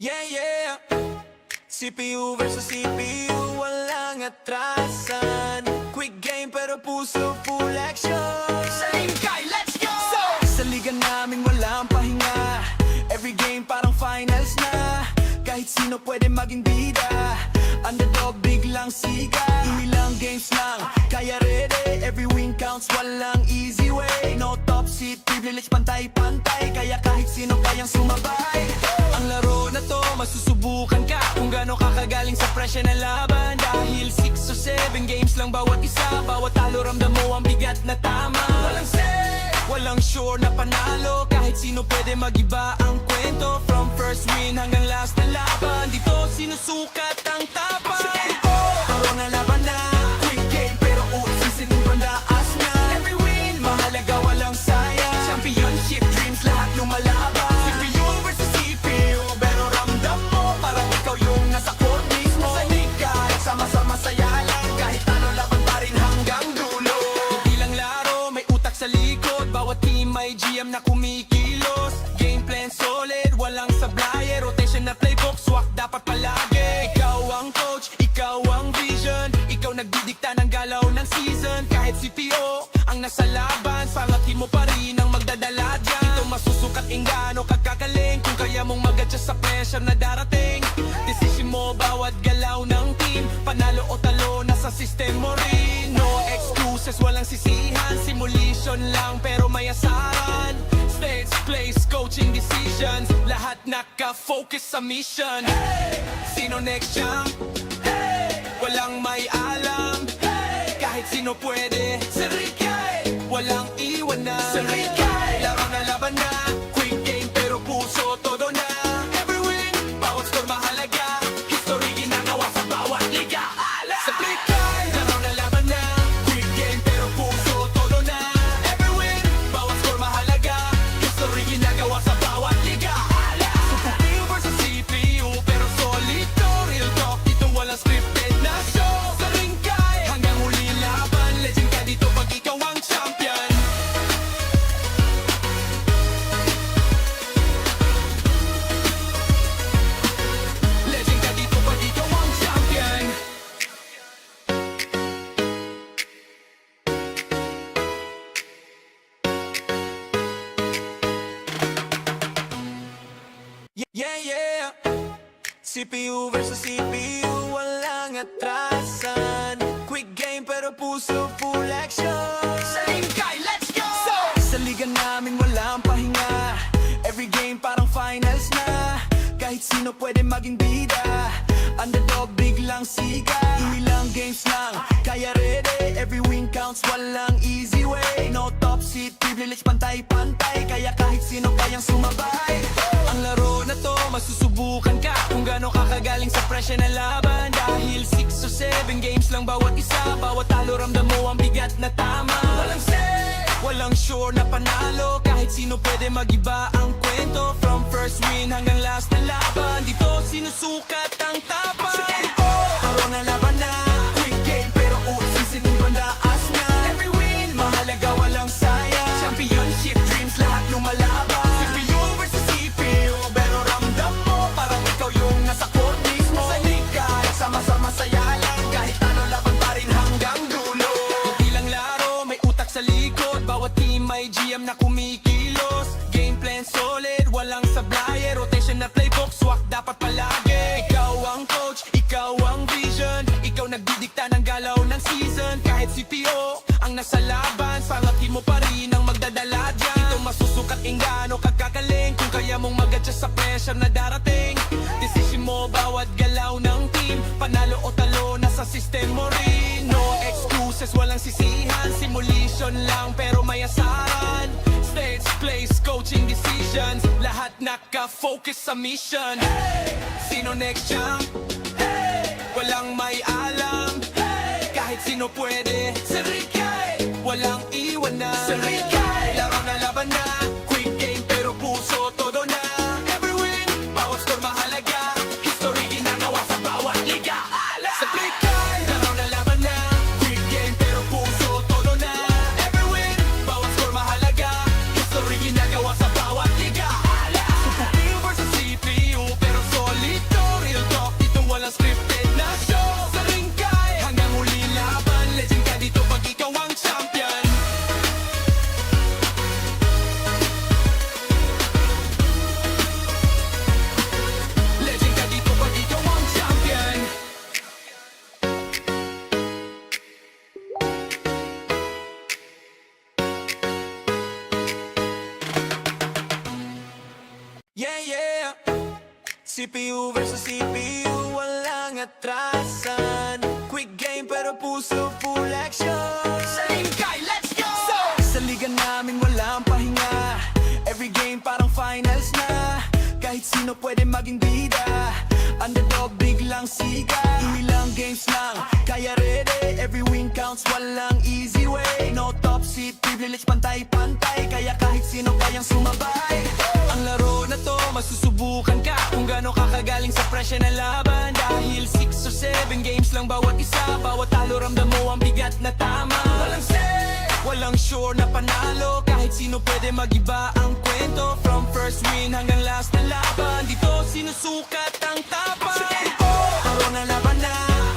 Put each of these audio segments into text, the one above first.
Yeah, yeah. CPU versus CPU, walang atrasan. Quick game pero puso full action. Same guy, let's go! Sa liga namin walang pahinga. Every game parang finals na. Kahit sino pwede maging bida. Underdog biglang siga. Ilang games lang, kaya ready. Every win counts, walang easy way. No top seat, privilege pantay-pantay. Kaya kahit sino kayang sumabay. Ang laro na to, masusubukan ka kung gaano kakagaling sa presya ng laban. Dahil 6 o 7 games lang bawat isa. Bawat talo ramdam mo ang bigat na tama. Walang say, walang sure na panalo. Kahit sino pwede magiba ang kwento. From first win hanggang last na laban, dito sinusukat ang tapang. Taro na laban na, quick game pero usisin yung pandaas na. Every win, mahalaga walang sayang. Championship dreams, lahat lumalaban. CPU versus CPU, pero ramdam mo parang ikaw yung nasa court mismo. Sa liga, sama-sama saya lang. Kahit ano laban pa rin hanggang dulo. Hindi lang laro, may utak sa likod. Bawat team may GM na kumikilos. Game plan solid, walang sablay. Rotation na playbook, swak dapat palagi. Ikaw ang coach, ikaw ang vision. Ikaw nagdidikta ng galaw ng season. Kahit CPO ang nasa laban, pangatin mo pa rin ang magdadala dyan. Ito masusukat ingano kagkagaling. Kung kaya mong mag-adjust sa pressure na darating. Decision mo bawat galaw ng team. Panalo o talo, nasa system mo rin. No excuses, walang sisihan. Simulation lang pero may asaran. Stage, place, coaching decisions. Lahat naka-focus sa mission. Sino next champ? Walang may alam. Kahit sino pwede. Walang iwanan. Laro na laban na. Quick game pero puso todo na. Every win, bawat score mahalaga. History ginagawa sa bawat liga. Sa Plikay, laro na laban na. Quick game pero puso todo na. Every win, bawat score mahalaga. History ginagawa sa bawat liga. CPU versus CPU pero solid to. Real talk, dito walang scripted na show. Sa ringkay, hanggang huli laban. Legend ka dito pag ikaw ang champion. Legend ka dito pag ikaw ang champion. Yeah, yeah. CPU versus CPU, walang atrasan. Quick game pero puso full action. Same guy, let's go! Sa liga namin walang pahinga. Every game parang finals na. Kahit sino pwede maging bida. Underdog biglang siga. Ilang games lang, kaya ready. Every win counts, walang easy way. No top seat, privilege pantay-pantay. Kaya kahit sino kayang sumabay. Ang laro na to, masusubukan ka kung gaano kakagaling sa presya ng laban. Dahil 6 o 7 games lang bawat isa. Bawat talo ramdam mo ang bigat na tama. Walang say, walang sure na panalo. Kahit sino pwede magiba ang kwento. From first win hanggang last na laban, dito sinusukat ang tapang. Taro na laban na, quick game pero usisin yung pandaas na. Every win, mahalaga walang sayang. Championship dreams, lahat lumalaban. CPU versus CPU, pero ramdam mo parang ikaw yung nasa court mismo. Sa liga, sama-sama saya lang. Kahit ano laban pa rin hanggang dulo. Hindi lang laro, may utak sa likod. Bawat team may GM na kumikilos. Game plan solid, walang sablay. Rotation na playbook, swak dapat palagi. Ikaw ang coach, ikaw ang vision. Ikaw nagdidikta ng galaw ng season. Kahit CPO ang nasa laban, pangatin mo pa rin ang magdadala dyan. Ito masusukat ingano kagkagaling. Kung kaya mong mag-adjust sa pressure na darating. Decision mo bawat galaw ng team. Panalo o talo, nasa system mo rin. No excuses, walang sisihan. Simulation lang pero may asaran. Stage, place, coaching decisions. Lahat naka-focus sa mission. Sino next champ? Walang may alam. Kahit sino pwede. Walang iwanan. Laro na laban na. Quick game pero puso todo na. Every win, bawat score mahalaga. History ginagawa sa bawat liga. Sa Plikay, laro na laban na. Quick game pero puso todo na. Every win, bawat score mahalaga. History ginagawa sa bawat liga. CPU versus CPU pero solid Yeah, yeah. CPU versus CPU, walang atrasan. Quick game pero puso full action. Salingkay, let's go! Sa liga namin walang pahinga. Every game parang finals na. Kahit sino pwede maging bida. Underdog biglang siga. Ilang games lang, kaya ready. Every win counts, walang easy way. No top seat, privilege pantay-pantay. Kaya kahit sino kayang sumabay. Ang laro na to, masusubukan ka kung gaano ka kagaling sa presya na laban. Dahil 6 or 7 games lang bawat isa. Bawat talo ramdam mo ang bigat na tama. Walang say, walang sure na panalo. Kahit sino pwede magiba ang kwento. From first win hanggang last na laban, dito sinusukat ang tapang. Laro na laban na,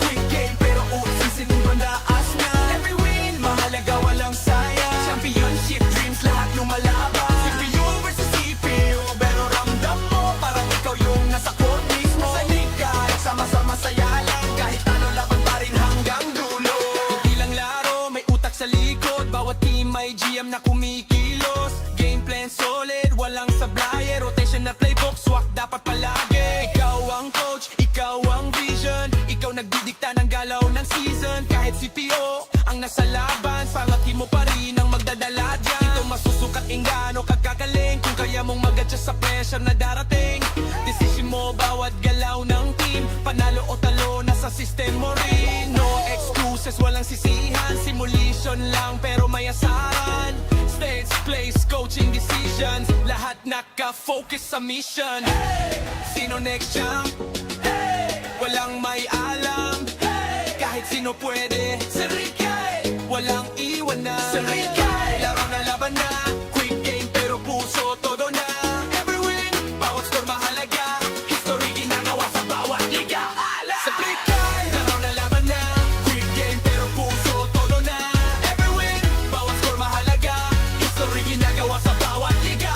quick game pero usisin yung bandaas na. Every win, mahalaga walang sayang. Championship dreams, lahat lumalaban. CPU versus CPU, pero ramdam mo parang ikaw yung nasa court mismo. Sa liga, sama-sama saya lang. Kahit ano laban pa rin hanggang dulo. Hindi lang laro, may utak sa likod. Bawat team may GM na kumikilos. Game plan solid, walang sablay. Rotation na playbook, swak dapat palagi. Ikaw ang coach, ikaw ang vision. Ikaw nagdidikta ng galaw ng season. Kahit CPO ang nasa laban, pangati mo pa rin ang magdadala dyan. Ito masusukat ingano kagagaling. Kung kaya mong mag-adjust sa pressure na darating. Decision mo bawat galaw ng team. Panalo o talo, nasa system mo rin. No excuses, walang sisihan. Simulation lang pero may asahan. Stage, place, coaching decisions. Lahat naka-focus sa mission. Sino next champ? Walang may alam. Kahit sino pwede. Sarikay, walang iwanan. Sarikay, laro na laban na. Quick game pero puso todo na. Every win, bawat score mahalaga. History ginagawa sa bawat liga. Sarikay, laro na laban na. Quick game pero puso todo na. Every win, bawat score mahalaga. History ginagawa sa bawat liga.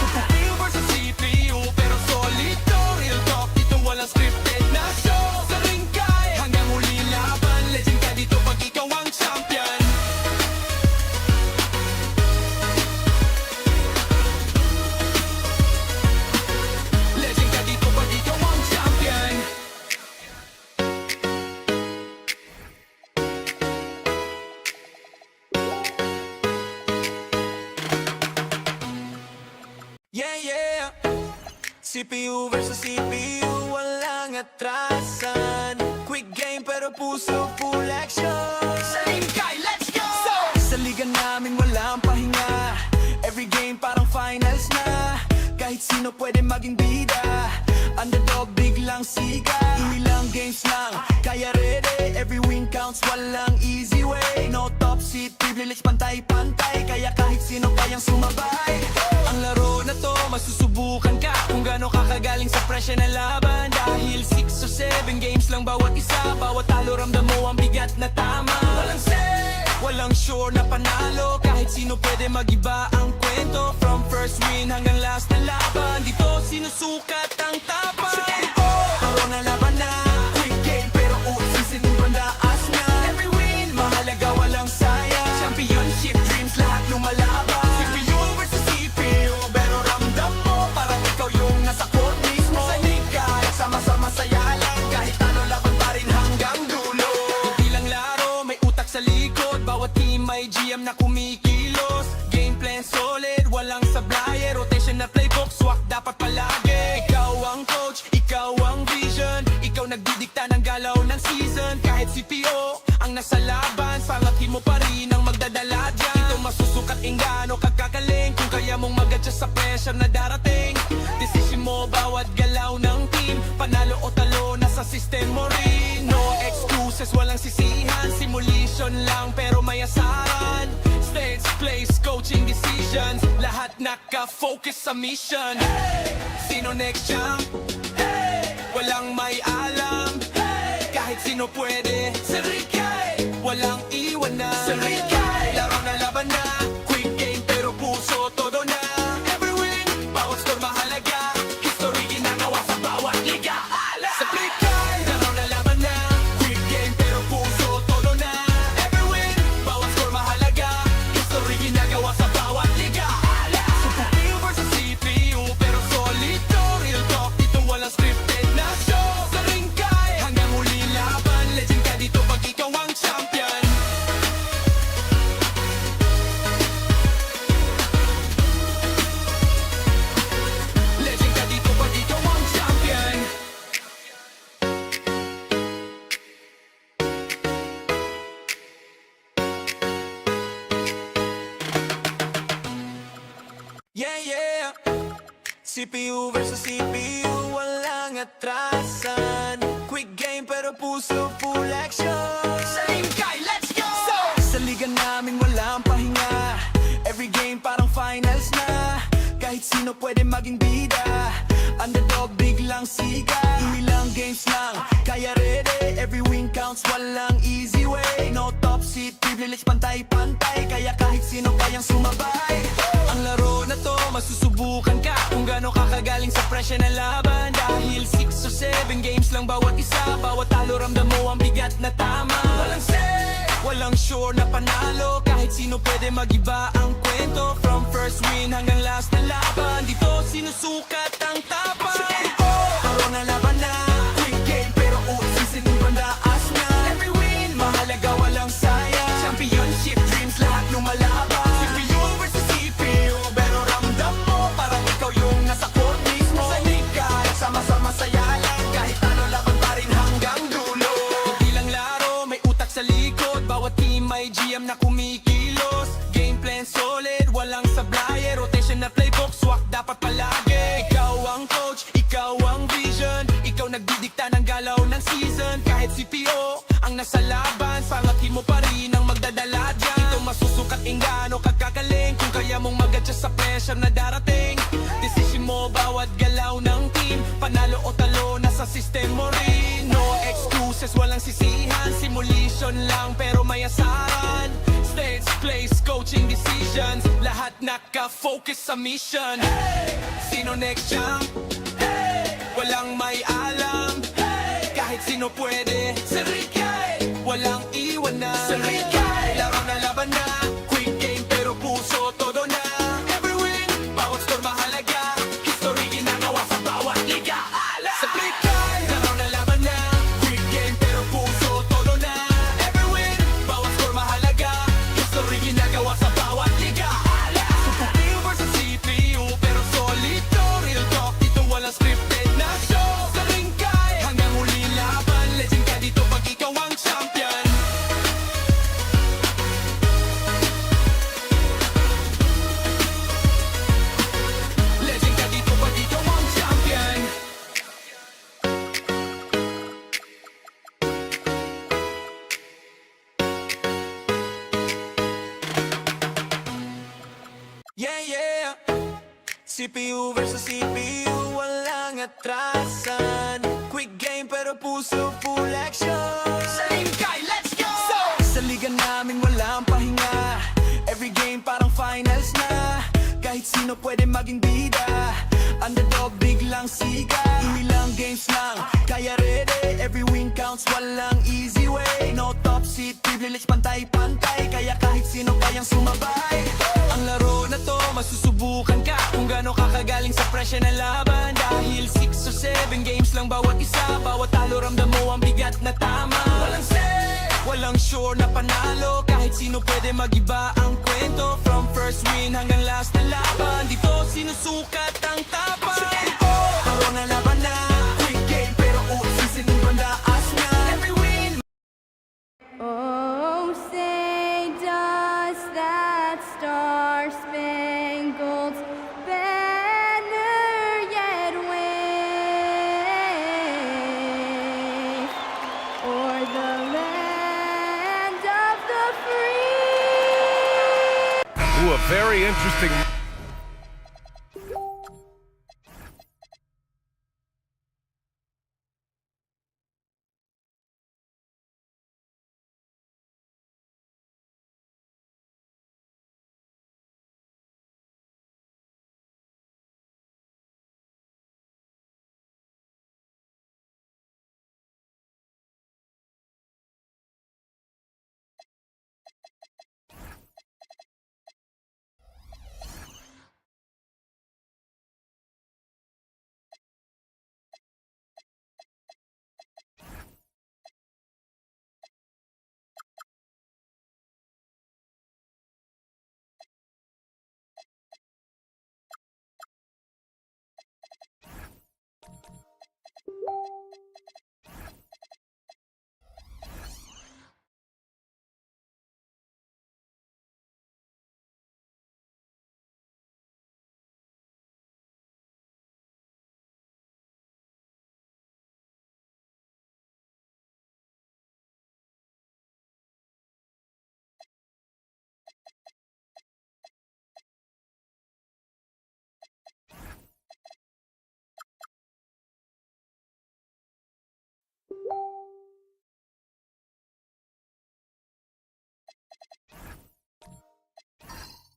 CPU versus CPU pero solid to. Real talk, dito walang scripted na show. Sarikay, hanggang huli laban. Legend ka dito pag ikaw ang champion. Legend ka dito pag ikaw ang champion. Yeah, yeah. CPU versus CPU, walang atrasan. Quick game pero puso full action. Salingkay, let's go! Sa liga namin walang pahinga. Every game parang finals na. Kahit sino pwede maging bida. Underdog biglang siga. Ilang games lang, kaya ready. Every win counts, walang easy way. No top seat, privilege pantay-pantay. Kaya kahit sino kayang sumabay. Ang laro na to, masusubukan ka kung gaano ka kagaling sa presya na laban. Dahil 6 or 7 games lang bawat isa. Bawat talo ramdam mo ang bigat na tama. Walang say, walang sure na panalo. Kahit sino pwede magiba ang kwento. From first win hanggang last na laban, dito sinusukat ang tapang. Laro na laban na, quick game pero usisin yung bandaas na. Every win, mahalaga walang sayang. Championship dreams, lahat lumalaban. CPU versus CPU, pero ramdam mo parang ikaw yung nasa court mismo. Sa liga, sama-sama saya lang. Kahit ano laban pa rin hanggang dulo. Hindi lang laro, may utak sa likod. Bawat team may GM na kumikilos. Game plan solid, walang sablay. Rotation na playbook, swak dapat palagi. Ikaw ang coach, ikaw ang vision. Ikaw nagdidikta ng galaw ng season. Kahit CPO ang nasa laban, pangati mo pa rin ang magdadala dyan. Ito masusukat ingano kagagaling. Kung kaya mong mag-adjust sa pressure na darating. Decision mo bawat galaw ng team. Panalo o talo, nasa system mo rin. No excuses, walang sisihan. Simulation lang pero may asahan. Stage, place, coaching decisions. Lahat naka-focus sa mission. Sino next champ? Walang may alam. Kahit sino pwede. Sarikay, walang iwanan. Sarikay, laro na laban na. Quick game pero puso todo na. Every win, bawat score mahalaga. History ginagawa sa bawat liga. Sarikay, laro na laban na. Quick game pero puso todo na. Every win, bawat score mahalaga. History ginagawa sa bawat liga. CPU versus CPU pero solid Yeah, yeah. CPU versus CPU, walang atrasan. Quick game pero puso full action. Same guy, let's go! Sa liga namin walang pahinga. Every game parang finals na. Kahit sino pwede maging bida. Underdog biglang siga. Ilang games lang, kaya ready. Every win counts, walang easy way. No top seat, privilege pantay-pantay. Kaya kahit sino kayang sumabay. Ang laro na to, masusubukan ka kung gaano kakagaling sa presya na laban. Dahil 6 or 7 games lang bawat isa. Bawat talo ramdam mo ang bigat na tama. Walang say, walang sure na panalo. Kahit sino pwede magiba ang kwento. From first win hanggang last na laban, dito sinusukat ang tapang. Laro na laban na, quick game pero usisin yung bandaas na. Every win, mahalaga walang sayang. Championship dreams, lahat lumalaban. CPU versus CPU, pero ramdam mo parang ikaw yung nasa court mismo. Sa liga, sama-sama saya lang. Kahit ano laban pa rin hanggang dulo. Hindi lang laro, may utak sa likod. Bawat team may GM na kumikilos. Game plan solid, walang sablay. Rotation na playbook, swak dapat palagi. Ikaw ang coach, ikaw ang vision. Ikaw nagdidikta ng galaw ng season. Kahit CPO ang nasa laban, pangaki mo pa rin ang magdadala dyan. Ito masusukat ingano kagkagaling. Kung kaya mong mag-adjust sa pressure na darating. Decision mo bawat galaw ng team. Panalo o talo, nasa system mo rin. No excuses, walang sisihan. Simulation lang pero may asaran. Stage, place, coaching decisions. Lahat naka-focus sa mission. Sino next champ? Walang may alam. Kahit sino pwede. Sa Rikay, walang iwanan. Sa Rikay, laro na laban na. Quick game pero puso todo na. Every win, bawat score mahalaga. History ginagawa sa bawat liga. Sa Rikay, laro na laban na. Quick game pero puso todo na. Every win, bawat score mahalaga. History ginagawa sa bawat liga. CPU versus CPU pero solid to. Real talk, dito walang scripted na show. Sa Rikay, hanggang huli laban. Legend ka dito pag ikaw ang champion. Legend ka dito pag ikaw ang champion. Yeah, yeah. CPU versus CPU, walang atrasan. Quick game pero puso full action. Same guy, let's go! Sa liga namin walang pahinga. Every game parang finals na. Kahit sino pwede maging bida. Underdog biglang siga. Ilang games lang, kaya ready. Every win counts, walang easy way. No top seat, privilege pantay-pantay. Kaya kahit sino kayang sumabay. Ang laro na to, masusubukan ka kung gaano kakagaling sa presya na laban. Dahil 6 or 7 games lang bawat isa. Bawat talo ramdam mo ang bigat na tama. Walang say, walang sure na panalo. Kahit sino pwede magiba ang kwento. From first win hanggang last na laban, dito sinusukat ang tapang. Laro na laban na, quick game pero usisin yung bandaas na. Every win. Oh, say does that star-spangled banner yet wave o'er the land of the free? Ooh, a very interesting.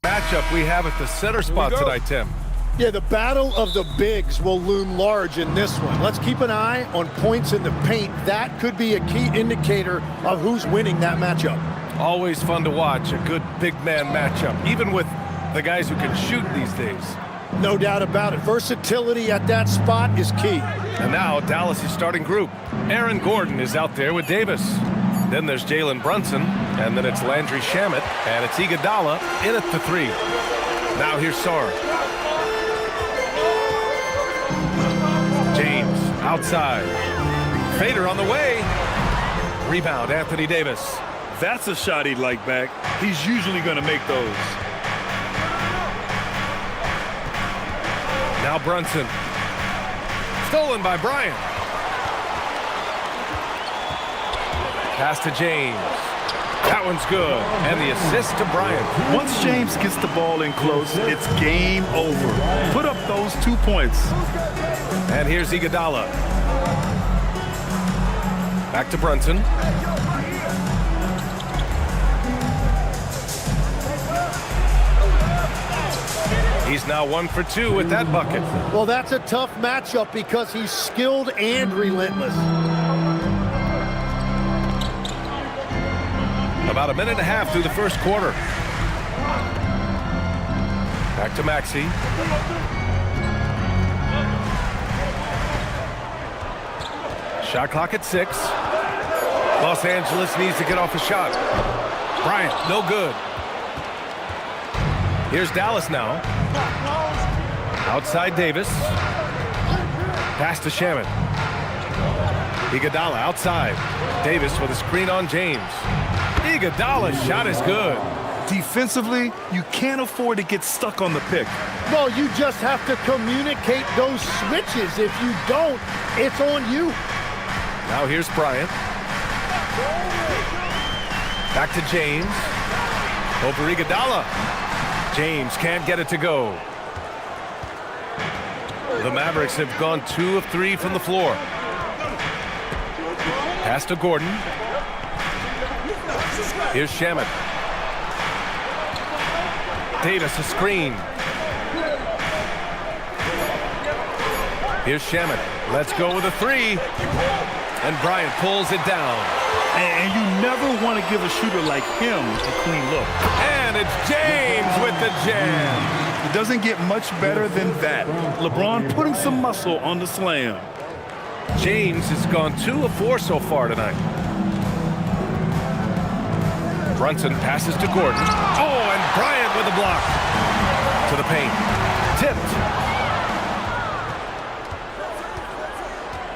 Matchup we have at the center spot tonight, Tim. Yeah, the battle of the bigs will loom large in this one. Let's keep an eye on points in the paint. That could be a key indicator of who's winning that matchup. Always fun to watch a good big man matchup, even with the guys who can shoot these days. No doubt about it. Versatility at that spot is key. And now Dallas' starting group. Aaron Gordon is out there with Davis. Then there's Jalen Brunson, and then it's Landry Shamet, and it's Iguodala in at the 3. Now here's Sarr. James outside. Fader on the way. Rebound, Anthony Davis. That's a shot he'd like back. He's usually going to make those. Now Brunson. Stolen by Bryant. Pass to James. That one's good. And the assist to Bryant. Once James gets the ball in close, it's game over. Put up those 2 points. And here's Iguodala. Back to Brunson. He's now 1 for 2 with that bucket. Well, that's a tough matchup because he's skilled and relentless. About a minute and a half through the first quarter. Back to Maxey. Shot clock at 6. Los Angeles needs to get off a shot. Bryant, no good. Here's Dallas now. Outside Davis. Pass to Shamet. Iguodala outside. Davis with a screen on James. Iguodala's shot is good. Defensively, you can't afford to get stuck on the pick. No, you just have to communicate those switches. If you don't, it's on you. Now here's Bryant. Back to James. Over Iguodala. James can't get it to go. The Mavericks have gone 2 of 3 from the floor. Pass to Gordon. Here's Shamet. Davis a screen. Here's Shamet. Let's go with a 3. And Bryant pulls it down. And you never want to give a shooter like him a clean look. And it's James with the jam. It doesn't get much better than that. LeBron putting some muscle on the slam. James has gone 2 of 4 so far tonight. Brunson passes to Gordon. Oh, and Bryant with a block. To the paint. Tipped.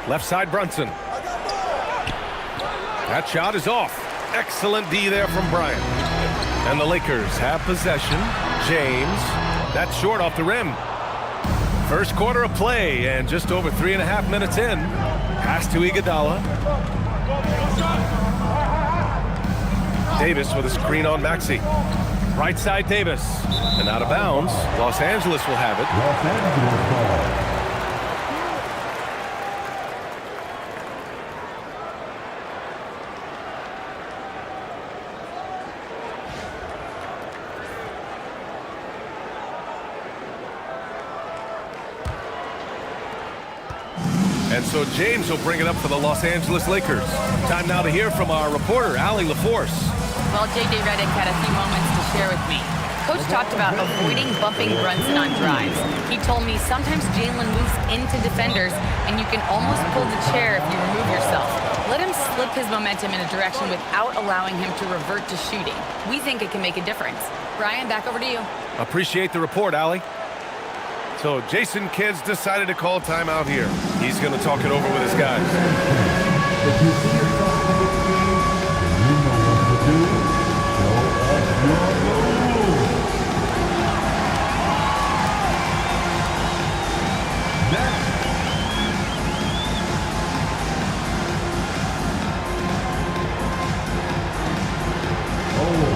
Left side Brunson. That shot is off. Excellent D there from Bryant. And the Lakers have possession. James. That's short off the rim. First quarter of play and just over 3.5 minutes in. Pass to Iguodala. Davis with a screen on Maxey. Right side Davis. And out of bounds. Los Angeles will have it. And so James will bring it up for the Los Angeles Lakers. Time now to hear from our reporter, Allie LaForce. Well, J.J. Redick had a few moments to share with me. Coach talked about avoiding bumping Brunson on drives. He told me sometimes Jalen moves into defenders, and you can almost pull the chair if you remove yourself. Let him slip his momentum in a direction without allowing him to revert to shooting. We think it can make a difference. Brian, back over to you. Appreciate the report, Allie. So Jason Kidd's decided to call timeout here. He's going to talk it over with his guys. If you see yourself in this game, then you know what to do. Show us your moves. Next. Oh,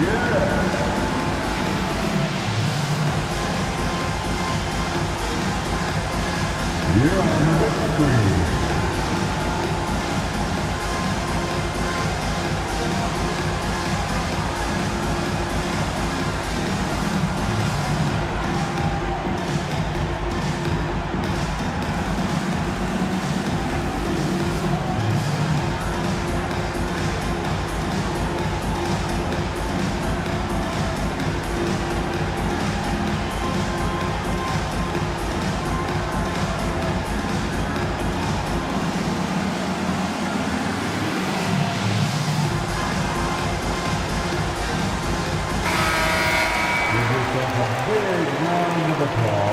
yeah. Here on the big screen. big round of applause.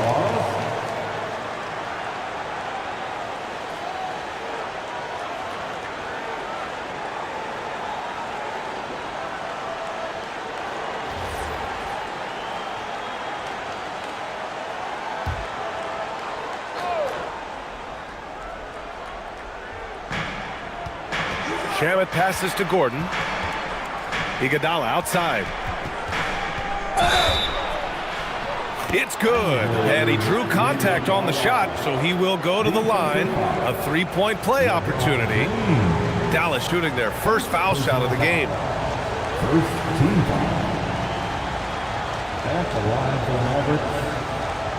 Shamet passes to Gordon. Iguodala outside. It's good, and he drew contact on the shot, so he will go to the line. A three-point play opportunity. Dallas shooting their first foul shot of the game. First team foul. At the line for the Mavericks,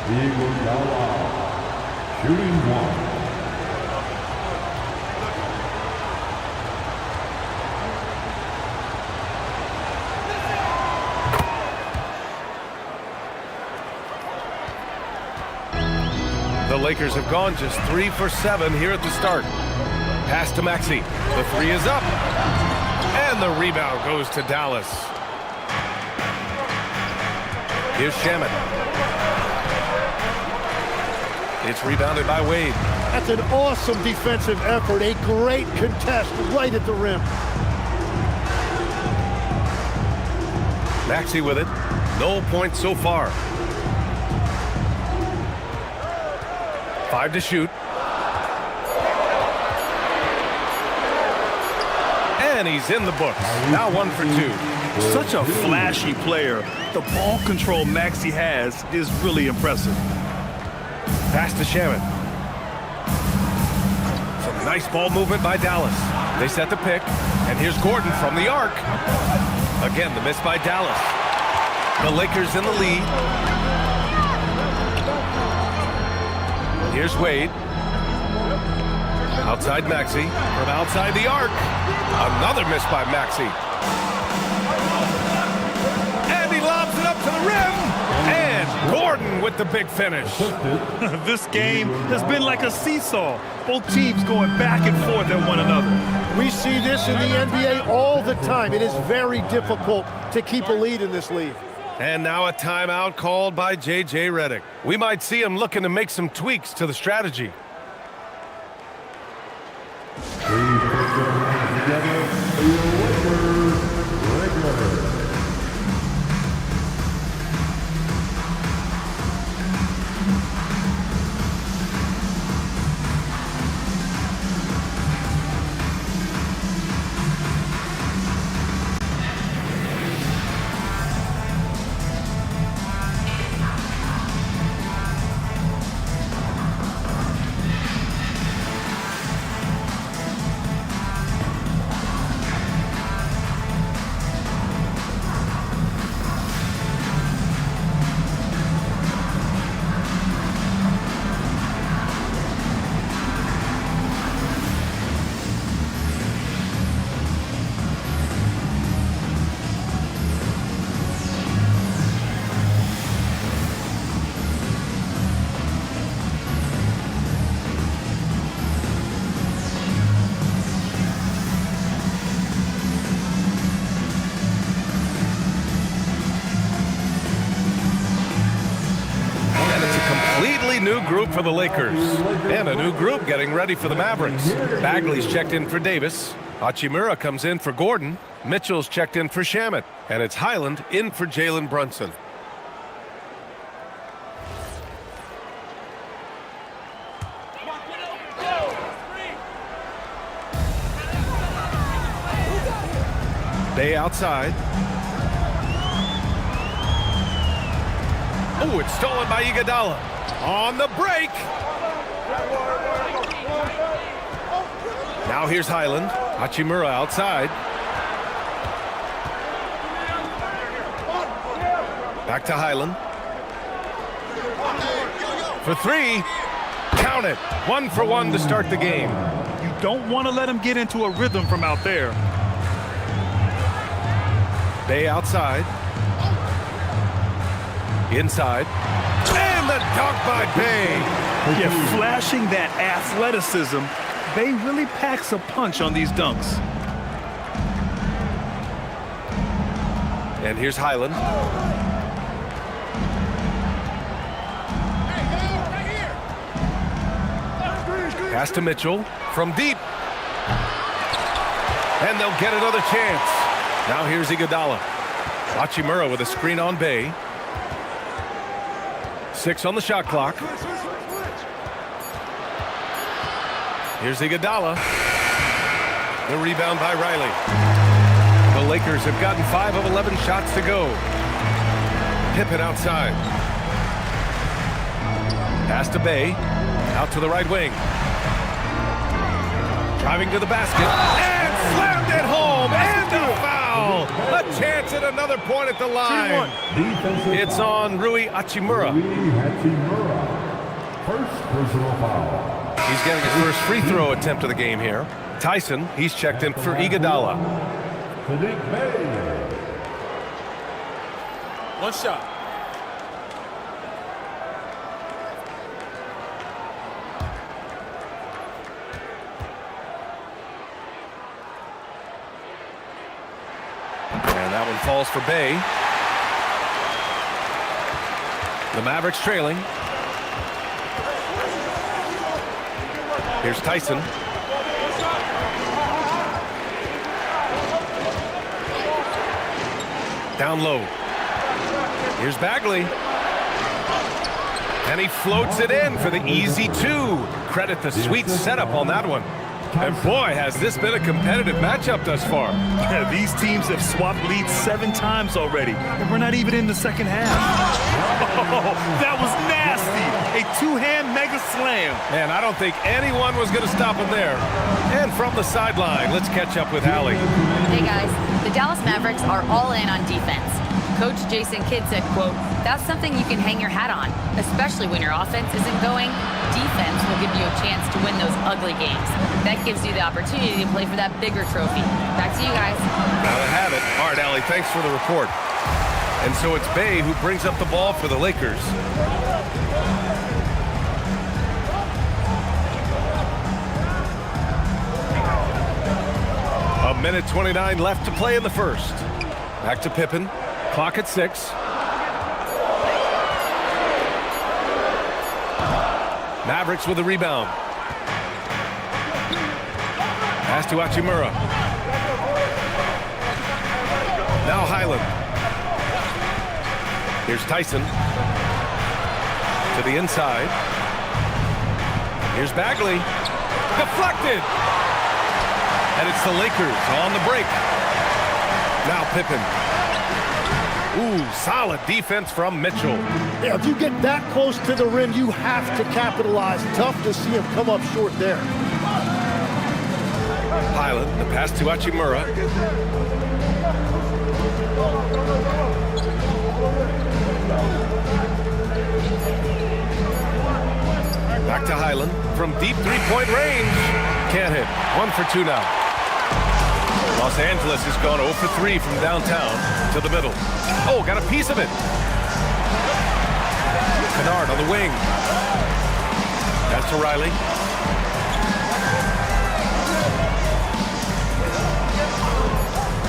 Iguodala, shooting one. The Lakers have gone just 3 for 7 here at the start. Pass to Maxey. The three is up. And the rebound goes to Dallas. Here's Shamet. It's rebounded by Wade. That's an awesome defensive effort. A great contest right at the rim. Maxey with it. No points so far. 5 to shoot. And he's in the books. Now 1 for 2. Such a flashy player. The ball control Maxey has is really impressive. Pass to Shamet. Some nice ball movement by Dallas. They set the pick. And here's Gordon from the arc. Again, the miss by Dallas. The Lakers in the lead. Here's Wade. Outside Maxey. From outside the arc. Another miss by Maxey. And he lobs it up to the rim. And Gordon with the big finish. This game has been like a seesaw. Both teams going back and forth at one another. We see this in the NBA all the time. It is very difficult to keep a lead in this league. And now a timeout called by J.J. Redick. We might see him looking to make some tweaks to the strategy. New group for the Lakers. And a new group getting ready for the Mavericks. Bagley's checked in for Davis. Hachimura comes in for Gordon. Mitchell's checked in for Shamet. And it's Highland in for Jalen Brunson. Bay outside. Oh, it's stolen by Iguodala. On the break. Now here's Highland. Hachimura outside. Back to Highland. For three. Count it. 1 for 1 to start the game. You don't want to let him get into a rhythm from out there. Bay outside. Inside. And the dunk by Bay. Yeah, flashing that athleticism. Bay really packs a punch on these dunks. And here's Highland. Pass to Mitchell from deep. And they'll get another chance. Now here's Iguodala. Hachimura with a screen on Bay. 6 on the shot clock. Here's Iguodala. The rebound by Riley. The Lakers have gotten 5 of 11 shots to go. Pippen outside. Pass to Bay. Out to the right wing. Driving to the basket. And slammed it home. And a foul. A chance at another point at the line. It's on Rui Hachimura. First personal foul. He's getting his first free throw attempt of the game here. Tyson, he's checked in for Iguodala. Sadiq Bey. One shot. And that one falls for Bay. The Mavericks trailing. Here's Tyson. Down low. Here's Bagley. And he floats it in for the easy 2. Credit the sweet setup on that one. And boy, has this been a competitive matchup thus far. These teams have swapped leads 7 times already, and we're not even in the second half. Oh, that was nasty. A 2-hand mega slam. Man, I don't think anyone was going to stop him there. And from the sideline, let's catch up with Allie. Hey guys, the Dallas Mavericks are all in on defense. Coach Jason Kidd said, quote, "That's something you can hang your hat on, especially when your offense isn't going. Defense will give you a chance to win those ugly games. That gives you the opportunity to play for that bigger trophy." Back to you guys. Now to have it. All right, Allie, thanks for the report. And so it's Bay who brings up the ball for the Lakers. A minute 29 left to play in the first. Back to Pippen. Clock at 6. Mavericks with a rebound. Pass to Hachimura. Now Highland. Here's Tyson. To the inside. Here's Bagley. Deflected. And it's the Lakers on the break. Now Pippen. Ooh, solid defense from Mitchell. Yeah, if you get that close to the rim, you have to capitalize. Tough to see him come up short there. Highland, the pass to Hachimura. Back to Highland from deep three-point range. Can't hit. 1 for 2 now. Los Angeles has gone 0 for 3 from downtown to the middle. Oh, got a piece of it. Kennard on the wing. Pass to Riley.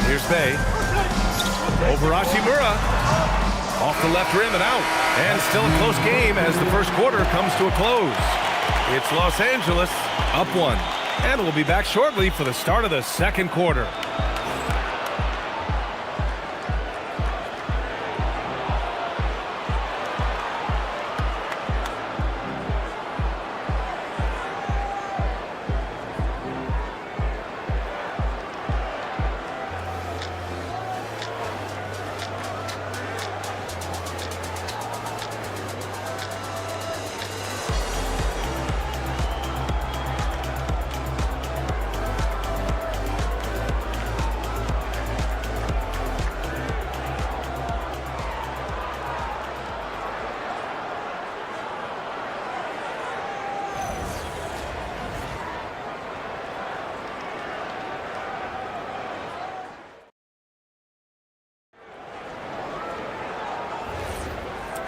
Here's Bay. Over Hachimura. Off the left rim and out. And still a close game as the first quarter comes to a close. It's Los Angeles up 1. And we'll be back shortly for the start of the second quarter.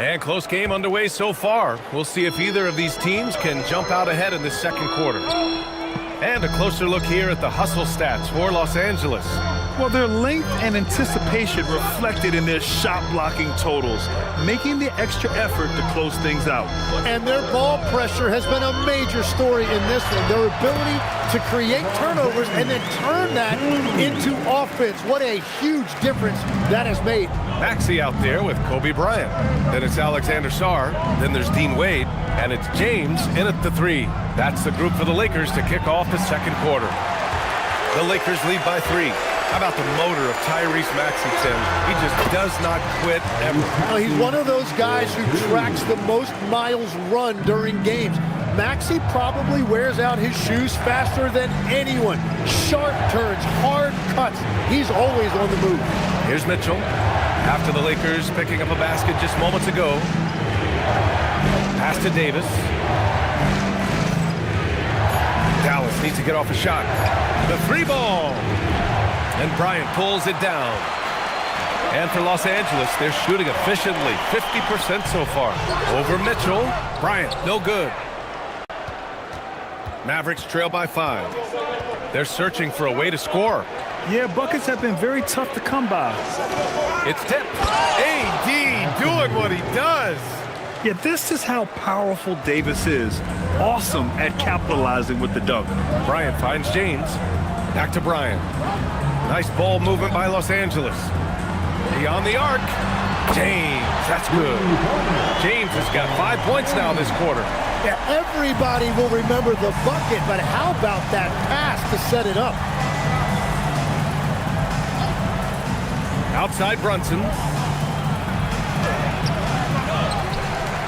And close game underway so far. We'll see if either of these teams can jump out ahead in the second quarter. And a closer look here at the hustle stats for Los Angeles. Well, their length and anticipation reflected in their shot blocking totals, making the extra effort to close things out. And their ball pressure has been a major story in this one. Their ability to create turnovers and then turn that into offense. What a huge difference that has made. Maxey out there with Kobe Bryant. Then it's Alexander Sarr. Then there's Dean Wade. And it's James in at the 3. That's the group for the Lakers to kick off the second quarter. The Lakers lead by 3. How about the motor of Tyrese Maxey, Tim? He just does not quit ever. Well, he's one of those guys who tracks the most miles run during games. Maxey probably wears out his shoes faster than anyone. Sharp turns, hard cuts. He's always on the move. Here's Mitchell. After the Lakers picking up a basket just moments ago. Pass to Davis. Dallas needs to get off a shot. The 3 ball. And Bryant pulls it down. And for Los Angeles, they're shooting efficiently, 50% so far. Over Mitchell. Bryant, no good. Mavericks trail by 5. They're searching for a way to score. Yeah, buckets have been very tough to come by. It's tipped. AD doing what he does. Yeah, this is how powerful Davis is. Awesome at capitalizing with the dunk. Bryant finds James. Back to Bryant. Nice ball movement by Los Angeles. Beyond the arc. James, that's good. James has got 5 points now this quarter. Yeah, everybody will remember the bucket, but how about that pass to set it up? Outside Brunson.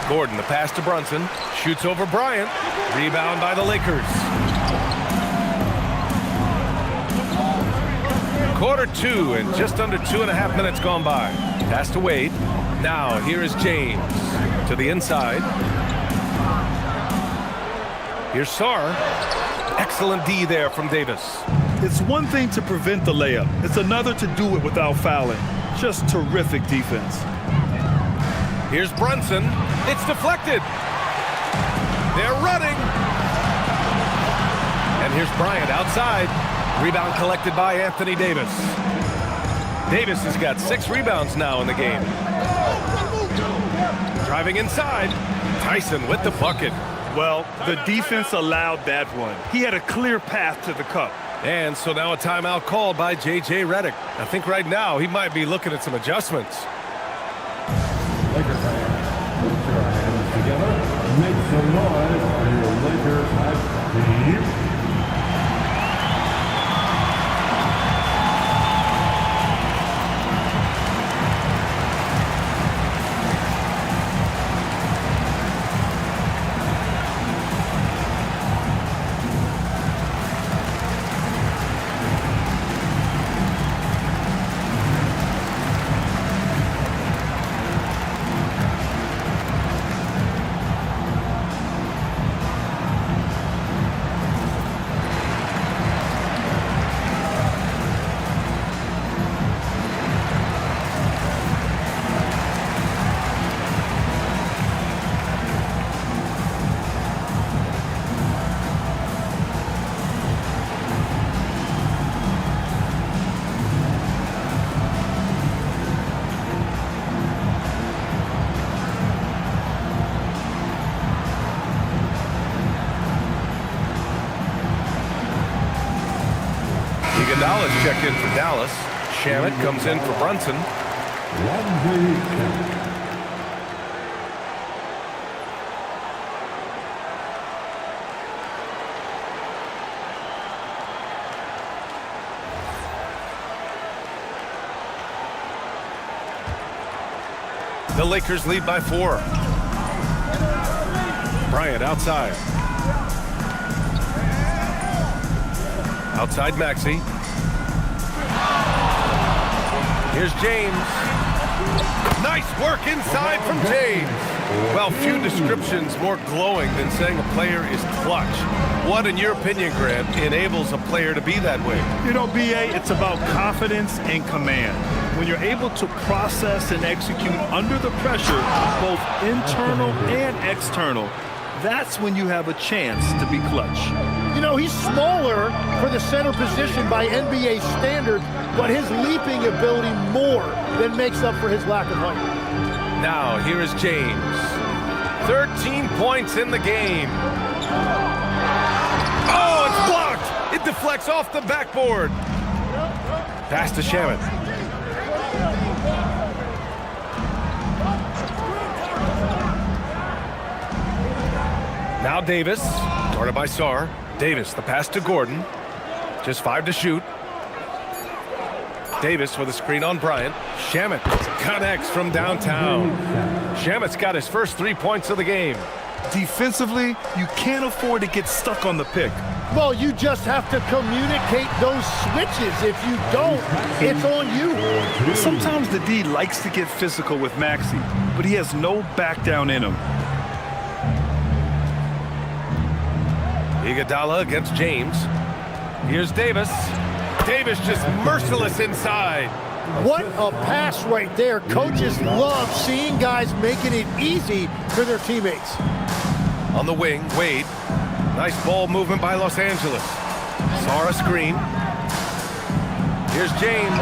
Gordon, the pass to Brunson. Shoots over Bryant. Rebound by the Lakers. Quarter 2 and just under 2.5 minutes gone by. Pass to Wade. Now here is James to the inside. Here's Sarr. Excellent D there from Davis. It's one thing to prevent the layup. It's another to do it without fouling. Just terrific defense. Here's Brunson. It's deflected. They're running. And here's Bryant outside. Rebound collected by Anthony Davis. Davis has got 6 rebounds now in the game. Driving inside. Tyson with the bucket. Well, the defense allowed that one. He had a clear path to the cup. And so now a timeout called by J.J. Redick. I think right now he might be looking at some adjustments. Laker fans, put your hands together. Make some noise for your Lakers hype team. Iguodala's checked in for Dallas. Shamet comes in for Brunson. The Lakers lead by 4. Bryant outside. Outside Maxey. Here's James. Nice work inside from James. Well, few descriptions more glowing than saying a player is clutch. What, in your opinion, Grant, enables a player to be that way? You know, B.A., it's about confidence and command. When you're able to process and execute under the pressure, both internal and external, that's when you have a chance to be clutch. You know, he's smaller for the center position by NBA standards, but his leaping ability more than makes up for his lack of height. Now, here is James. 13 points in the game. Oh, it's blocked. It deflects off the backboard. Pass to Shamet. Now Davis, guarded by Sarr. Davis, the pass to Gordon. Just 5 to shoot. Davis with a screen on Bryant. Shamet connects from downtown. Shamet's got his first 3 points of the game. Defensively, you can't afford to get stuck on the pick. Well, you just have to communicate those switches. If you don't, it's on you. Sometimes the D likes to get physical with Maxey, but he has no back down in him. Iguodala against James. Here's Davis. Davis just merciless inside. What a pass right there. Coaches love seeing guys making it easy for their teammates. On the wing, Wade. Nice ball movement by Los Angeles. Saw a screen. Here's James.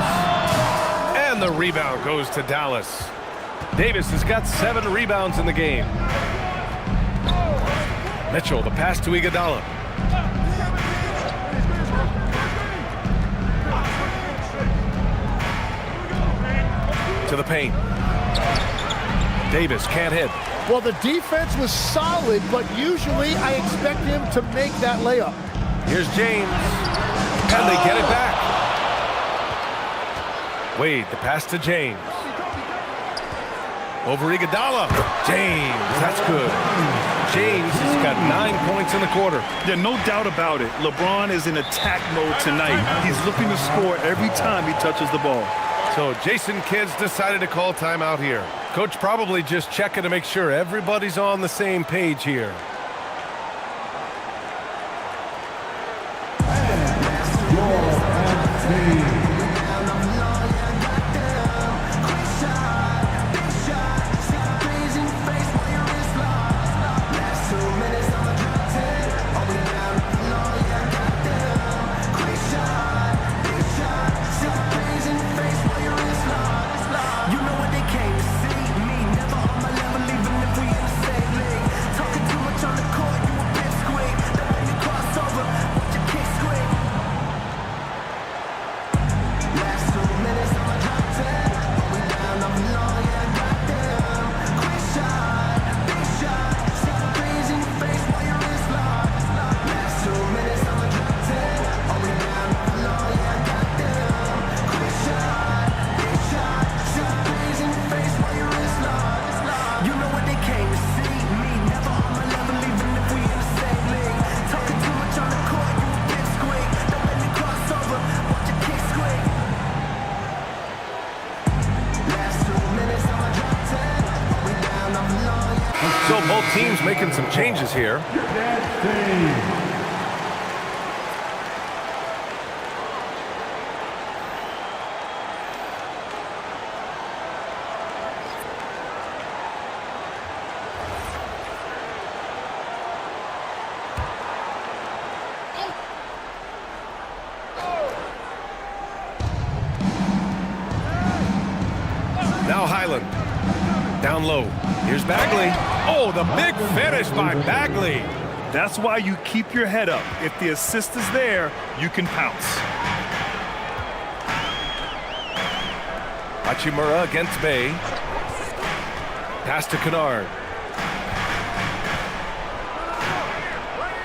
And the rebound goes to Dallas. Davis has got 7 rebounds in the game. Mitchell, the pass to Iguodala. To the paint. Davis can't hit. Well, the defense was solid, but usually I expect him to make that layup. Here's James. And they get it back. Wade, the pass to James. Over Iguodala. James, that's good. James has got 9 points in the quarter. Yeah, no doubt about it. LeBron is in attack mode tonight. He's looking to score every time he touches the ball. So Jason Kidd's decided to call timeout here. Coach probably just checking to make sure everybody's on the same page here. So both teams making some changes here. Now Highland. Down low. Here's Bagley. Oh, the big finish by Bagley. That's why you keep your head up. If the assist is there, you can pounce. Hachimura against Bay. Pass to Kennard.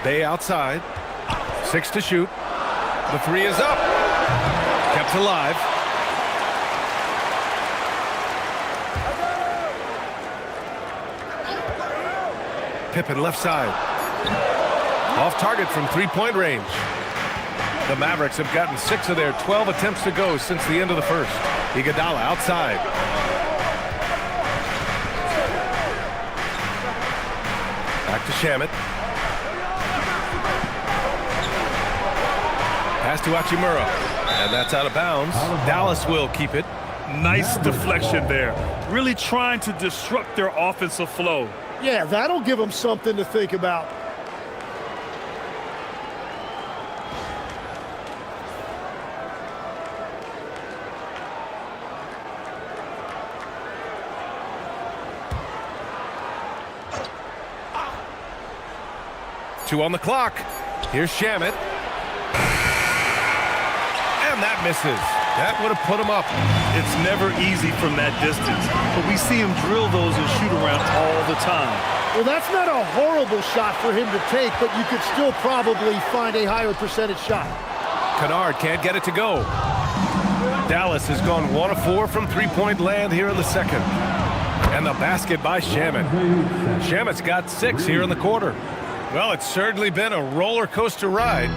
Bay outside. 6 to shoot. The 3 is up. Kept alive. Pippen left side. Off target from 3-point range. The Mavericks have gotten 6 of their 12 attempts to go since the end of the first. Iguodala outside. Back to Shamet. Pass to Hachimura. And that's out of bounds. Dallas will keep it. Nice deflection there. Really trying to disrupt their offensive flow. Yeah, that'll give them something to think about. 2 on the clock. Here's Shamet. And that misses. That would have put him up. It's never easy from that distance, but we see him drill those and shoot around all the time. Well, that's not a horrible shot for him to take, but you could still probably find a higher percentage shot. Kennard can't get it to go. Dallas has gone 1 of 4 from three-point land here in the second. And the basket by Shamet. Shamet's got 6 here in the quarter. Well, it's certainly been a roller coaster ride.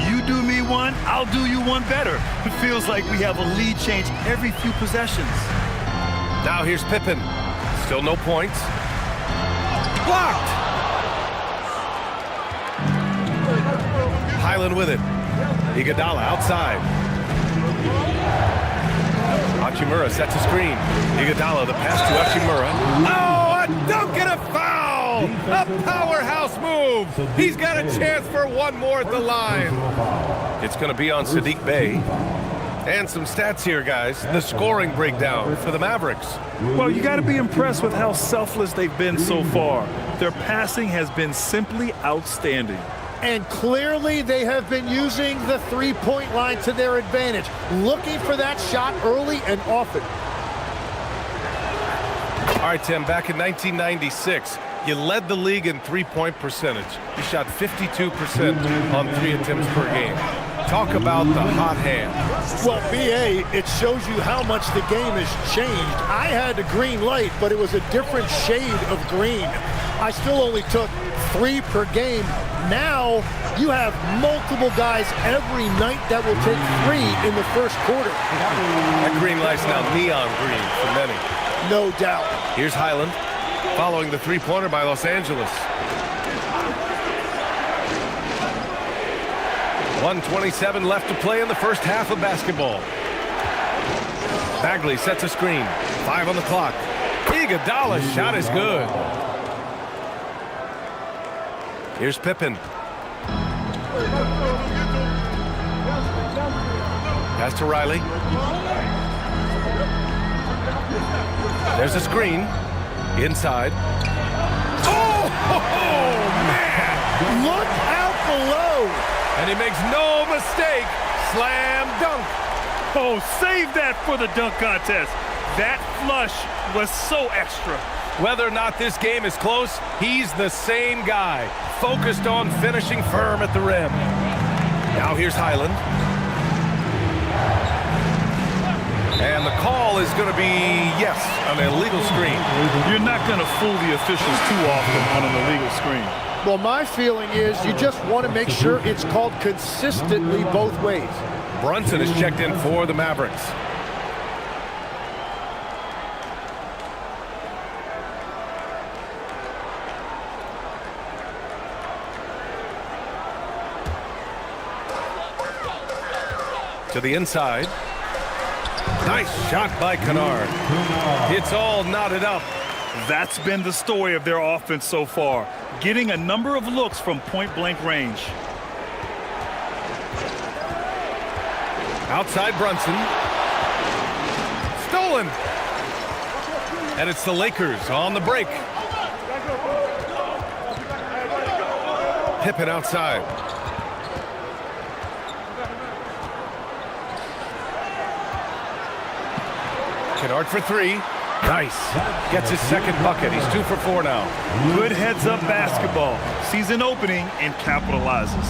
You do me one, I'll do you one better. It feels like we have a lead change every few possessions. Now here's Pippen. Still no points. Blocked! Highland with it. Iguodala outside. Hachimura sets a screen. Iguodala, the pass to Hachimura. Oh, a dunk and a foul! A powerhouse move! He's got a chance for one more at the line. It's going to be on Sadiq Bey. And some stats here, guys. The scoring breakdown for the Mavericks. Well, you got to be impressed with how selfless they've been so far. Their passing has been simply outstanding. And clearly they have been using the three-point line to their advantage, looking for that shot early and often. All right, Tim, back in 1996, you led the league in three-point percentage. You shot 52% on 3 attempts per game. Talk about the hot hand. Well, B.A., it shows you how much the game has changed. I had the green light, but it was a different shade of green. I still only took 3 per game. Now you have multiple guys every night that will take 3 in the first quarter. That green light's now neon green for many. No doubt. Here's Highland following the three-pointer by Los Angeles. 1:27 left to play in the first half of basketball. Bagley sets a screen. 5 on the clock. Iguodala's shot is good. Here's Pippen. Pass to Riley. There's a screen. Inside. Oh, man! Look out below! And he makes no mistake. Slam dunk. Oh, save that for the dunk contest. That flush was so extra. Whether or not this game is close, he's the same guy, focused on finishing firm at the rim. Now here's Highland. And the call is going to be, yes, an illegal screen. You're not going to fool the officials too often on an illegal screen. Well, my feeling is you just want to make sure it's called consistently both ways. Brunson is checked in for the Mavericks. To the inside. Nice shot by Kennard. It's all knotted up. That's been the story of their offense so far, getting a number of looks from point-blank range. Outside Brunson. Stolen. And it's the Lakers on the break. Pippen outside. Kennard for 3. Nice. Gets his second bucket. He's 2 for 4 now. Good heads-up basketball. Sees an opening and capitalizes.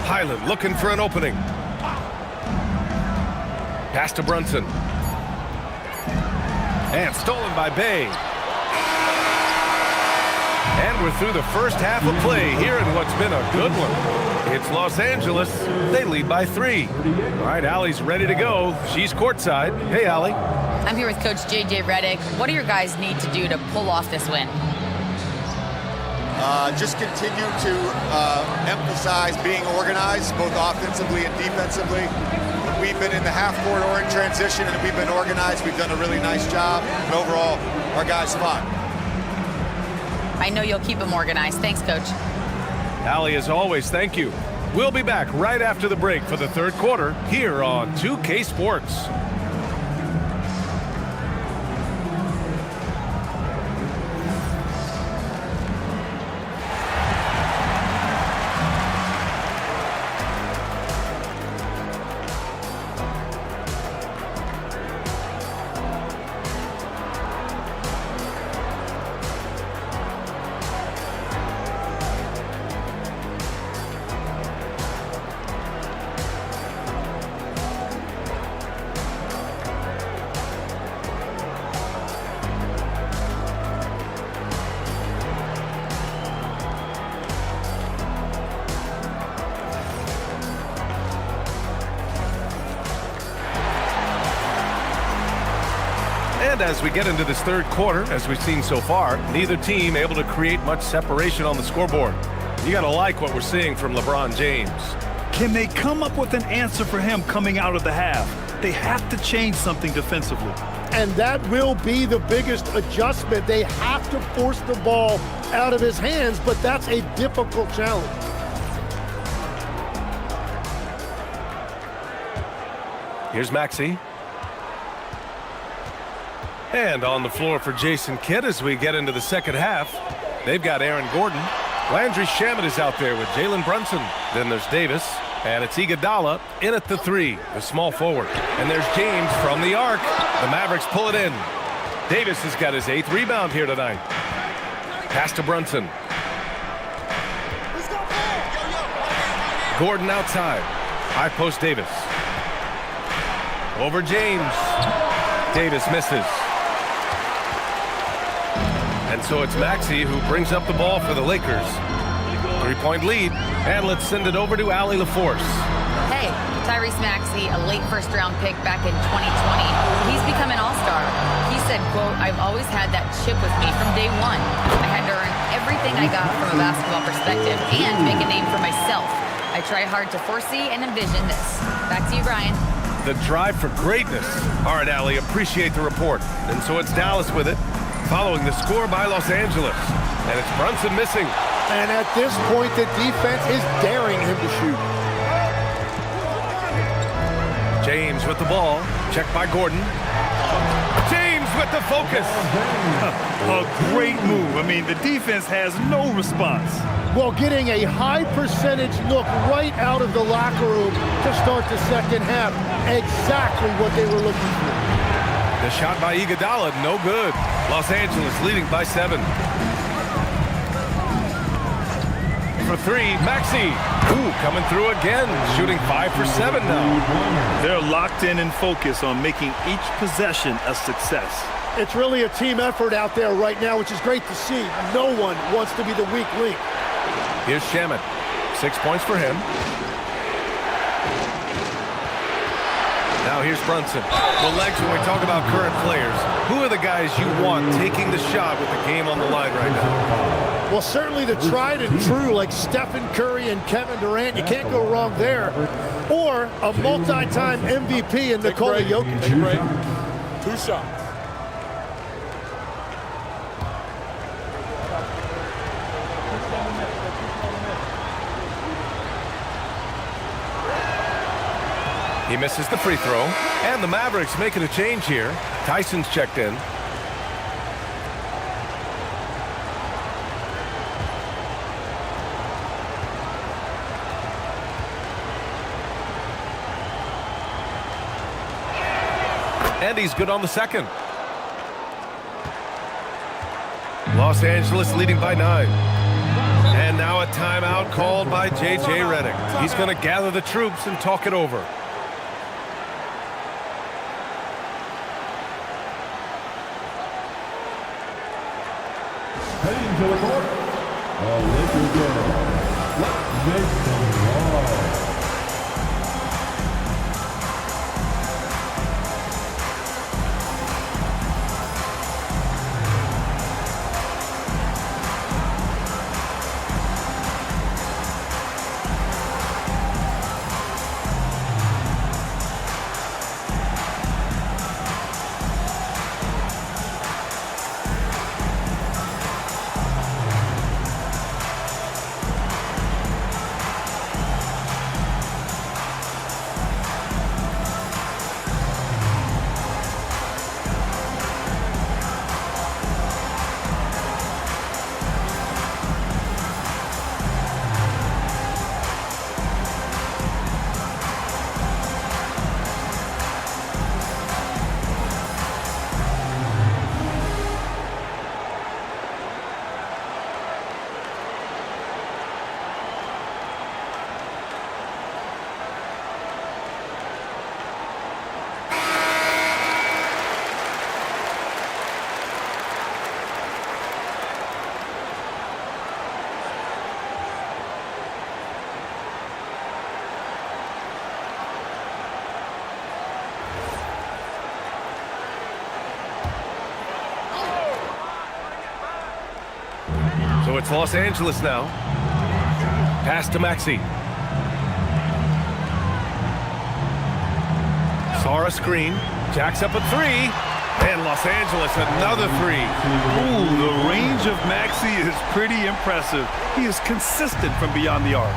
Highland looking for an opening. Pass to Brunson. And stolen by Bey. And we're through the first half of play here in what's been a good one. It's Los Angeles. They lead by 3. All right, Allie's ready to go. She's courtside. Hey, Allie. I'm here with Coach J.J. Redick. What do your guys need to do to pull off this win? Just continue to emphasize being organized, both offensively and defensively. We've been in the half-court or in transition, and we've been organized. We've done a really nice job. And overall, our guys fought. I know you'll keep them organized. Thanks, Coach. Allie, as always, thank you. We'll be back right after the break for the third quarter here on 2K Sports. And as we get into this third quarter, as we've seen so far, neither team able to create much separation on the scoreboard. You got to like what we're seeing from LeBron James. Can they come up with an answer for him coming out of the half? They have to change something defensively. And that will be the biggest adjustment. They have to force the ball out of his hands, but that's a difficult challenge. Here's Maxey. And on the floor for Jason Kidd as we get into the second half. They've got Aaron Gordon. Landry Shamet is out there with Jalen Brunson. Then there's Davis. And it's Iguodala in at the three, the small forward. And there's James from the arc. The Mavericks pull it in. Davis has got his 8th rebound here tonight. Pass to Brunson. Gordon outside. High post Davis. Over James. Davis misses. And so it's Maxey who brings up the ball for the Lakers. 3-point lead. And let's send it over to Allie LaForce. Hey, Tyrese Maxey, a late first-round pick back in 2020. He's become an all-star. He said, quote, "I've always had that chip with me from day one. I had to earn everything I got from a basketball perspective and make a name for myself. I try hard to foresee and envision this." Back to you, Brian. The drive for greatness. All right, Allie, appreciate the report. And so it's Dallas with it, following the score by Los Angeles. And it's Brunson missing. And at this point, the defense is daring him to shoot. James with the ball. Checked by Gordon. James with the focus. A great move. I mean, the defense has no response. Well, getting a high percentage look right out of the locker room to start the second half. Exactly what they were looking for. The shot by Iguodala, no good. Los Angeles leading by 7. For 3, Maxey. Ooh, coming through again, shooting 5 for 7 now. They're locked in and focused on making each possession a success. It's really a team effort out there right now, which is great to see. No one wants to be the weak link. Here's Shamet. 6 points for him. Now here's Brunson. Well, Legs, when we talk about current players, who are the guys you want taking the shot with the game on the line right now? Well, certainly the tried and true like Stephen Curry and Kevin Durant. You can't go wrong there. Or a multi-time MVP in Nikola Jokic. Take a break. 2 shots. He misses the free throw. And the Mavericks making a change here. Tyson's checked in. And he's good on the second. Los Angeles leading by 9. And now a timeout called by J.J. Redick. He's going to gather the troops and talk it over. Heading to the court, a Laker girl. Let's make some noise. So it's Los Angeles now. Pass to Maxey. Saw a screen. Jacks up a three. And Los Angeles another three. Ooh, the range of Maxey is pretty impressive. He is consistent from beyond the arc.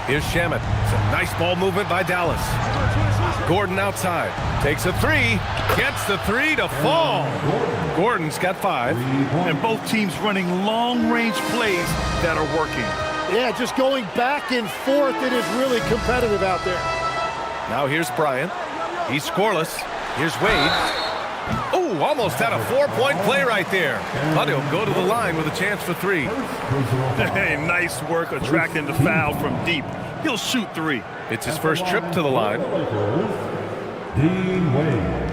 Here's Shamet. Some nice ball movement by Dallas. Gordon outside. Takes a three. Gets the three to fall. Gordon's got 5. And both teams running long-range plays that are working. Yeah, just going back and forth. It is really competitive out there. Now here's Bryant. He's scoreless. Here's Wade. Oh, almost had a 4-point play right there. But he'll go to the line with a chance for 3. Hey, nice work attracting the foul from deep. He'll shoot 3. It's his first trip to the line. Dean Wade.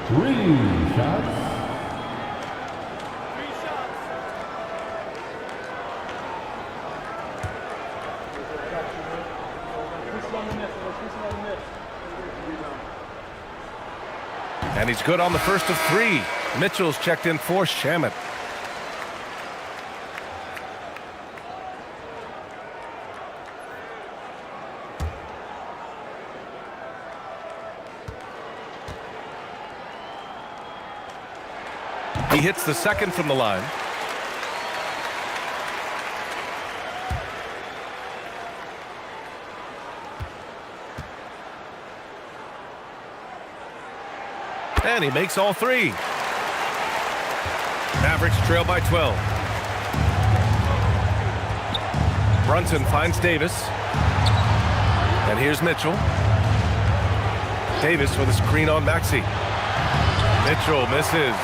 3 shots. And he's good on the first of 3. Mitchell's checked in for Shamet. He hits the second from the line. And he makes all 3. Mavericks trail by 12. Brunson finds Davis. And here's Mitchell. Davis with a screen on Maxey. Mitchell misses.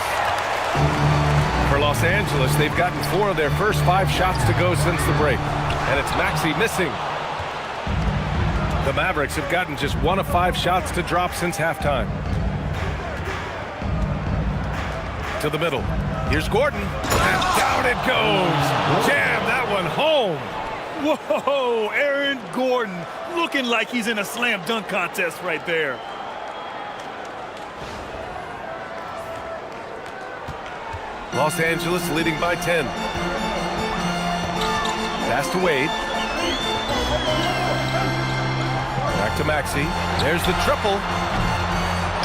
For Los Angeles, they've gotten 4 of their first 5 shots to go since the break. And it's Maxey missing. The Mavericks have gotten just 1 of 5 shots to drop since halftime. To the middle. Here's Gordon. And down it goes. Jam that one home. Whoa, Aaron Gordon looking like he's in a slam dunk contest right there. Los Angeles leading by 10. Pass to Wade. Back to Maxey. There's the triple.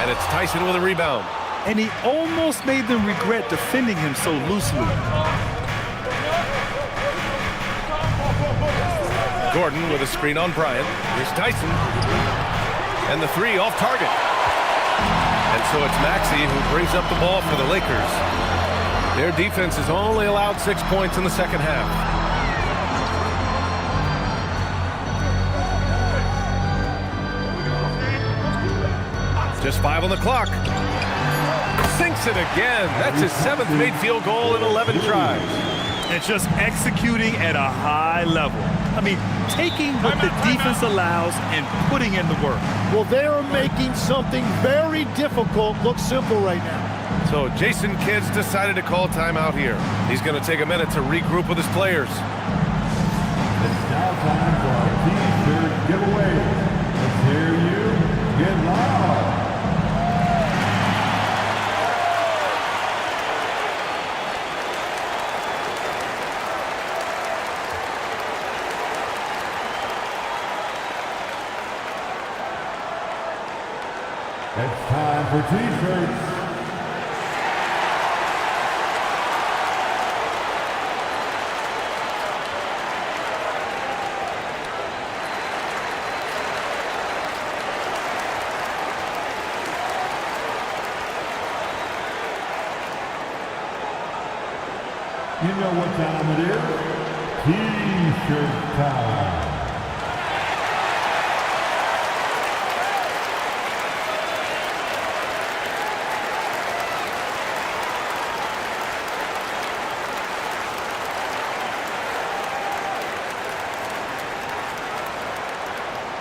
And it's Tyson with a rebound. And he almost made them regret defending him so loosely. Gordon with a screen on Bryant. Here's Tyson. And the 3 off target. And so it's Maxey who brings up the ball for the Lakers. Their defense has only allowed 6 points in the second half. Just 5 on the clock. Sinks it again. That's his 7th made field goal in 11 tries. And just executing at a high level. I mean, taking what the defense allows and putting in the work. Well, they are making something very difficult look simple right now. So Jason Kidd's decided to call timeout here. He's going to take a minute to regroup with his players. It's now time for our T-shirt giveaway. Let's hear you get loud. It's time for T-shirts. You know what time it is? T-shirt time.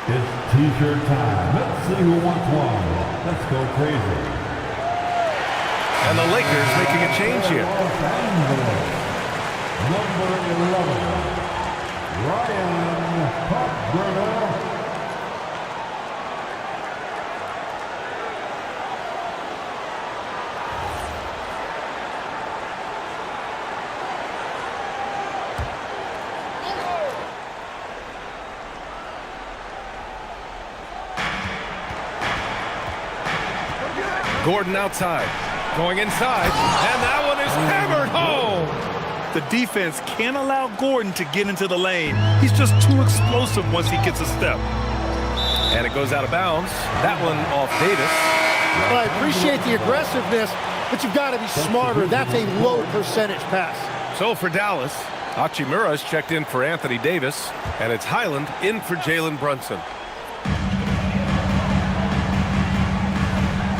It's T-shirt time. Let's see who wants one. Let's go crazy. And the Lakers making a change here. Los Angeles. Number 11, Ryan Cockburner. Gordon outside. Going inside. And that one is hammered home. The defense can't allow Gordon to get into the lane. He's just too explosive once he gets a step. And it goes out of bounds. That one off Davis. Well, I appreciate the aggressiveness, but you've got to be smarter. That's a low percentage pass. So for Dallas, Hachimura's checked in for Anthony Davis, and it's Highland in for Jalen Brunson.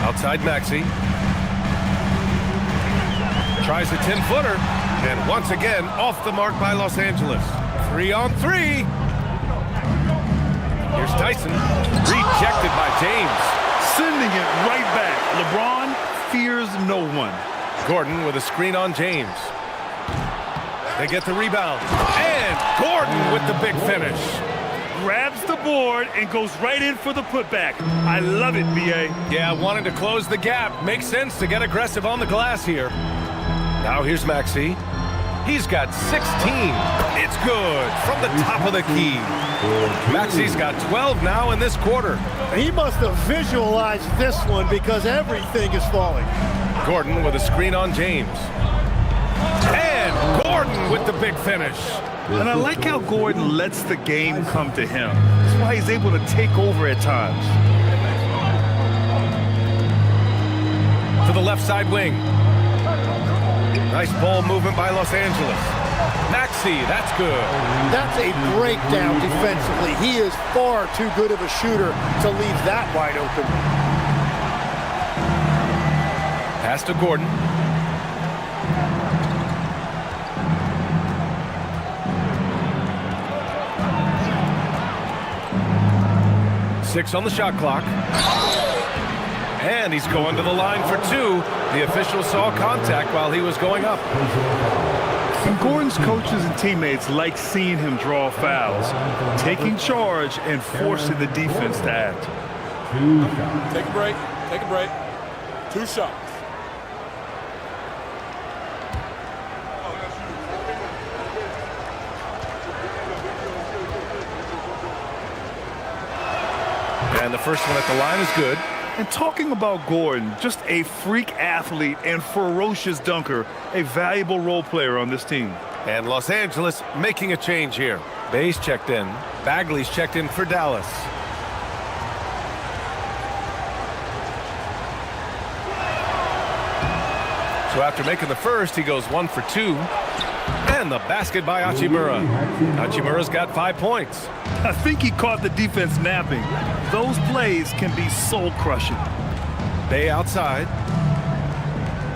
Outside Maxey. Tries a 10-footer, and once again off the mark by Los Angeles. 3-on-3. Here's Tyson. Rejected by James. Sending it right back. LeBron fears no one. Gordon with a screen on James. They get the rebound. And Gordon with the big finish. Grabs the board and goes right in for the putback. I love it, B.A. Yeah, wanting to close the gap. Makes sense to get aggressive on the glass here. Now here's Maxey. He's got 16. It's good from the top of the key. Maxey's got 12 now in this quarter. He must have visualized this one because everything is falling. Gordon with a screen on James. And Gordon with the big finish. And I like how Gordon lets the game come to him. That's why he's able to take over at times. To the left side wing. Nice ball movement by Los Angeles. Maxey, that's good. That's a breakdown defensively. He is far too good of a shooter to leave that wide open. Pass to Gordon. Six on the shot clock. And he's going to the line for two. The official saw contact while he was going up. And Gordon's coaches and teammates like seeing him draw fouls, taking charge and forcing the defense to act. Take a break. Take a break. 2 shots. And the first one at the line is good. And talking about Gordon, just a freak athlete and ferocious dunker, a valuable role player on this team. And Los Angeles making a change here. Bay's checked in. Bagley's checked in for Dallas. So after making the first, he goes 1 for 2. And the basket by Hachimura. Hachimura's got 5 points. I think he caught the defense napping. Those plays can be soul-crushing. Bay outside.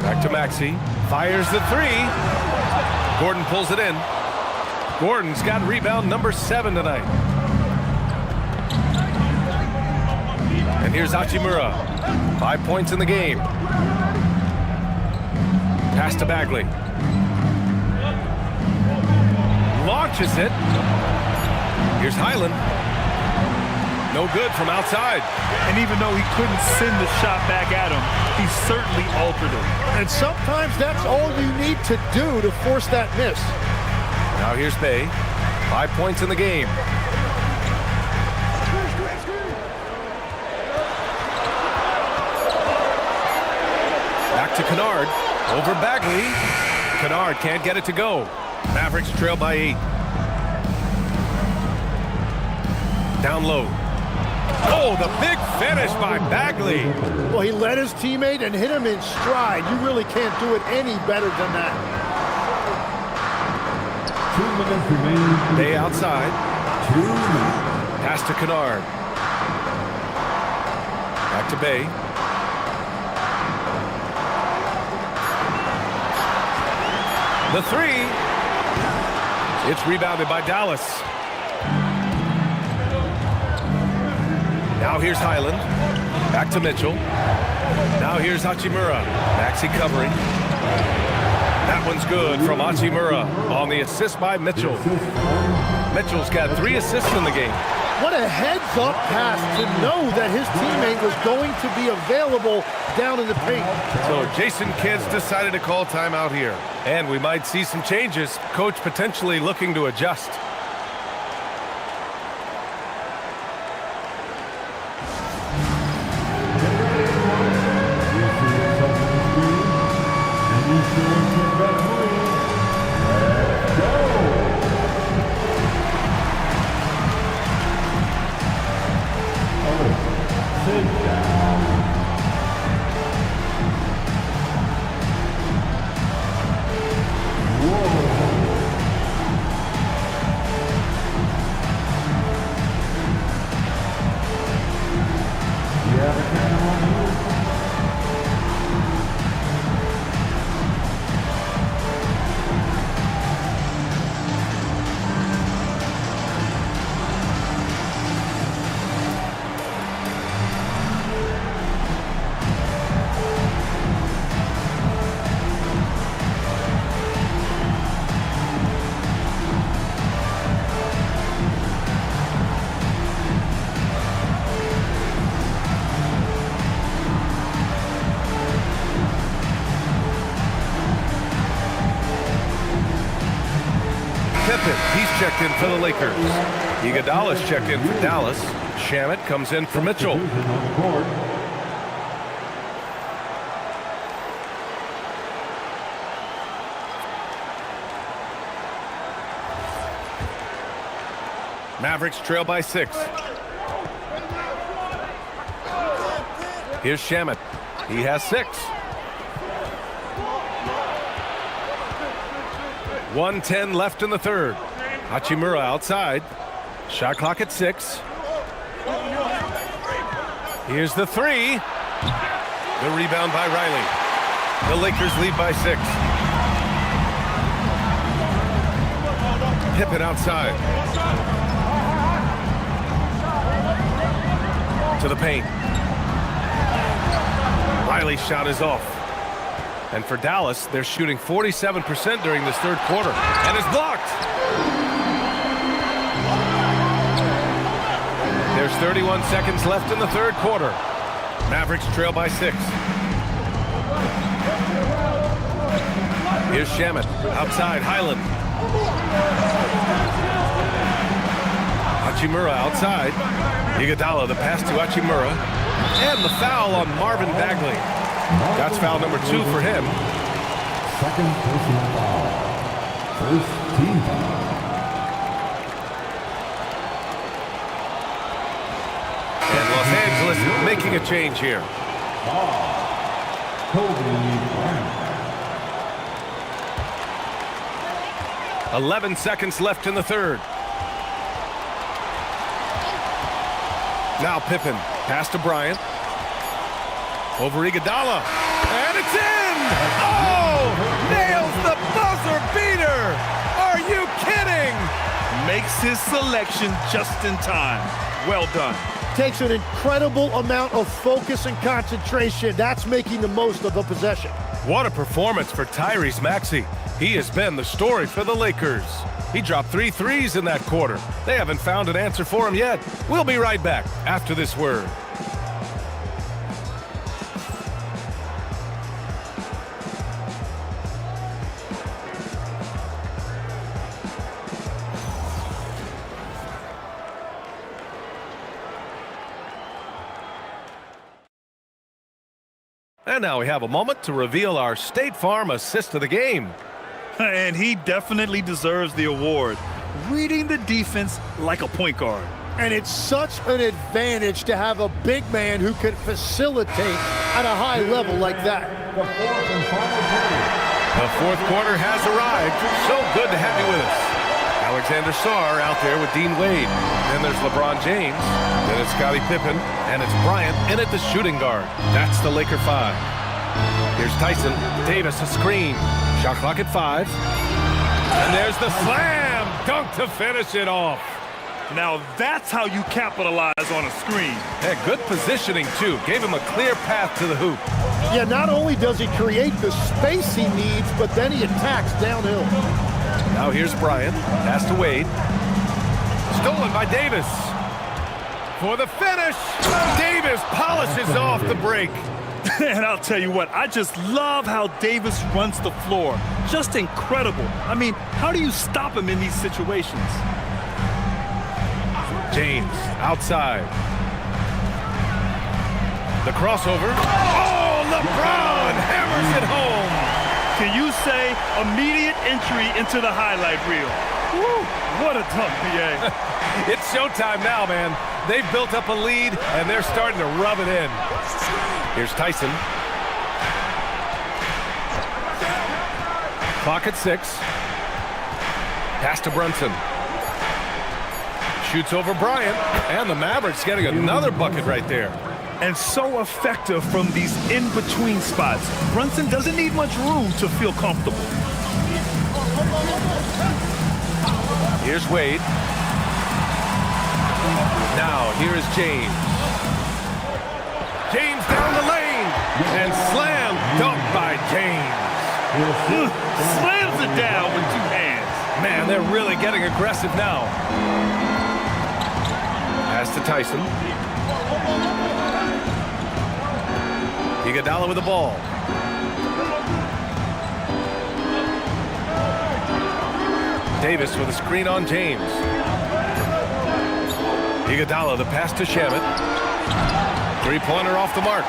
Back to Maxey. Fires the 3. Gordon pulls it in. Gordon's got rebound number 7 tonight. And here's Hachimura. 5 points in the game. Pass to Bagley. Launches it. Here's Highland. No good from outside. And even though he couldn't send the shot back at him, he certainly altered it. And sometimes that's all you need to do to force that miss. Now here's Bay. 5 points in the game. Back to Kennard. Over Bagley. Kennard can't get it to go. Mavericks trail by 8. Down low. Oh, the big finish by Bagley. Well, he led his teammate and hit him in stride. You really can't do it any better than that. 2 minutes remaining. Bay outside. 2 minutes. Pass to Kennard. Back to Bay. The 3. It's rebounded by Dallas. Now here's Highland. Back to Mitchell. Now here's Hachimura. Maxey covering. That one's good from Hachimura on the assist by Mitchell. Mitchell's got 3 assists in the game. What a heads-up pass to know that his teammate was going to be available down in the paint. So Jason Kidd's decided to call timeout here. And we might see some changes. Coach potentially looking to adjust. Takedown. Whoa. You have a camera on you? Pippen, he's checked in for the Lakers. Iguodala's checked in for Dallas. Shamet comes in for Mitchell. Substitution on the court. Mavericks trail by 6. Here's Shamet. He has 6. 1:10 left in the third. Hachimura outside. Shot clock at 6. Here's the 3. The rebound by Riley. The Lakers lead by 6. Pippen outside. To the paint. Riley's shot is off. And for Dallas, they're shooting 47% during this third quarter. And it's blocked. There's 31 seconds left in the third quarter. Mavericks trail by 6. Here's Shamet. Outside, Highland. Hachimura outside. Iguodala, the pass to Hachimura. And the foul on Marvin Bagley. That's foul number 2 for him. Second personal foul. First team foul. And Los Angeles making a change here. Foul. Kobe Bryant. 11 seconds left in the third. Now Pippen. Pass to Bryant. Over Iguodala. And it's in! Oh! Nails the buzzer beater! Are you kidding? Makes his selection just in time. Well done. Takes an incredible amount of focus and concentration. That's making the most of the possession. What a performance for Tyrese Maxey. He has been the story for the Lakers. He dropped 3 threes in that quarter. They haven't found an answer for him yet. We'll be right back after this word. And now we have a moment to reveal our State Farm assist of the game. And he definitely deserves the award. Reading the defense like a point guard. And it's such an advantage to have a big man who can facilitate at a high level like that. The fourth and final period. The fourth quarter has arrived. So good to have you with us. Alexander Sarr out there with Dean Wade. Then there's LeBron James. Then it's Scottie Pippen. And it's Bryant in at the shooting guard. That's the Laker 5. Here's Tyson. Davis, a screen. Shot clock at 5. And there's the slam dunk to finish it off. Now that's how you capitalize on a screen. Hey, good positioning, too. Gave him a clear path to the hoop. Yeah, not only does he create the space he needs, but then he attacks downhill. Now here's Bryant. Pass to Wade. Stolen by Davis. For the finish. Davis polishes off the break. And I'll tell you what, I just love how Davis runs the floor. Just incredible. I mean, how do you stop him in these situations? James outside. The crossover. Oh, LeBron hammers it home. Can you say immediate entry into the highlight reel? Woo, what a dunk, PA. It's showtime now, man. They've built up a lead, and they're starting to rub it in. Here's Tyson. Clock at 6. Pass to Brunson. Shoots over Bryant, and the Mavericks getting another bucket right there. And so effective from these in-between spots. Brunson doesn't need much room to feel comfortable. Here's Wade. Now, here's James. James down the lane, and slam dunk by James. Slams it down with 2 hands. Man, they're really getting aggressive now. Pass to Tyson. Iguodala with the ball. Davis with a screen on James. Iguodala, the pass to Shamet. Three-pointer off the mark.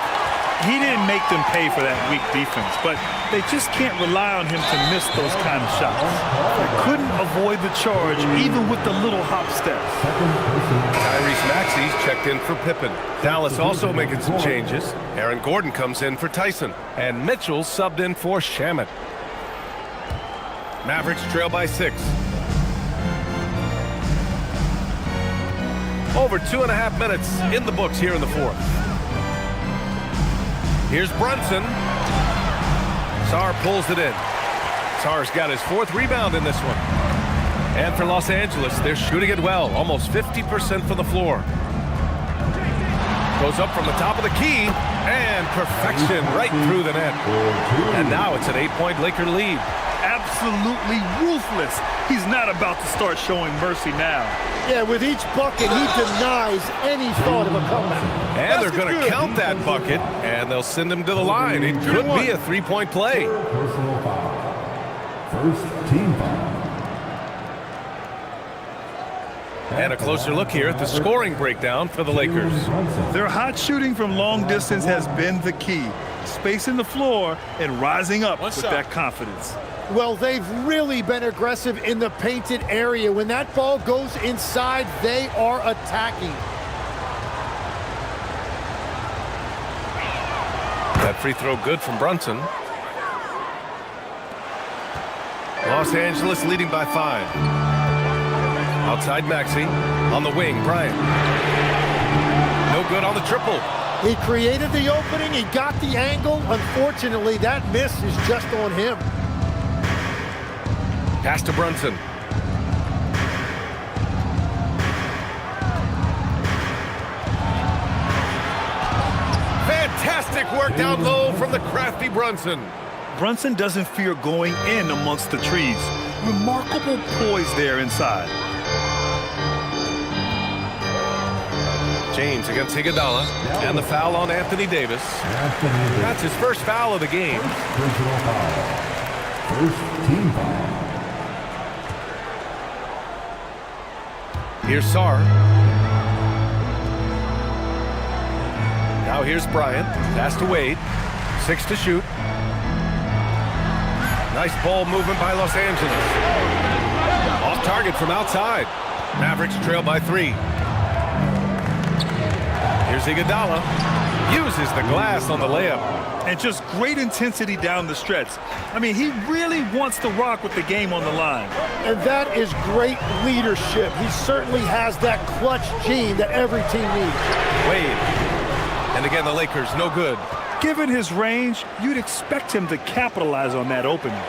He didn't make them pay for that weak defense, but they just can't rely on him to miss those kind of shots. They couldn't avoid the charge, even with the little hop steps. Tyrese Maxey's checked in for Pippen. Dallas also making some changes. Aaron Gordon comes in for Tyson, and Mitchell subbed in for Shamet. Mavericks trail by 6. Over 2.5 minutes in the books here in the 4th. Here's Brunson. Sarr pulls it in. Sarr's got his 4th rebound in this one. And for Los Angeles, they're shooting it well, almost 50% from the floor. Goes up from the top of the key, and perfection right through the net. And now it's an 8-point Laker lead. Absolutely ruthless. He's not about to start showing mercy now. Yeah, with each bucket, he denies any thought of a comeback. And they're going to count that bucket, and they'll send him to the line. It could be a 3-point play. Personal foul. First team foul. And a closer look here at the scoring breakdown for the Lakers. Their hot shooting from long distance has been the key. Spacing the floor and rising up with that confidence. Well, they've really been aggressive in the painted area. When that ball goes inside, they are attacking. That free throw good from Brunson. Los Angeles leading by 5. Outside Maxey. On the wing, Bryant. No good on the triple. He created the opening. He got the angle. Unfortunately, that miss is just on him. Pass to Brunson. Fantastic work down low from the crafty Brunson. Brunson doesn't fear going in amongst the trees. Remarkable poise there inside. James against Iguodala, and the foul on Anthony Davis. That's his first foul of the game. Personal foul. First team foul. Here's Sarr. Now here's Bryant. Pass to Wade. 6 to shoot. Nice ball movement by Los Angeles. Off target from outside. Mavericks trail by 3. Here's Iguodala. Uses the glass on the layup. And just great intensity down the stretch. I mean, he really wants to rock with the game on the line. And that is great leadership. He certainly has that clutch gene that every team needs. Wade. And again, the Lakers, no good. Given his range, you'd expect him to capitalize on that opening.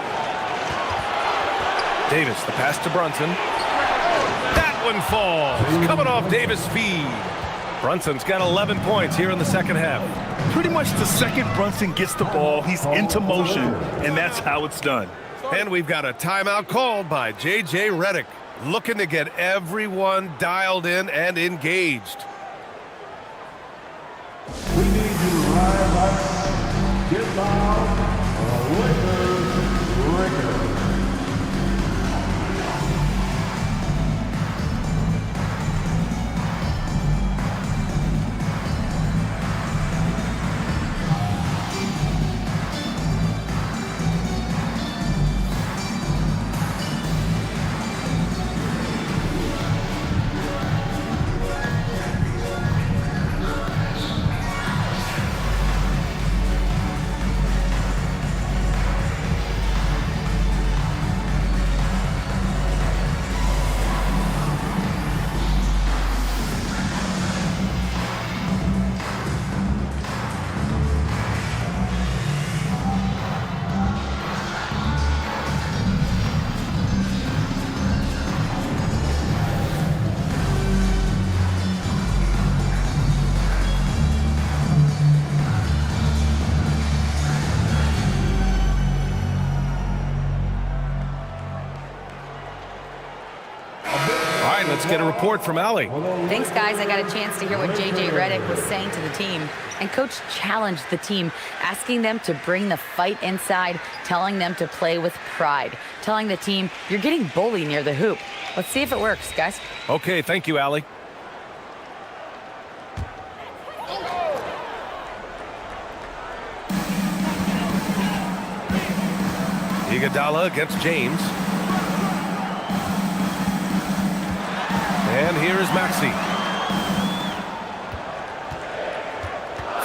Davis, the pass to Brunson. That one falls. Coming off Davis' feed. Brunson's got 11 points here in the second half. Pretty much the second Brunson gets the ball, he's into motion, and that's how it's done. And we've got a timeout called by J.J. Redick, looking to get everyone dialed in and engaged. We need you to rise up, get loud, Lakers, Lakers. get a report from Allie. Thanks, guys. I got a chance to hear what J.J. Redick was saying to the team. And Coach challenged the team, asking them to bring the fight inside, telling them to play with pride, telling the team, you're getting bullied near the hoop. Let's see if it works, guys. Okay, thank you, Allie. Iguodala against James. And here is Maxey.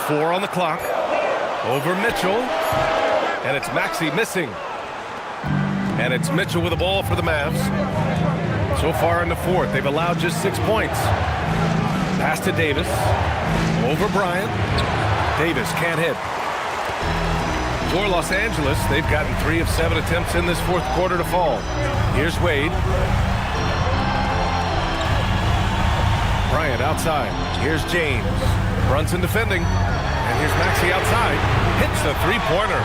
4 on the clock. Over Mitchell. And it's Maxey missing. And it's Mitchell with the ball for the Mavs. So far in the fourth, they've allowed just 6 points. Pass to Davis. Over Bryant. Davis can't hit. For Los Angeles, they've gotten 3 of 7 attempts in this fourth quarter to fall. Here's Wade. Bryant outside. Here's James. Brunson defending. And here's Maxey outside. Hits the three-pointer.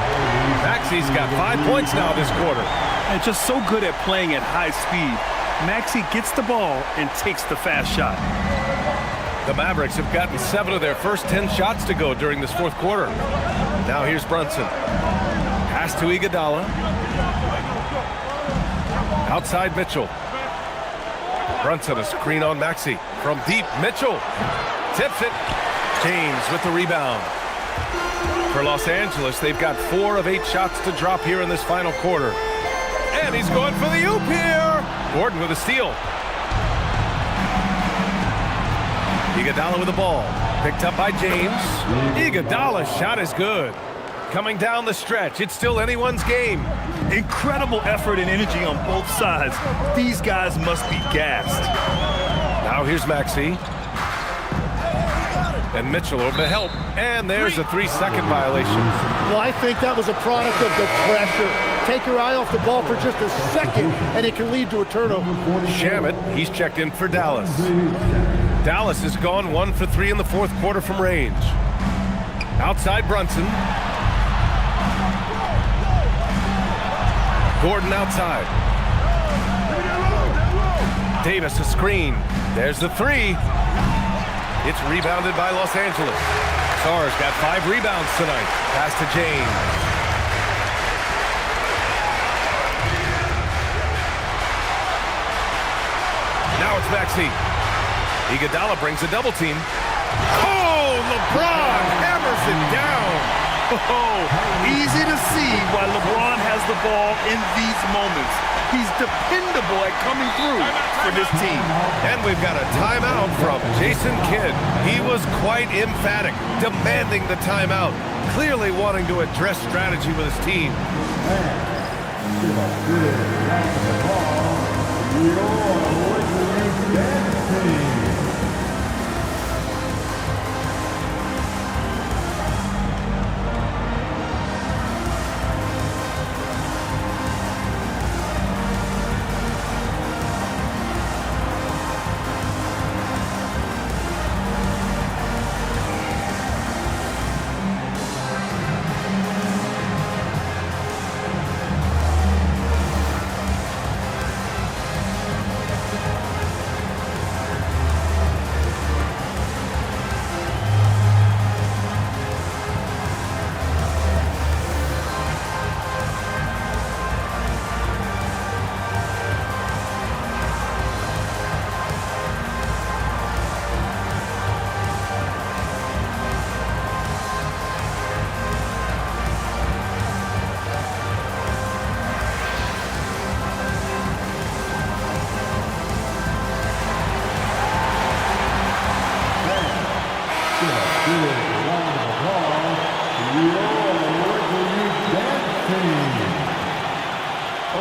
Maxey's got 5 points now this quarter. And just so good at playing at high speed. Maxey gets the ball and takes the fast shot. The Mavericks have gotten 7 of their first 10 shots to go during this fourth quarter. Now here's Brunson. Pass to Iguodala. Outside Mitchell. Brunson, a screen on Maxey. From deep, Mitchell. Tips it. James with the rebound. For Los Angeles, they've got 4 of 8 shots to drop here in this final quarter. And he's going for the oop here. Gordon with a steal. Iguodala with the ball. Picked up by James. Iguodala's shot is good. Coming down the stretch, it's still anyone's game. Incredible effort and energy on both sides. These guys must be gassed. Now here's Maxey. And Mitchell over to help. And there's a 3-second violation. Well, I think that was a product of the pressure. Take your eye off the ball for just a second, and it can lead to a turnover. Shamet, he's checked in for Dallas. Dallas has gone 1 for 3 in the fourth quarter from range. Outside Brunson. Gordon outside. Davis a screen. There's the 3. It's rebounded by Los Angeles. Sarr's got 5 rebounds tonight. Pass to James. Now it's Maxey. Iguodala brings a double team. Oh, LeBron hammers it down. Oh, easy to see why LeBron has the ball in these moments. He's dependable at coming through for this team. And we've got a timeout from Jason Kidd. He was quite emphatic, demanding the timeout, clearly wanting to address strategy with his team.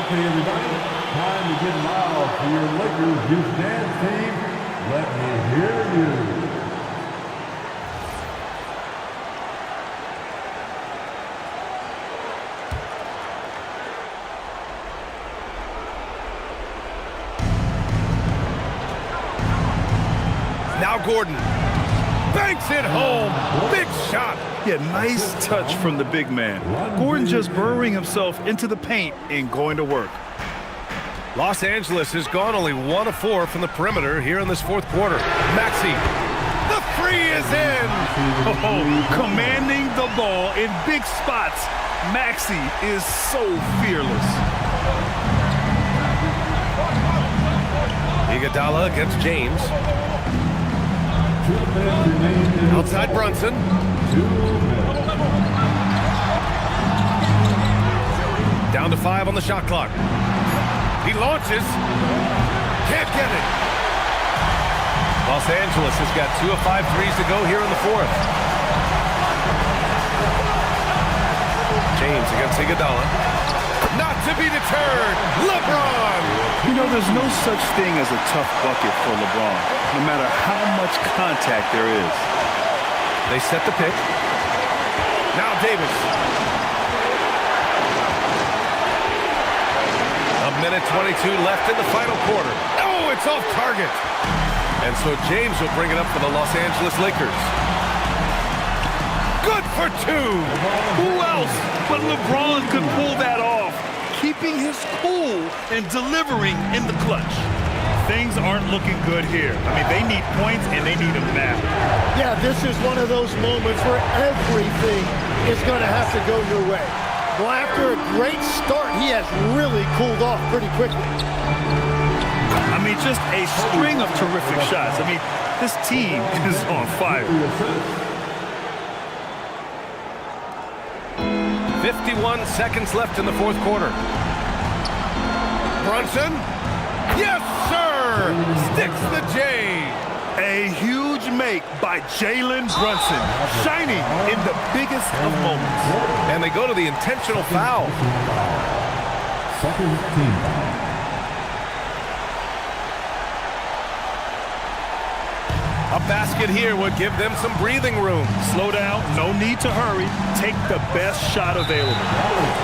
Okay, everybody, time to get loud for your Lakers Youth Dance Team. Let me hear you. Now Gordon banks it home. Big shot. Yeah, nice touch from the big man. Gordon just burrowing himself into the paint and going to work. Los Angeles has gone only 1 of 4 from the perimeter here in this fourth quarter. Maxey, the three is in! Oh, commanding the ball in big spots. Maxey is so fearless. Iguodala against James. Outside Brunson. Down to 5 on the shot clock. He launches. Can't get it. Los Angeles has got 2 of 5 threes to go here in the fourth. James against Iguodala. Not to be deterred. LeBron. You know, there's no such thing as a tough bucket for LeBron, no matter how much contact there is. They set the pick. Now Davis. A minute 22 left in the final quarter. Oh, it's off target. And so James will bring it up for the Los Angeles Lakers. Good for 2. Who else but LeBron could pull that off, keeping his cool and delivering in the clutch. Things aren't looking good here. I mean, they need points and they need them now. Yeah, this is one of those moments where everything is going to have to go your way. Well, after a great start, he has really cooled off pretty quickly. I mean, just a string of terrific shots. I mean, this team is on fire. 51 seconds left in the fourth quarter. Brunson. Yes, sir! Sticks the J. A huge make by Jalen Brunson, shining in the biggest of moments. And they go to the intentional foul. Second team foul. A basket here would give them some breathing room. Slow down, no need to hurry. Take the best shot available.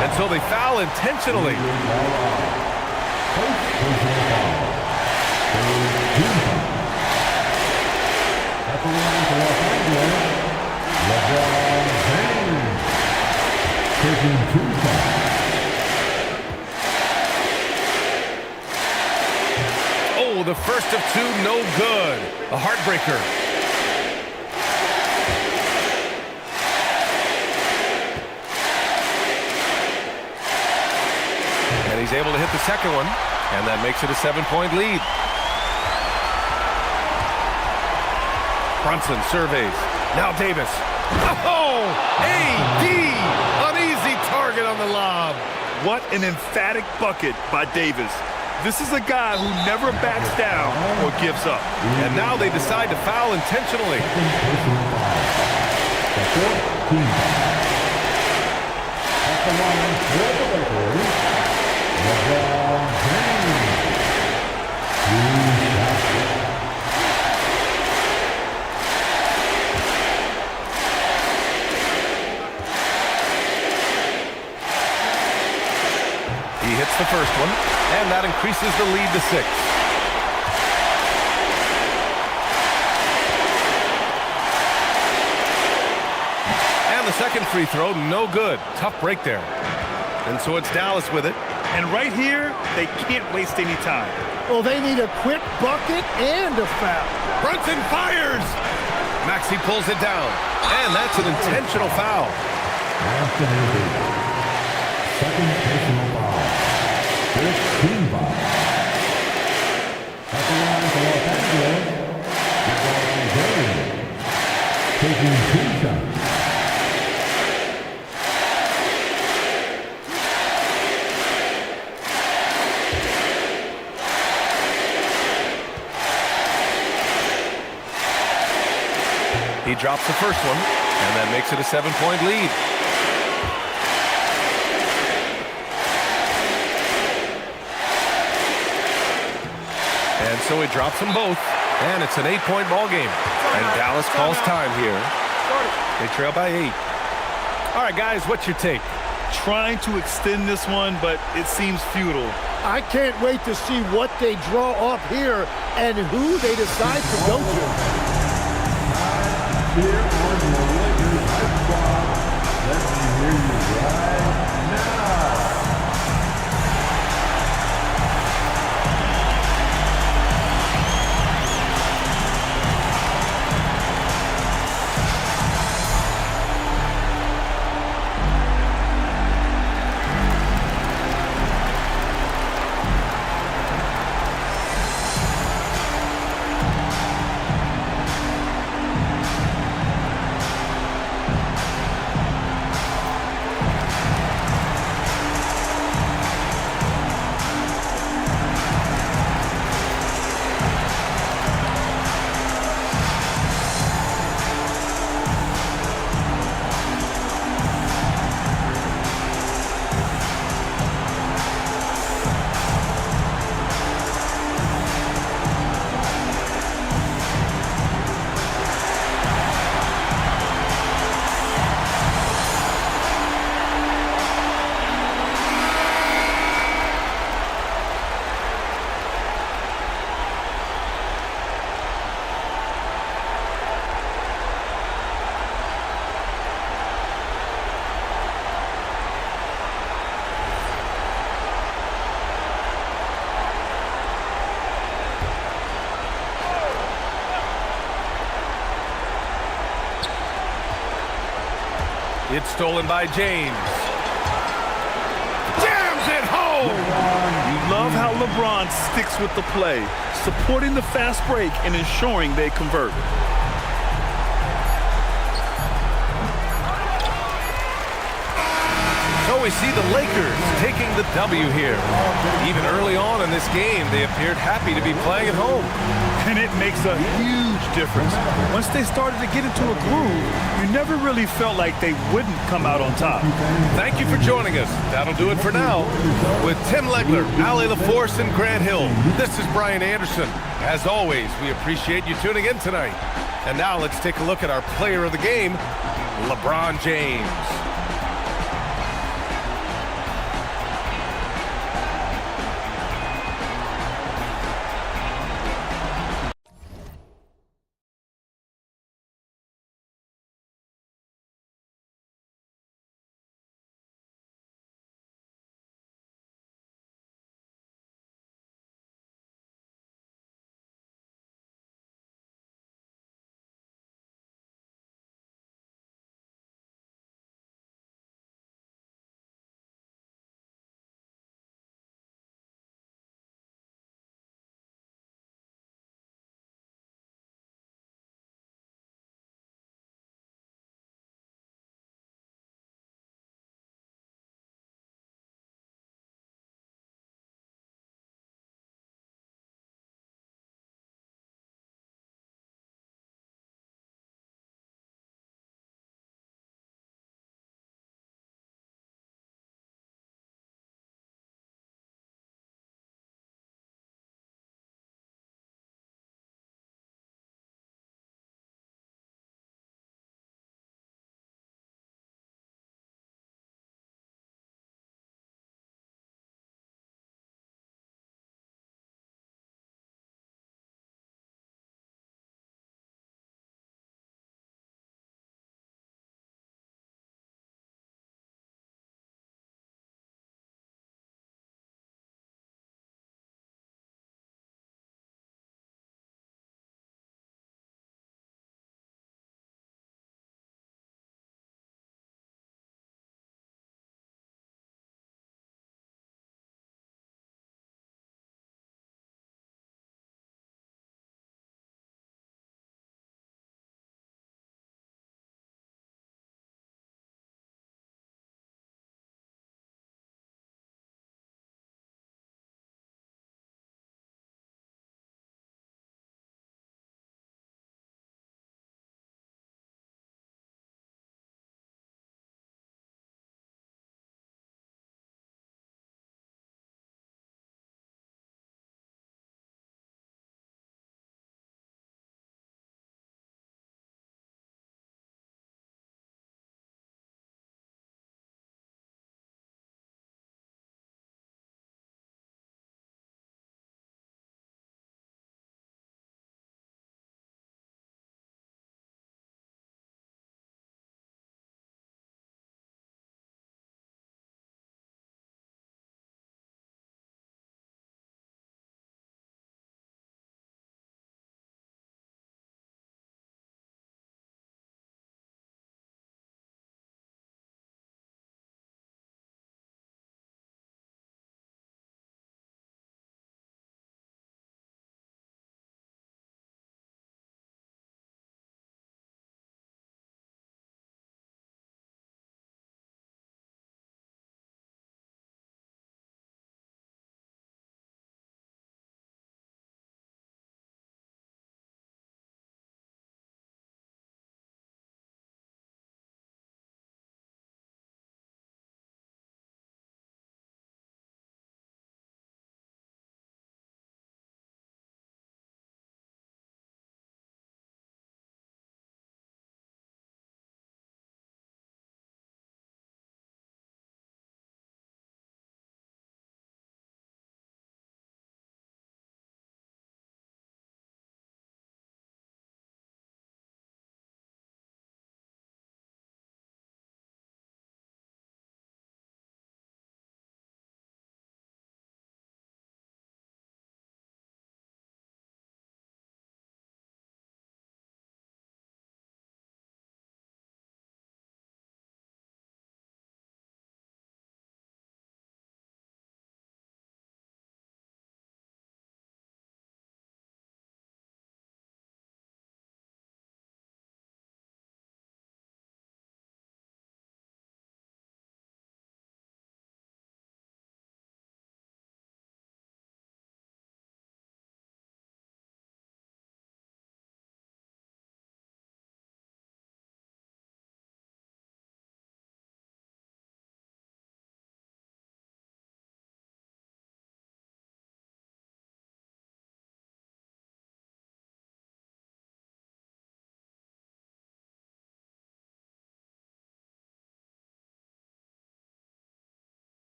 And so they foul intentionally. At the line for Los Angeles, LeBron James taking 2 shots. Oh, the first of 2, no good. A heartbreaker. And he's able to hit the second one, and that makes it a 7-point lead. Brunson surveys. Now Davis. Oh! AD! An easy target on the lob. What an emphatic bucket by Davis. This is a guy who never backs down or gives up. And now they decide to foul intentionally. The fourth team foul. At the line for the Lakers, LeBron James. 2 shots. He hits the first one, and that increases the lead to 6. And the second free throw, no good. Tough break there. And so it's Dallas with it. And right here, they can't waste any time. Well, they need a quick bucket and a foul. Brunson fires! Maxey pulls it down, and that's an intentional foul. Anthony Davis. Second personal foul. 15 foul. At the line for Los Angeles, LeBron James taking 2 shots. He drops the first one, and that makes it a 7-point lead. And so he drops them both, and it's an 8-point ball game. And Dallas calls time here. They trail by 8. All right, guys, what's your take? Trying to extend this one, but it seems futile. I can't wait to see what they draw up here and who they decide to go to. Here on the Lakers Hype Squad, let me hear you right now. It's stolen by James. Jams it home! You love how LeBron sticks with the play, supporting the fast break and ensuring they convert. So we see the Lakers taking the W here. Even early on in this game, they appeared happy to be playing at home. And it makes a huge difference. Once they started to get into a groove, you never really felt like they wouldn't come out on top. Thank you for joining us. That'll do it for now. With Tim Legler, Ali LaForce, and Grant Hill, this is Brian Anderson. As always, we appreciate you tuning in tonight. And now let's take a look at our player of the game, LeBron James.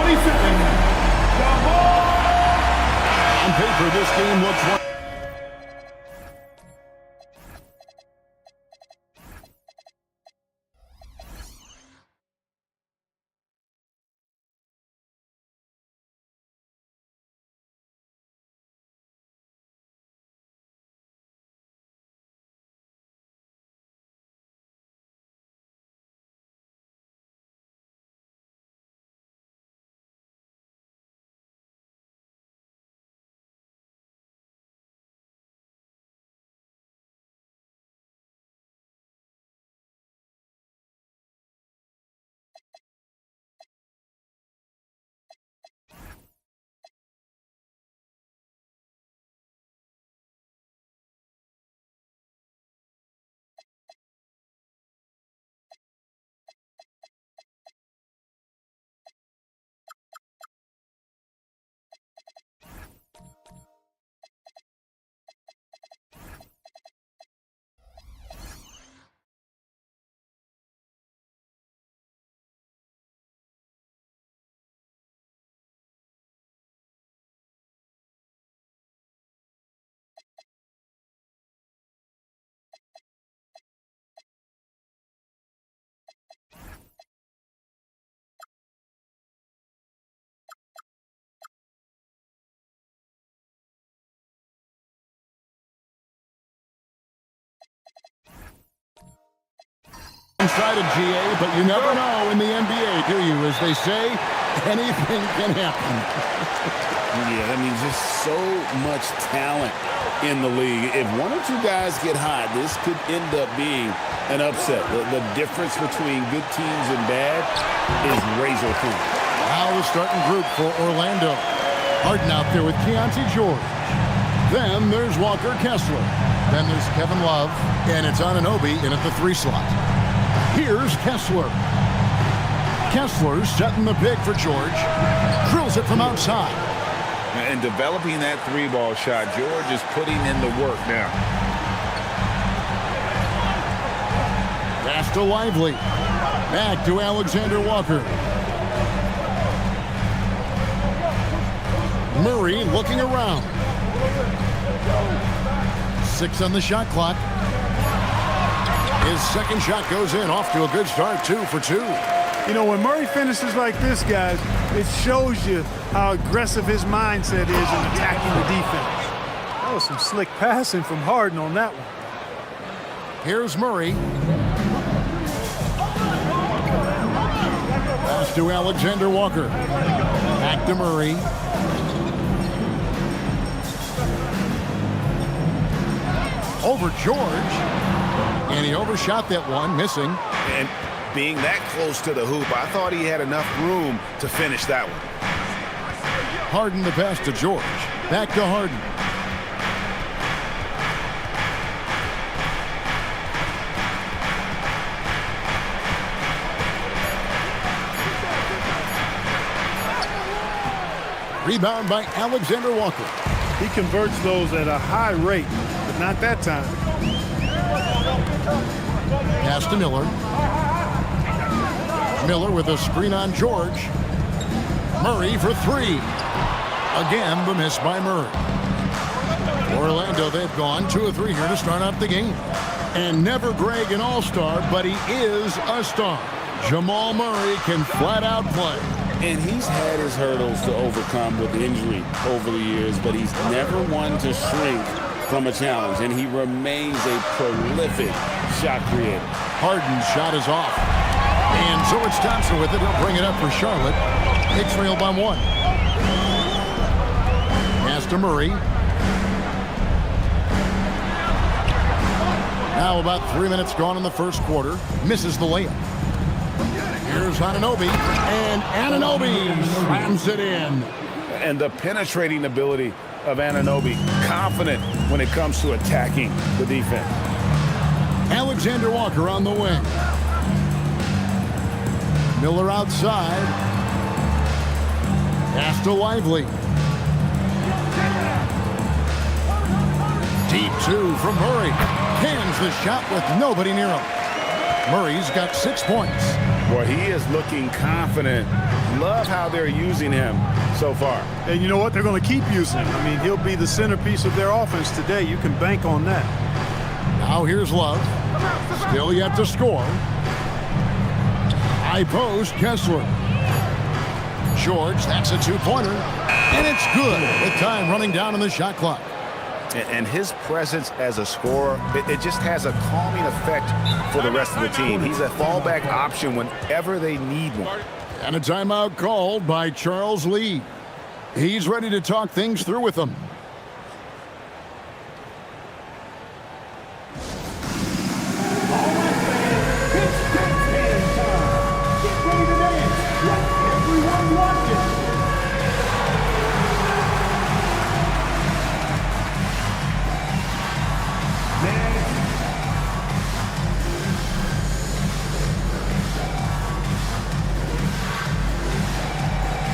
27, Jamal. On paper, this game looks like inside of GA, but you never know in the NBA, do you? As they say, anything can happen. Yeah, I mean, just so much talent in the league. If one or two guys get hot, this could end up being an upset. The difference between good teams and bad is razor thin. Now the starting group for Orlando. Harden out there with Keontae George. Then there's Walker Kessler. Then there's Kevin Love. And it's Anunoby in at the 3 slot. Here's Kessler. Kessler setting the pick for George. Drills it from outside. And developing that 3-ball shot, George is putting in the work now. Pass to Lively. Back to Alexander Walker. Murray looking around. 6 on the shot clock. His second shot goes in, off to a good start, 2 for 2. You know, when Murray finishes like this, guys, it shows you how aggressive his mindset is in attacking the defense. That was some slick passing from Harden on that one. Here's Murray. Pass to Alexander Walker. Back to Murray. Over George. And he overshot that one, missing. And being that close to the hoop, I thought he had enough room to finish that one. Harden the pass to George. Back to Harden. Rebound by Alexander Walker. He converts those at a high rate, but not that time. Pass to Miller. Miller with a screen on George. Murray for 3. Again, the miss by Murray. Orlando, they've gone 2 of 3 here to start out the game. And never Greg an all-star, but he is a star. Jamal Murray can flat out play. And he's had his hurdles to overcome with injury over the years, but he's never one to shrink from a challenge, and he remains a prolific shot creator. Harden's shot is off. And so it's Thompson with it. He'll bring it up for Charlotte. They trail by 1. Pass to Murray. Now about 3 minutes gone in the first quarter. Misses the layup. Here's Anunoby. And Anunoby slams it in. And the penetrating ability of Anunoby, confident when it comes to attacking the defense. Alexander Walker on the wing. Miller outside. Pass to Lively. Deep 2 from Murray. Cans the shot with nobody near him. Murray's got 6 points. Well, he is looking confident. Love how they're using him so far. And you know what? They're going to keep using him. I mean, he'll be the centerpiece of their offense today. You can bank on that. Now here's Love. Still yet to score. High post, Kessler. George, that's a two-pointer. And it's good with time running down on the shot clock. And his presence as a scorer, it just has a calming effect for the rest of the team. He's a fallback option whenever they need one. And a timeout called by Charles Lee. He's ready to talk things through with them.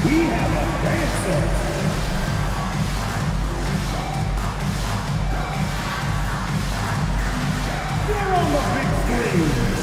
We have a dancer. They're on the big screen.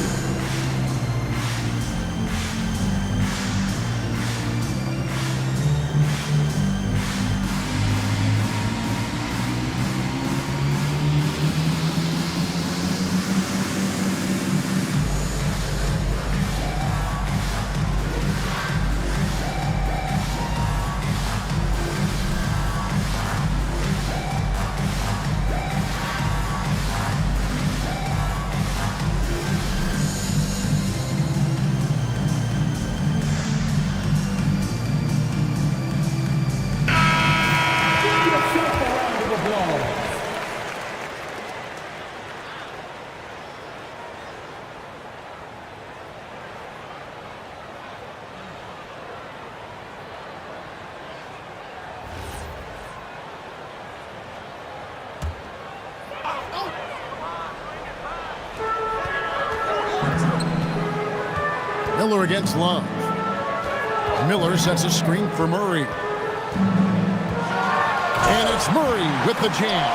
Miller against Love. Miller sets a screen for Murray. And it's Murray with the jam.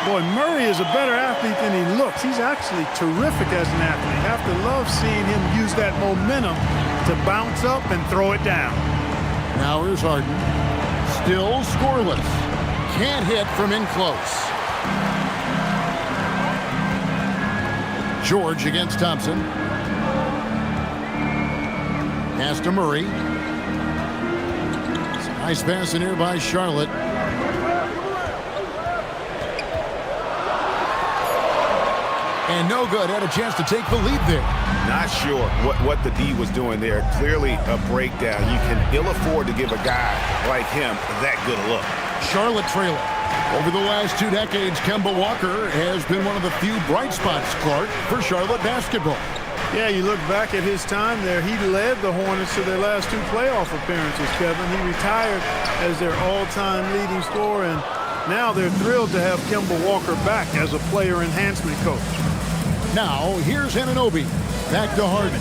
Boy, Murray is a better athlete than he looks. He's actually terrific as an athlete. You have to love seeing him use that momentum to bounce up and throw it down. Now here's Harden. Still scoreless. Can't hit from in close. George against Thompson. Pass to Murray. Nice pass in here by Charlotte. And no good. Had a chance to take the lead there. Not sure what the D was doing there. Clearly a breakdown. You can ill afford to give a guy like him that good a look. Charlotte trailing. Over the last 2 decades, Kemba Walker has been one of the few bright spots, Clark, for Charlotte basketball. Yeah, you look back at his time there, he led the Hornets to their last 2 playoff appearances, Kevin. He retired as their all-time leading scorer, and now they're thrilled to have Kemba Walker back as a player enhancement coach. Now, here's Anunoby. Back to Harden.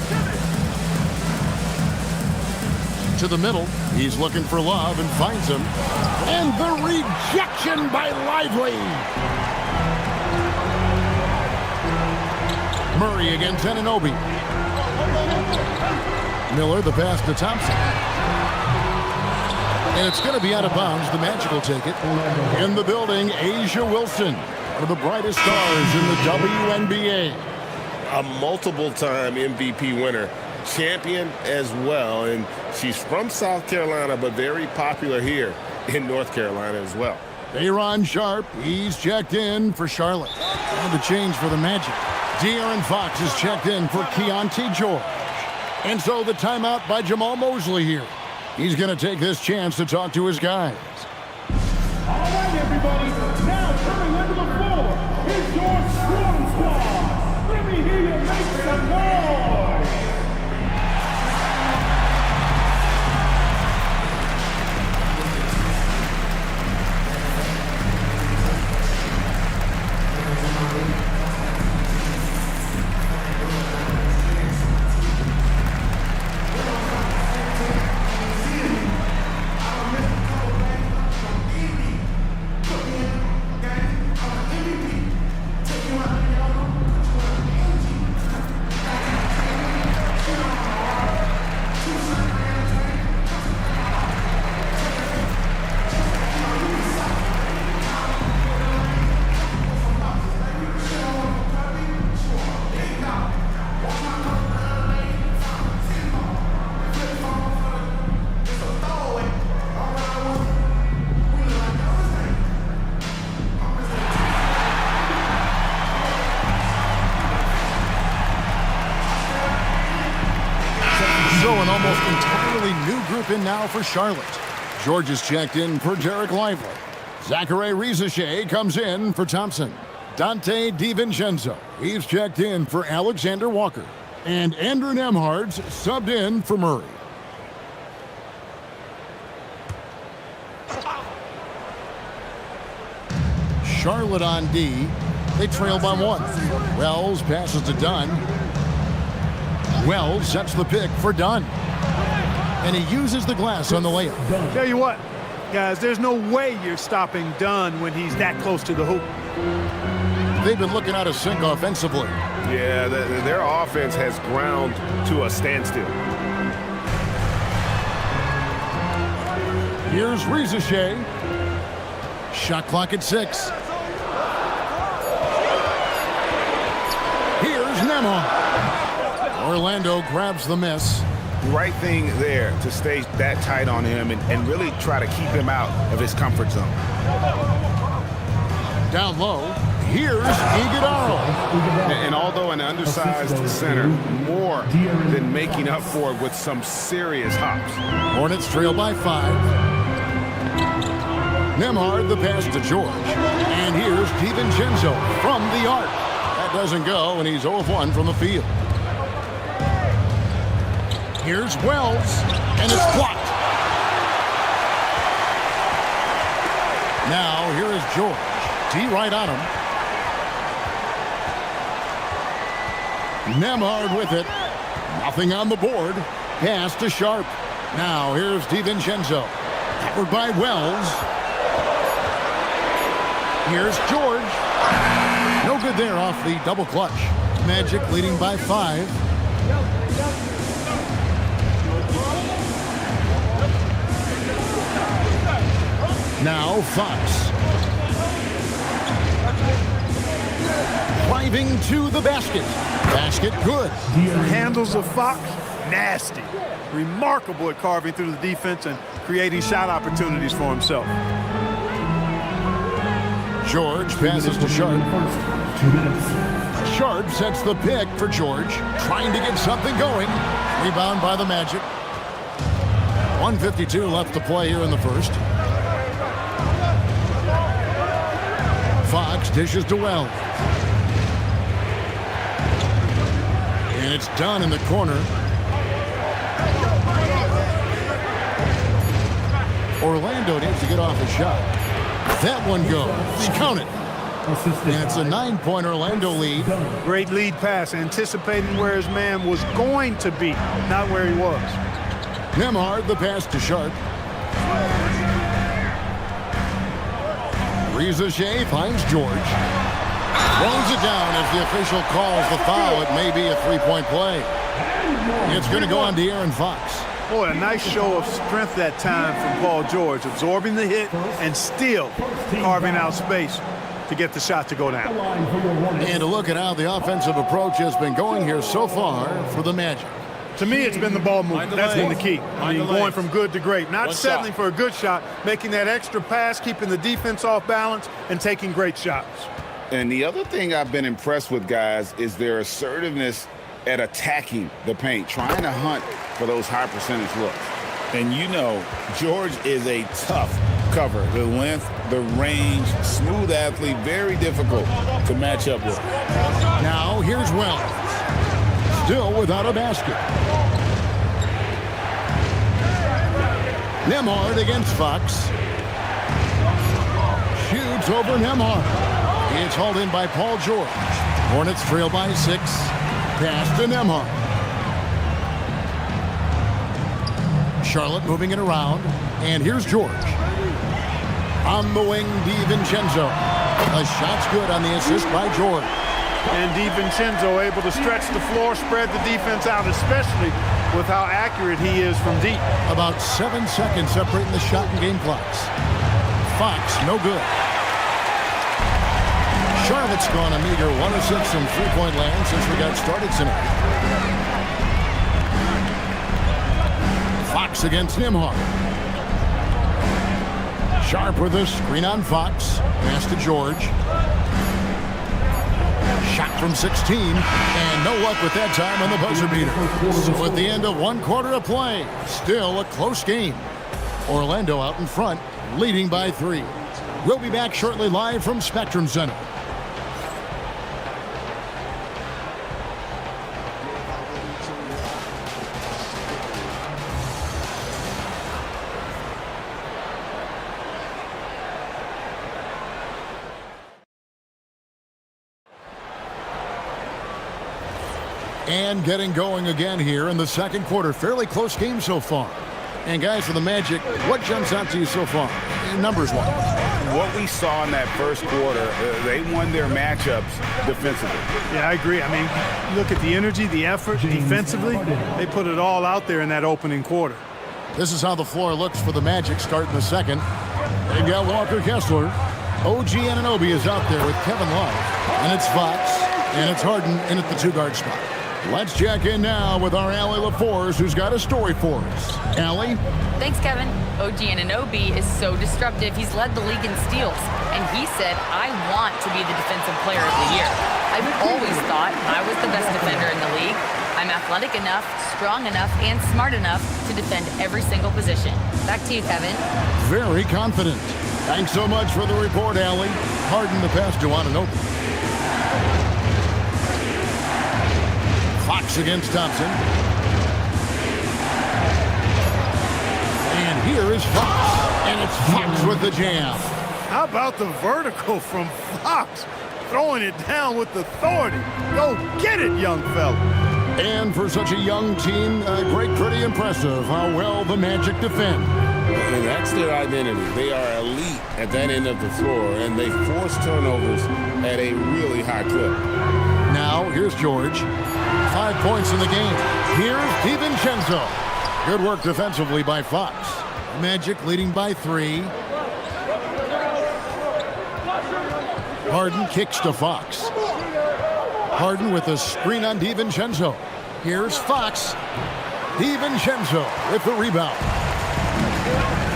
To the middle. He's looking for Love and finds him. And the rejection by Lively. Murray against Anunoby. Miller, the pass to Thompson. And it's going to be out of bounds. The Magic will take it. In the building, Asia Wilson, one of the brightest stars in the WNBA. A multiple-time MVP winner, champion as well, and she's from South Carolina, but very popular here in North Carolina as well. Aaron Sharp, he's checked in for Charlotte. And the change for the Magic. De'Aaron Fox is checked in for Keontae George. And so the timeout by Jamal Mosley here. He's going to take this chance to talk to his guys. All right, everybody. Now coming under the floor is your strong squad. Let me hear you make some noise. Entirely new group in now for Charlotte. George is checked in for Derek Lively. Zachary Rizachet comes in for Thompson. Dante DiVincenzo, he's checked in for Alexander Walker. And Andrew Nemhard's subbed in for Murray. Charlotte on D. They trail by 1. Wells passes to Dunn. Wells sets the pick for Dunn. And he uses the glass on the layup. Tell you what, guys, there's no way you're stopping Dunn when he's that close to the hoop. They've been looking out of sync offensively. Yeah, their offense has ground to a standstill. Here's Rizachet. Shot clock at 6. Here's Nemhard. Orlando grabs the miss. Right thing there to stay that tight on him and really try to keep him out of his comfort zone. Down low, here's Iguodala. And although an undersized center, more than making up for it with some serious hops. Hornets trail by 5. Nemhard the pass to George. And here's DiVincenzo from the arc. That doesn't go, and he's 0 of 1 from the field. Here's Wells, and it's blocked. Now, here is George. D right on him. Nemhard with it. Nothing on the board. Pass to Sharp. Now, here's DiVincenzo. Covered by Wells. Here's George. No good there off the double clutch. Magic leading by 5. Now Fox. Driving to the basket. Basket good. Handles of Fox, nasty. Remarkable at carving through the defense and creating shot opportunities for himself. George passes to Sharp. Sharp sets the pick for George. Trying to get something going. Rebound by the Magic. 1:52 left to play here in the first. Fox dishes to Wells. And it's done in the corner. Orlando needs to get off a shot. That one goes. Count it. And it's a 9-point Orlando lead. Great lead pass, anticipating where his man was going to be, not where he was. Nemhard the pass to Sharp. Rizachet finds George. Throws it down as the official calls the foul. It may be a 3-point play. It's going to go on to Aaron Fox. Boy, a nice show of strength that time from Paul George, absorbing the hit and still carving out space to get the shot to go down. And to look at how the offensive approach has been going here so far for the Magic. To me, it's been the ball movement. That's been the key. I mean, going from good to great. Not settling for a good shot, making that extra pass, keeping the defense off balance, and taking great shots. And the other thing I've been impressed with, guys, is their assertiveness at attacking the paint, trying to hunt for those high percentage looks. And you know, George is a tough cover. The length, the range, smooth athlete, very difficult to match up with. Now here's Wells. Still without a basket. Nemhard against Fox. Shoots over Nemhard. It's hauled in by Paul George. Hornets trail by 6. Pass to Nemhard. Charlotte moving it around. And here's George. On the wing, DiVincenzo. A shot's good on the assist by George. And DiVincenzo able to stretch the floor, spread the defense out, especially with how accurate he is from deep. About 7 seconds separating the shot and game clocks. Fox, no good. Charlotte's gone a meager 1 of 6 from three-point land since we got started tonight. Fox against Nemhard. Sharp with a screen on Fox. Pass to George. Shot from 16, and no luck with that time on the buzzer beater. So at the end of 1 quarter of play, still a close game. Orlando out in front, leading by 3. We'll be back shortly live from Spectrum Center. And getting going again here in the second quarter. Fairly close game so far. And guys, for the Magic, what jumps out to you so far, numbers-wise? What we saw in that first quarter, they won their matchups defensively. Yeah, I agree. I mean, look at the energy, the effort defensively. They put it all out there in that opening quarter. This is how the floor looks for the Magic starting the second. They've got Walker Kessler. OG Anunoby is out there with Kevin Love. And it's Fox. And it's Harden in at the 2-guard spot. Let's check in now with our Allie LaForce, who's got a story for us. Allie? Thanks, Kevin. OG Anunoby is so disruptive. He's led the league in steals. And he said, I want to be the defensive player of the year. I've always thought I was the best defender in the league. I'm athletic enough, strong enough, and smart enough to defend every single position. Back to you, Kevin. Very confident. Thanks so much for the report, Allie. Harden the pass to Anunoby. Fox against Thompson. And here is Fox. And it's Fox with the jam. How about the vertical from Fox? Throwing it down with authority. Go get it, young fella. And for such a young team, pretty impressive how well the Magic defend. And that's their identity. They are elite at that end of the floor, and they force turnovers at a really high clip. Now, here's George. 5 points in the game. Here's DiVincenzo. Good work defensively by Fox. Magic leading by 3. Harden kicks to Fox. Harden with a screen on DiVincenzo. Here's Fox. DiVincenzo with the rebound.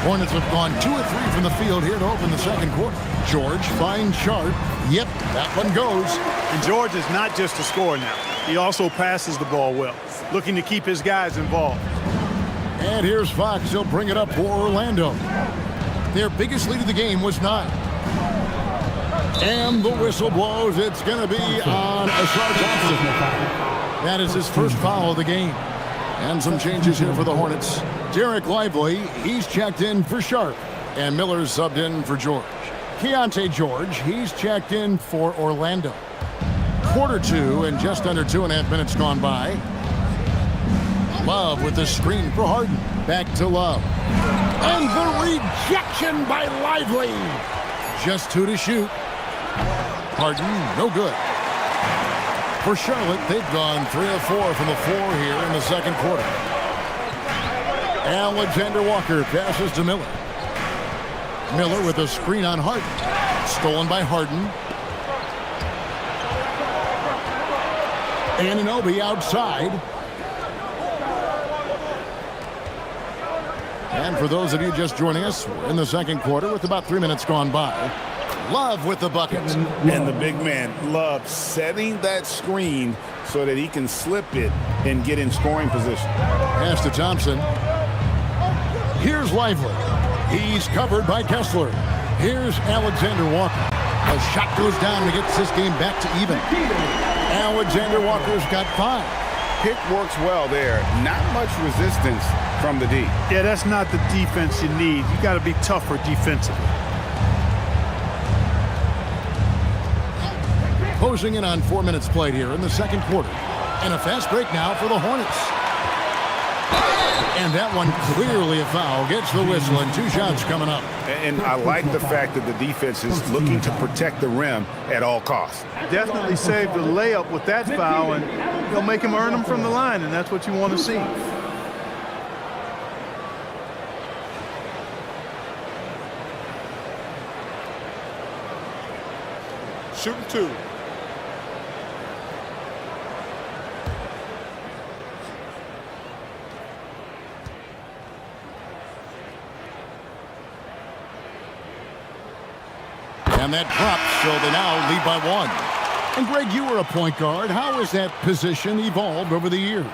Hornets have gone 2 of 3 from the field here to open the second quarter. George finds Sharp. Yep, that one goes. And George is not just a scorer now. He also passes the ball well, looking to keep his guys involved. And here's Fox. He'll bring it up for Orlando. Their biggest lead of the game was 9. And the whistle blows. It's going to be on Ashar Johnson. That is his first foul of the game. And some changes here for the Hornets. Derek Lively, he's checked in for Sharp. And Miller's subbed in for George. Keontae George, he's checked in for Orlando. Quarter 2 and just under 2.5 minutes gone by. Love with the screen for Harden. Back to Love. And the rejection by Lively. Just 2 to shoot. Harden, no good. For Charlotte, they've gone 3 of 4 from the floor here in the second quarter. Alexander Walker passes to Miller. Miller with a screen on Harden. Stolen by Harden. Anunoby outside. And for those of you just joining us, we're in the second quarter with about 3 minutes gone by. Love with the bucket. And the big man, Love, setting that screen so that he can slip it and get in scoring position. Pass to Thompson. Here's Lively. He's covered by Kessler. Here's Alexander Walker. A shot goes down and gets this game back to even. Alexander Walker's got 5. Pick works well there. Not much resistance from the D. Yeah, that's not the defense you need. You got to be tougher defensively. Closing in on 4 minutes played here in the second quarter. And a fast break now for the Hornets. And that one clearly a foul. Gets the whistle and 2 shots coming up. And I like the fact that the defense is looking to protect the rim at all costs. Definitely saved the layup with that foul, and he'll make him earn them from the line, and that's what you want to see. Shooting 2. And that drops, so they now lead by 1. And Greg, you were a point guard. How has that position evolved over the years?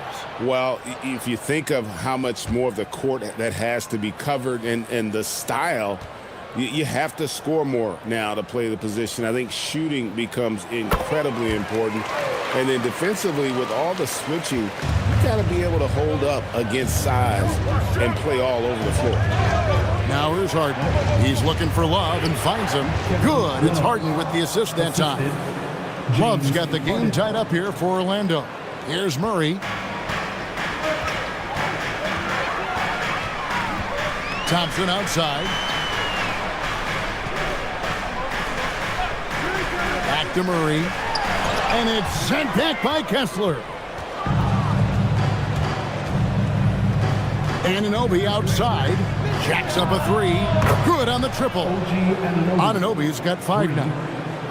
Well, if you think of how much more of the court that has to be covered and the style, you have to score more now to play the position. I think shooting becomes incredibly important. And then defensively, with all the switching, you got to be able to hold up against size and play all over the floor. Now here's Harden. He's looking for Love and finds him. Good. It's Harden with the assist that time. Love's got the game tied up here for Orlando. Here's Murray. Thompson outside. Back to Murray. And it's sent back by Kessler. Anunoby outside. Jacks up a three. Good on the triple. Anunoby's got 5 now.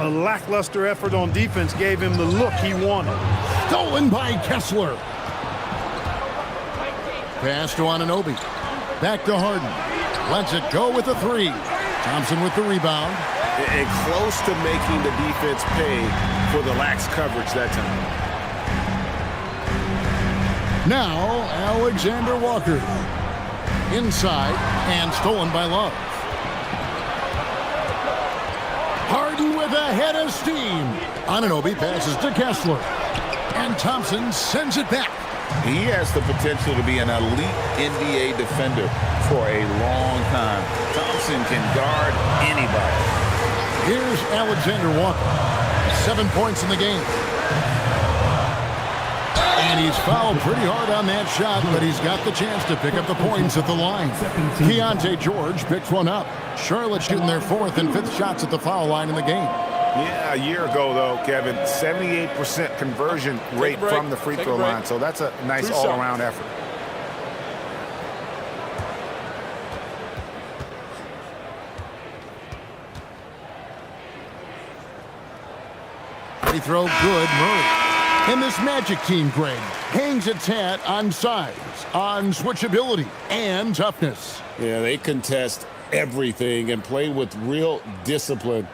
A lackluster effort on defense gave him the look he wanted. Stolen by Kessler. Pass to Anunoby. Back to Harden. Lets it go with the 3. Thompson with the rebound. And close to making the defense pay for the lax coverage that time. Now, Alexander Walker. Inside and stolen by Love. Harden with a head of steam. Anunoby passes to Kessler. And Thompson sends it back. He has the potential to be an elite NBA defender for a long time. Thompson can guard anybody. Here's Alexander Walker. 7 points in the game. And he's fouled pretty hard on that shot, but he's got the chance to pick up the points at the line. Keontae George picks one up. Charlotte shooting their 4th and 5th shots at the foul line in the game. Yeah, a year ago, though, Kevin, 78% conversion rate from the free throw line. So that's a nice all-around effort. Free throw good, Murray. And this Magic team, Greg, hangs its hat on size, on switchability, and toughness. Yeah, they contest everything and play with real discipline.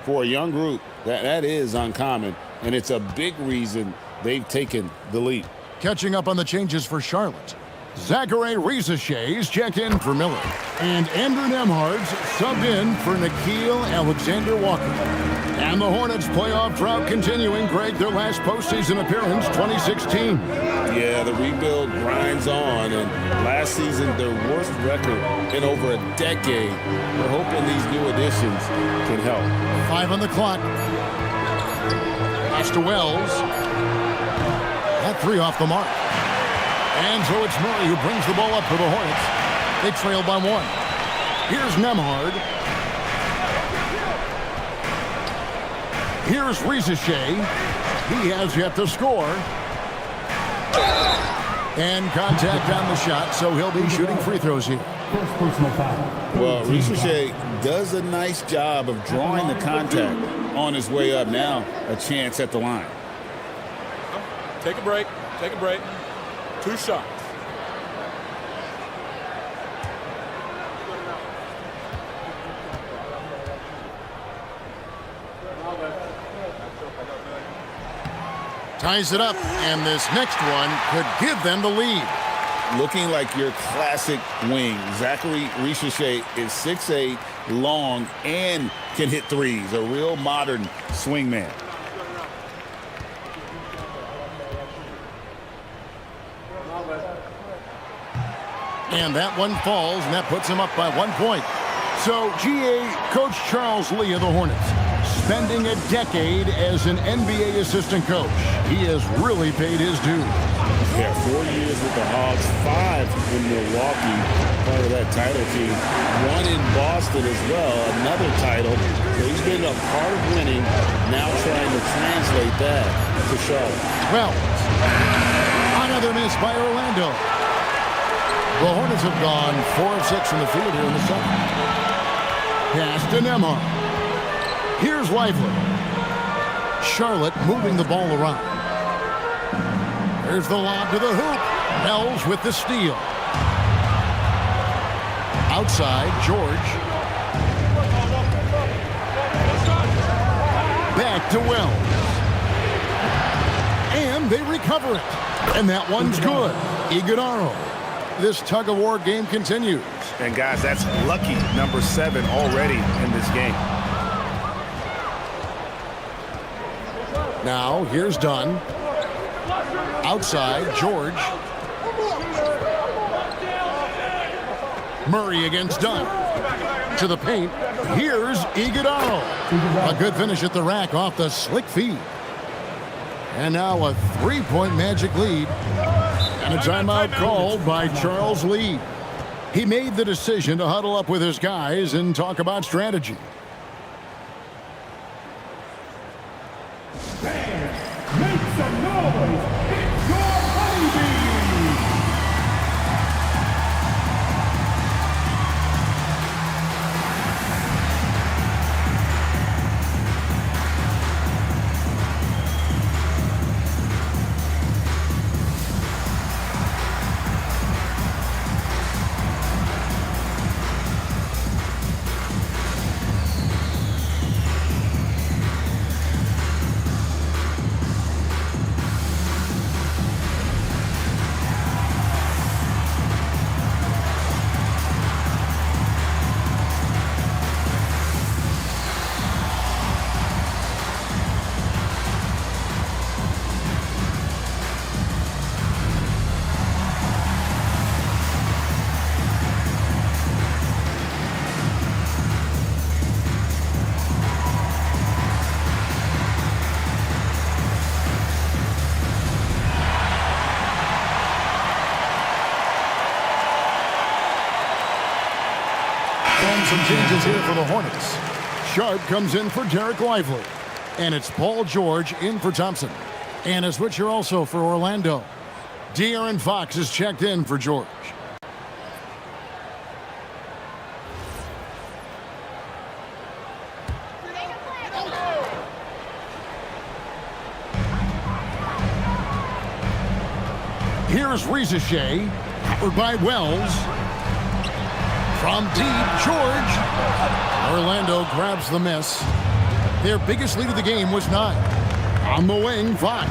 For a young group, that is uncommon, and it's a big reason they've taken the lead. Catching up on the changes for Charlotte. Zachary Risache's checked in for Miller. And Andrew Nembhard's subbed in for Nickeil Alexander-Walker. And the Hornets playoff drought continuing, Greg, their last postseason appearance, 2016. Yeah, the rebuild grinds on, and last season, their worst record in over a decade. We're hoping these new additions can help. 5 on the clock. Pass to Wells. That 3 off the mark. And so it's Murray who brings the ball up for the Hornets. They trail by 1. Here's Nembhard. Here's Risache. He has yet to score. And contact on the shot, so he'll be shooting free throws here. Well, Risache does a nice job of drawing the contact on his way up. Now, a chance at the line. Take a break. Take a break. 2 shots. Ties it up, and this next one could give them the lead. Looking like your classic wing. Zachary Risache is 6'8", long, and can hit threes. A real modern swing man. And that one falls, and that puts him up by 1 point. So, GA, Coach Charles Lee of the Hornets, spending a decade as an NBA assistant coach. He has really paid his dues. Yeah, 4 years with the Hawks, 5 in Milwaukee, part of that title team. 1 in Boston as well, another title. So he's been a part of winning, now trying to translate that to Charlotte. Well, another miss by Orlando. The Hornets have gone 4 of 6 from the field here in the second. Pass to Nembhard. Here's Lively. Charlotte moving the ball around. There's the lob to the hoop. Wells with the steal. Outside, George. Back to Wells. And they recover it. And that one's good. Iguodaro. This tug-of-war game continues. And guys, that's lucky number 7 already in this game. Now, here's Dunn. Outside, George. Murray against Dunn. To the paint. Here's Iguodaro. A good finish at the rack off the slick feed. And now a 3-point Magic lead. And a timeout called by Charles Lee. He made the decision to huddle up with his guys and talk about strategy. Make some noise. It's your honeybees. Some changes here for the Hornets. Sharp comes in for Derek Lively. And it's Paul George in for Thompson. And a switcher also for Orlando. De'Aaron Fox is checked in for George. Here's Rizachet, powered by Wells. From deep, George. Orlando grabs the miss. Their biggest lead of the game was 9. On the wing, Fox.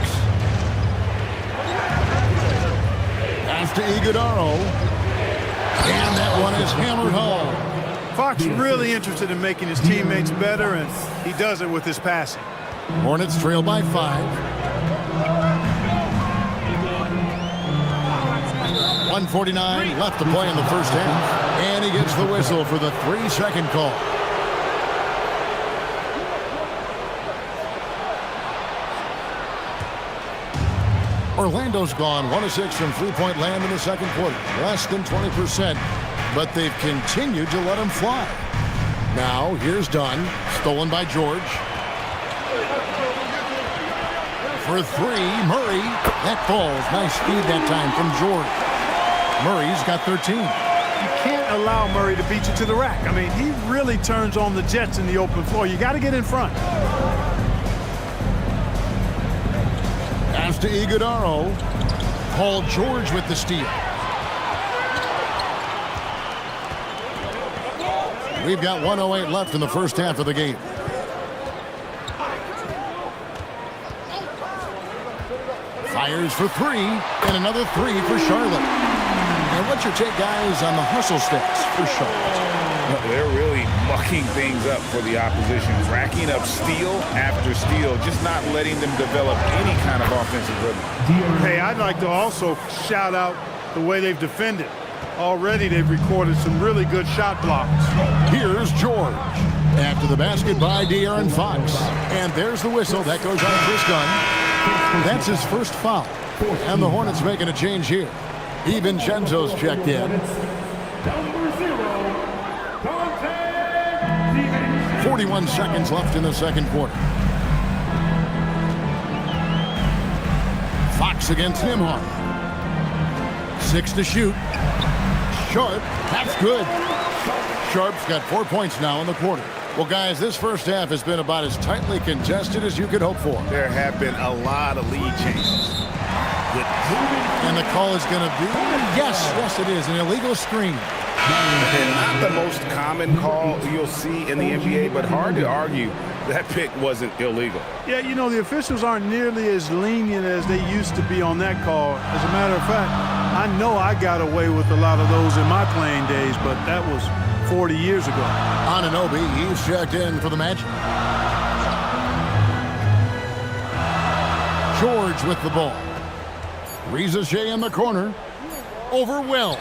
Pass to Iguodaro. And that one is hammered home. Fox really interested in making his teammates better, and he does it with his passing. Hornets trail by 5. 1:49 left to play in the first half. And he gets the whistle for the 3-second call. Orlando's gone 1 of 6 from three-point land in the second quarter. Less than 20%, but they've continued to let him fly. Now, here's Dunn. Stolen by George. For 3, Murray. That falls. Nice speed that time from George. Murray's got 13. You can't allow Murray to beat you to the rack. I mean, he really turns on the Jets in the open floor. You got to get in front. Pass to Iguodaro. Paul George with the steal. We've got 1:08 left in the first half of the game. Fires for 3, and another 3 for Charlotte. And what's your take, guys, on the hustle stats for Charlotte? They're really mucking things up for the opposition, racking up steal after steal, just not letting them develop any kind of offensive rhythm. Hey, I'd like to also shout out the way they've defended. Already they've recorded some really good shot blocks. Here's George. After the basket by De'Aaron Fox. And there's the whistle. That goes on Chris Dunn. That's his first foul. And the Hornets making a change here. DiVincenzo's checked in. Number 0, Dante. 41 seconds left in the second quarter. Fox against Nimhart. 6 to shoot. Sharp, that's good. Sharp's got 4 points now in the quarter. Well, guys, this first half has been about as tightly contested as you could hope for. There have been a lot of lead changes. And the call is going to be, yes, it is, an illegal screen. And not the most common call you'll see in the NBA, but hard to argue that pick wasn't illegal. Yeah, you know, the officials aren't nearly as lenient as they used to be on that call. As a matter of fact, I know I got away with a lot of those in my playing days, but that was 40 years ago. Anunoby, he's checked in for the match. George with the ball. Rizachet in the corner. Over Wells.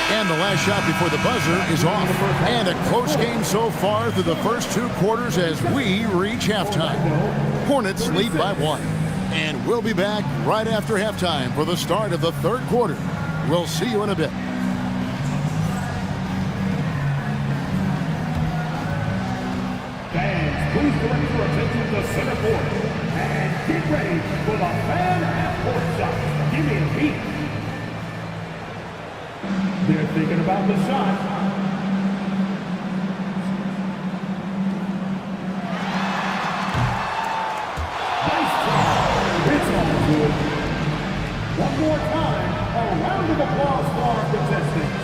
And the last shot before the buzzer is off. And a close game so far through the first 2 quarters as we reach halftime. Hornets lead by 1. And we'll be back right after halftime for the start of the 3rd quarter. We'll see you in a bit. Fans, please direct your attention to center court. And get ready for the fan half-court shot. Give me a beat. They're thinking about the shot. Nice job. It's on good. One more time, a round of applause for our contestants.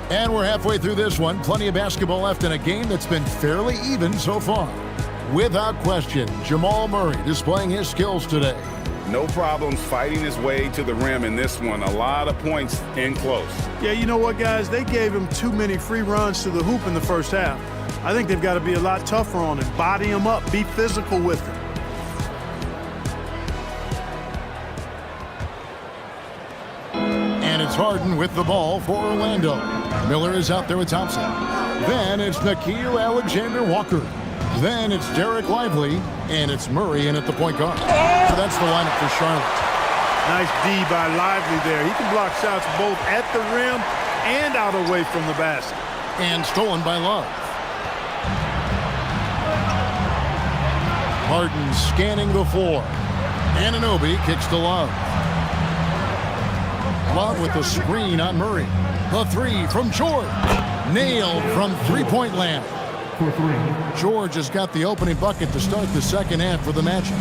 And we're halfway through this one. Plenty of basketball left in a game that's been fairly even so far. Without question, Jamal Murray displaying his skills today. No problems fighting his way to the rim in this one. A lot of points in close. Yeah, you know what, guys? They gave him too many free runs to the hoop in the first half. I think they've got to be a lot tougher on him. Body him up. Be physical with him. And it's Harden with the ball for Orlando. Miller is out there with Thompson. Then it's Nickeil Alexander-Walker. Then it's Derek Lively. And it's Murray in at the point guard. So that's the lineup for Charlotte. Nice D by Lively there. He can block shots both at the rim and out away from the basket. And stolen by Love. Harden scanning the floor. Anunoby kicks to Love. Love with the screen on Murray. The 3 from George. Nailed from three-point land. For 3. George has got the opening bucket to start the second half for the matchup.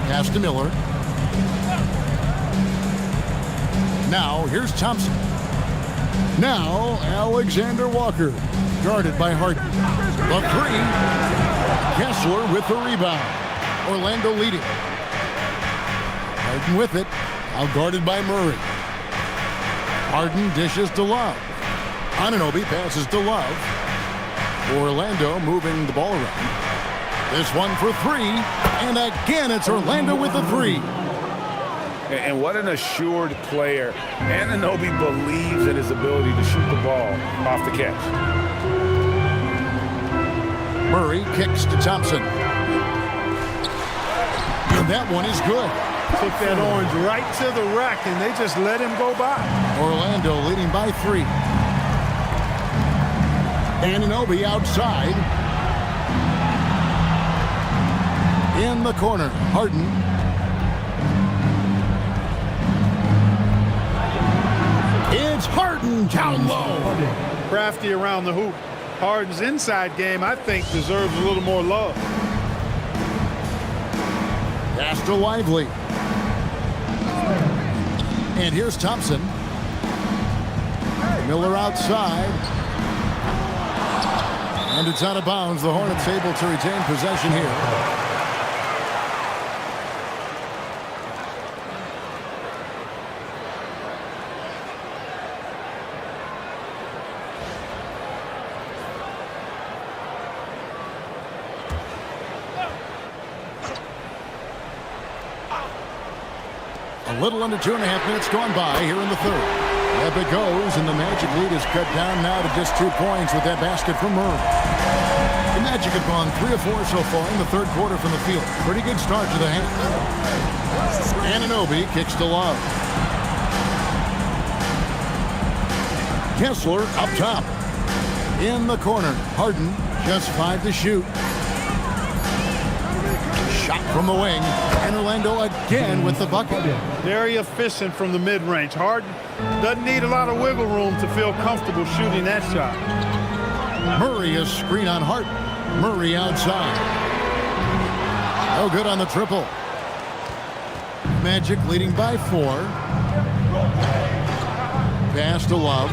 Pass to Miller. Now here's Thompson. Now Alexander Walker. Guarded by Harden. The 3. Kessler with the rebound. Orlando leading. Harden with it. Out guarded by Murray. Harden dishes to Love. Anunoby passes to Love. Orlando moving the ball around. This one for 3. And again, it's Orlando with the 3. And what an assured player. Anunoby believes in his ability to shoot the ball off the catch. Murray kicks to Thompson. And that one is good. Took that orange right to the rack, and they just let him go by. Orlando leading by 3. Anunoby outside. In the corner, Harden. It's Harden down low. Crafty around the hoop. Harden's inside game, I think, deserves a little more love. Pass to Lively. And here's Thompson. Miller outside. And it's out of bounds. The Hornets able to retain possession here. A little under 2.5 minutes gone by here in the third. Up it goes, and the Magic lead is cut down now to just 2 points with that basket from Murray. The Magic have gone 3 of 4 so far in the third quarter from the field. Pretty good start to the half. Anunoby kicks to Love. Kessler up top. In the corner, Harden just 5 to shoot. Shot from the wing, and Orlando again with the bucket. Very efficient from the mid-range. Harden doesn't need a lot of wiggle room to feel comfortable shooting that shot. Murray is screen on Harden. Murray outside. No good on the triple. Magic leading by 4. Pass to Love.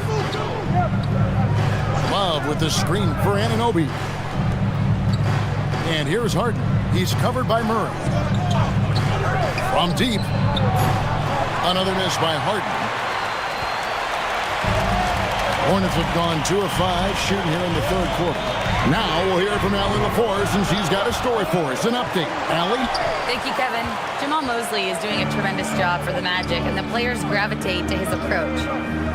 Love with the screen for Anunoby. And here's Harden. He's covered by Murray. From deep. Another miss by Harden. Hornets have gone 2 of 5 shooting here in the third quarter. Now we'll hear from Allie LaForce, and she's got a story for us. An update. Allie? Thank you, Kevin. Jamal Mosley is doing a tremendous job for the Magic, and the players gravitate to his approach.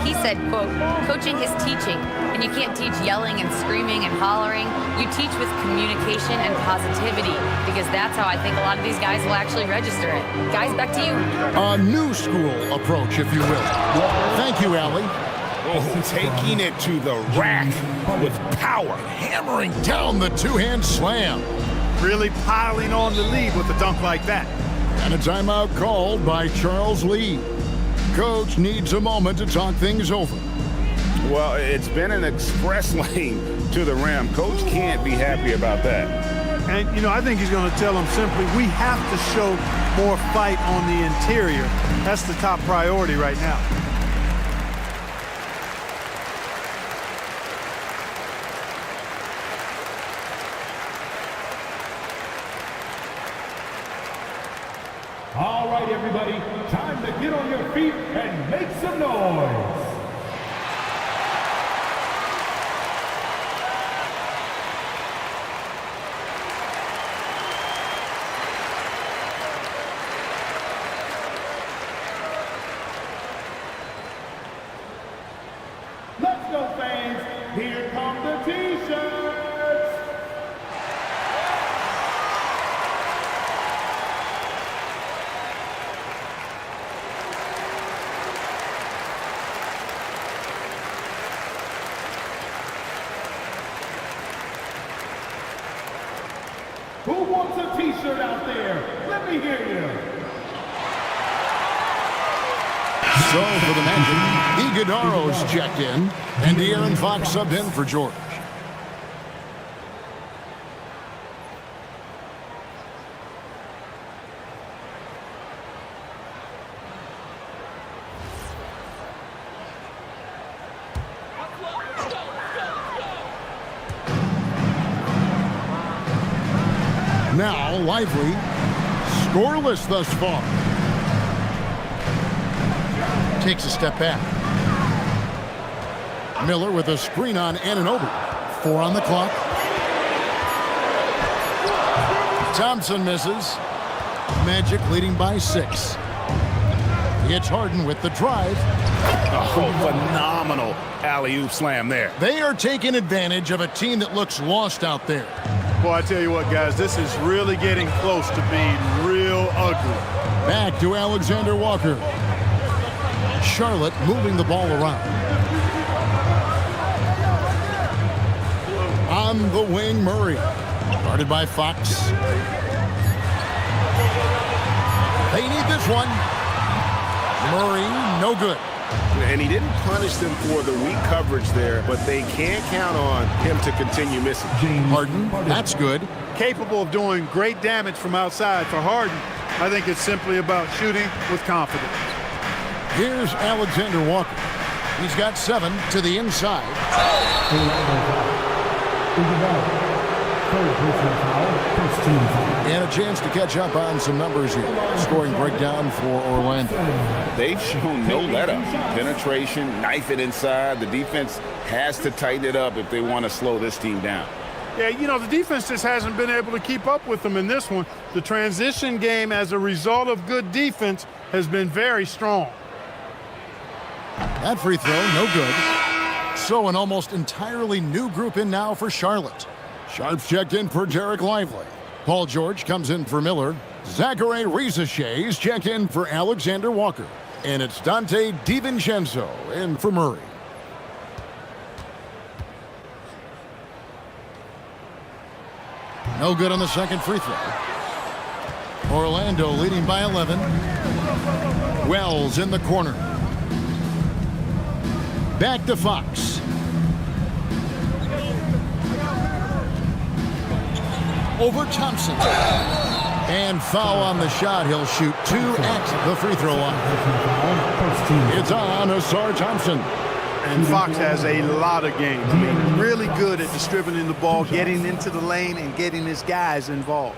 He said, quote, coaching is teaching, and you can't teach yelling and screaming and hollering. You teach with communication and positivity, because that's how I think a lot of these guys will actually register it. Guys, back to you. A new school approach, if you will. Thank you, Allie. Oh, taking it to the rack with power. Hammering down the two-hand slam. Really piling on the lead with a dunk like that. And a timeout called by Charles Lee. Coach needs a moment to talk things over. Well, it's been an express lane to the rim. Coach can't be happy about that. And, you know, I think he's going to tell them simply, we have to show more fight on the interior. That's the top priority right now. All right, everybody, time to get on your feet and make some noise. Let's go, fans. Here come the T-shirts. Who wants a T-shirt out there? Let me hear you. So for the Magic, Iguodaro's checked in, and De'Aaron Fox subbed in for George. Now Lively, scoreless thus far. Takes a step back. Miller with a screen on Anunoby. 4 on the clock. Thompson misses. Magic leading by 6. It's Harden with the drive. Oh, phenomenal alley-oop slam there. They are taking advantage of a team that looks lost out there. Boy, I tell you what, guys, this is really getting close to being real ugly. Back to Alexander Walker. Charlotte moving the ball around. On the wing, Murray. Guarded by Fox. They need this one. Murray, no good. And he didn't punish them for the weak coverage there, but they can't count on him to continue missing. Harden, that's good. Capable of doing great damage from outside for Harden. I think it's simply about shooting with confidence. Here's Alexander Walker. He's got 7 to the inside. And a chance to catch up on some numbers here. Scoring breakdown for Orlando. They've shown no let-up. Penetration, knife it inside. The defense has to tighten it up if they want to slow this team down. Yeah, you know, the defense just hasn't been able to keep up with them in this one. The transition game, as a result of good defense, has been very strong. That free throw, no good. So an almost entirely new group in now for Charlotte. Sharps checked in for Derek Lively. Paul George comes in for Miller. Zachary Rizachet checked in for Alexander Walker. And it's Dante DiVincenzo in for Murray. No good on the second free throw. Orlando leading by 11. Wells in the corner. Back to Fox. Over Thompson. And foul on the shot. He'll shoot 2 at the free throw line. It's on Asar Thompson. And Fox has a lot of games. I mean, really good at distributing the ball, getting into the lane, and getting his guys involved.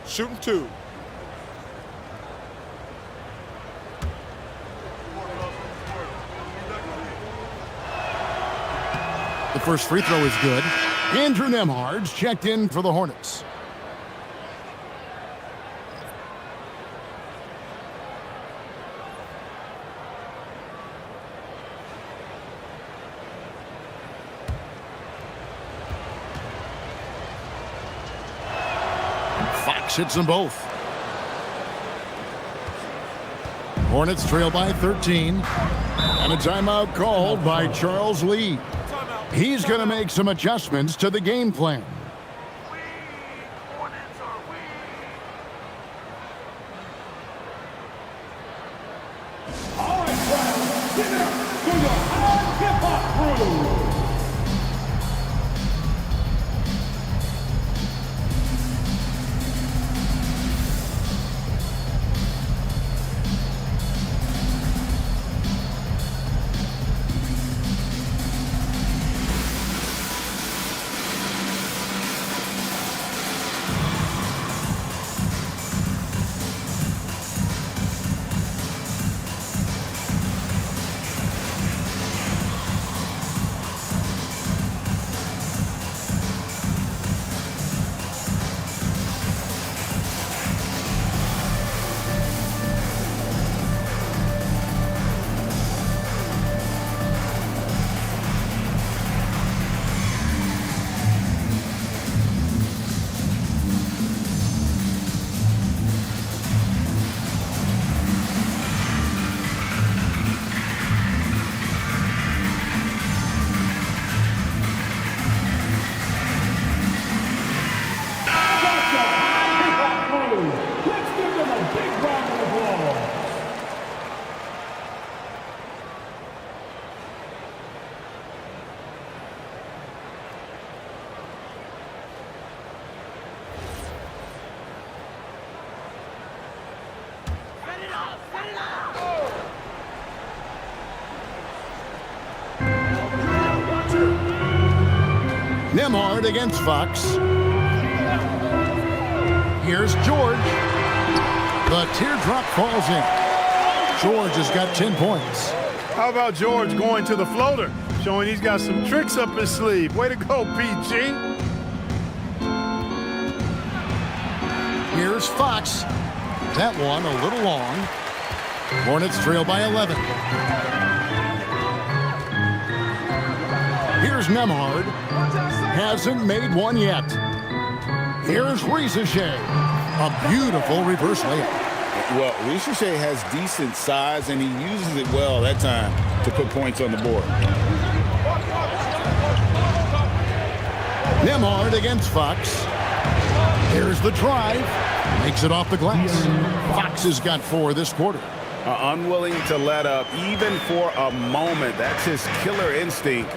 Shooting 2. The first free throw is good. Andrew Nembhard's checked in for the Hornets. Fox hits them both. Hornets trail by 13. And a timeout called by Charles Lee. He's going to make some adjustments to the game plan. All right, crowd, give it up for the Hard Hip Hop Crew. Nembhard against Fox. Here's George. The teardrop falls in. George has got 10 points. How about George going to the floater, showing he's got some tricks up his sleeve. Way to go, PG. Here's Fox. That one a little long. Hornets trail by 11. Here's Nembhard. Hasn't made one yet. Here's Rizachet. A beautiful reverse layup. Well, Rizachet has decent size, and he uses it well that time to put points on the board. Nembhard against Fox. Here's the drive. Makes it off the glass. Fox has got 4 this quarter. Unwilling to let up, even for a moment. That's his killer instinct,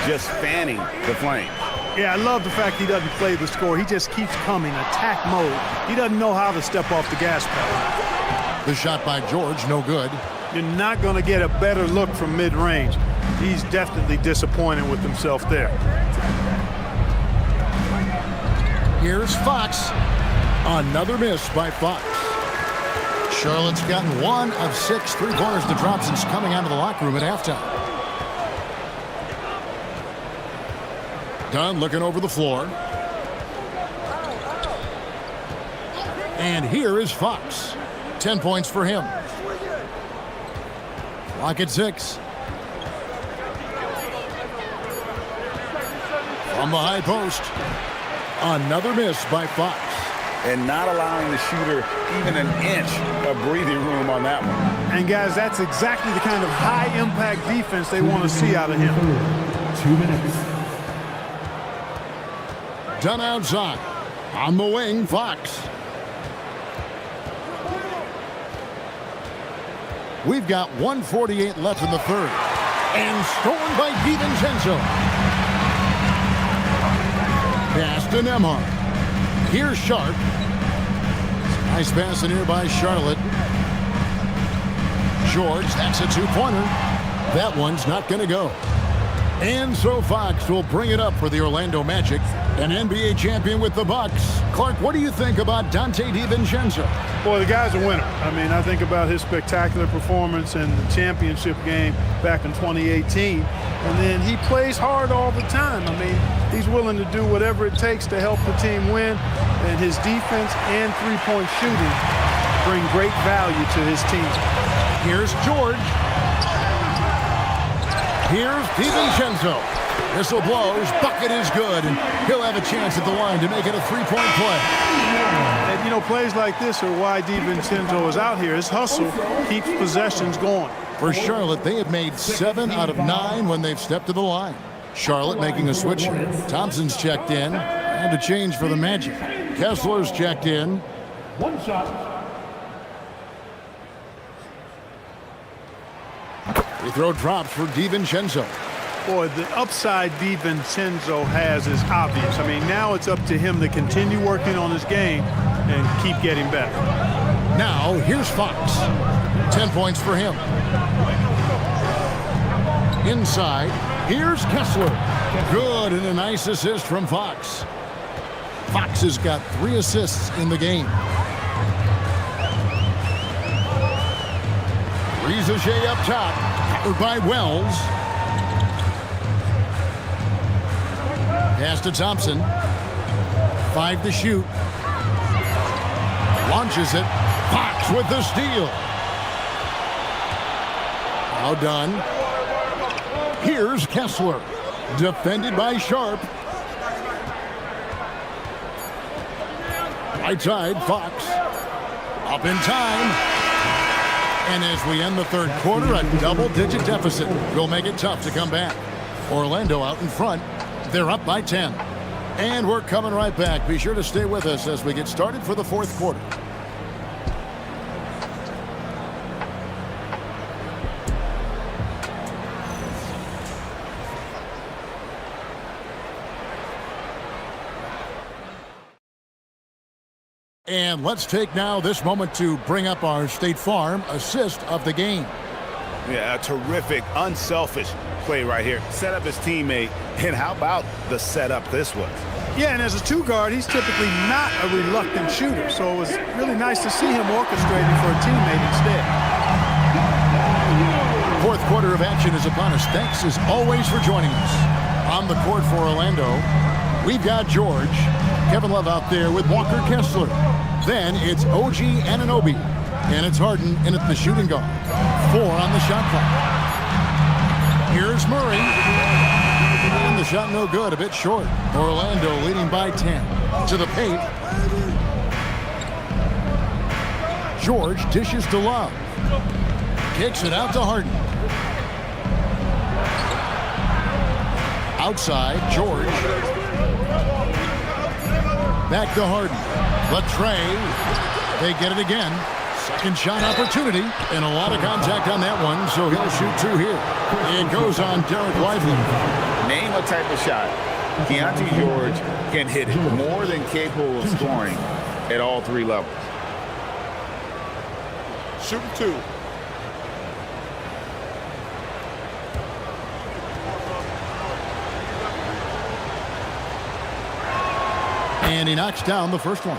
just fanning the flame. Yeah, I love the fact he doesn't play the score. He just keeps coming, attack mode. He doesn't know how to step off the gas pedal. The shot by George, no good. You're not going to get a better look from mid-range. He's definitely disappointed with himself there. Here's Fox. Another miss by Fox. Charlotte's gotten 1 of 6 3-pointers to drop since coming out of the locker room at halftime. Dunn looking over the floor. And here is Fox. 10 points for him. Clock at 6. From the high post. Another miss by Fox. And not allowing the shooter even an inch of breathing room on that one. And guys, that's exactly the kind of high-impact defense they want to see out of him. 2 minutes. Dunn outside. On the wing, Fox. We've got 1:48 left in the third. And stolen by DiVincenzo. Pass to Nembhard. Here's Sharp. Nice pass in here by Charlotte. George, that's a two-pointer. That one's not going to go. And so Fox will bring it up for the Orlando Magic, an NBA champion with the Bucks. Clark, what do you think about Donte DiVincenzo? Boy, the guy's a winner. I mean, I think about his spectacular performance in the championship game back in 2018. And then he plays hard all the time. I mean, he's willing to do whatever it takes to help the team win. And his defense and three-point shooting bring great value to his team. Here's George. Here's DiVincenzo. Whistle blows. Bucket is good. And he'll have a chance at the line to make it a three-point play. And, you know, plays like this are why DiVincenzo is out here. His hustle keeps possessions going. For Charlotte, they have made 7 out of 9 when they've stepped to the line. Charlotte making a switch here. Thompson's checked in. And a change for the Magic. Kessler's checked in. 1 shot. Free throw drops for DiVincenzo. Boy, the upside DiVincenzo has is obvious. I mean, now it's up to him to continue working on his game and keep getting better. Now, here's Fox. 10 points for him. Inside, here's Kessler. Good, and a nice assist from Fox. Fox has got 3 assists in the game. Rizachet up top, covered by Wells. Pass to Thompson. 5 to shoot. Launches it. Fox with the steal. Now done. Here's Kessler. Defended by Sharp. Right side, Fox. Up in time. And as we end the third quarter, a double-digit deficit will make it tough to come back. Orlando out in front. They're up by 10. And we're coming right back. Be sure to stay with us as we get started for the fourth quarter. And let's take now this moment to bring up our State Farm assist of the game. Yeah, a terrific, unselfish play right here. Set up his teammate, and how about the setup this was? Yeah, and as a 2-guard, he's typically not a reluctant shooter, so it was really nice to see him orchestrating for a teammate instead. Fourth quarter of action is upon us. Thanks as always for joining us. On the court for Orlando, we've got George. Kevin Love out there with Walker Kessler. Then it's OG Anunoby. And it's Harden in at the shooting guard. 4 on the shot clock. Here's Murray. And the shot no good, a bit short. Orlando leading by 10. To the paint. George dishes to Love. Kicks it out to Harden. Outside, George. Back to Harden. Latrey. They get it again. Second shot opportunity. And a lot of contact on that one, so he'll shoot 2 here. It goes on Derek Lively. Name a type of shot Keontae George can hit it. More than capable of scoring at all 3 levels. Shooting 2. And he knocks down the first one.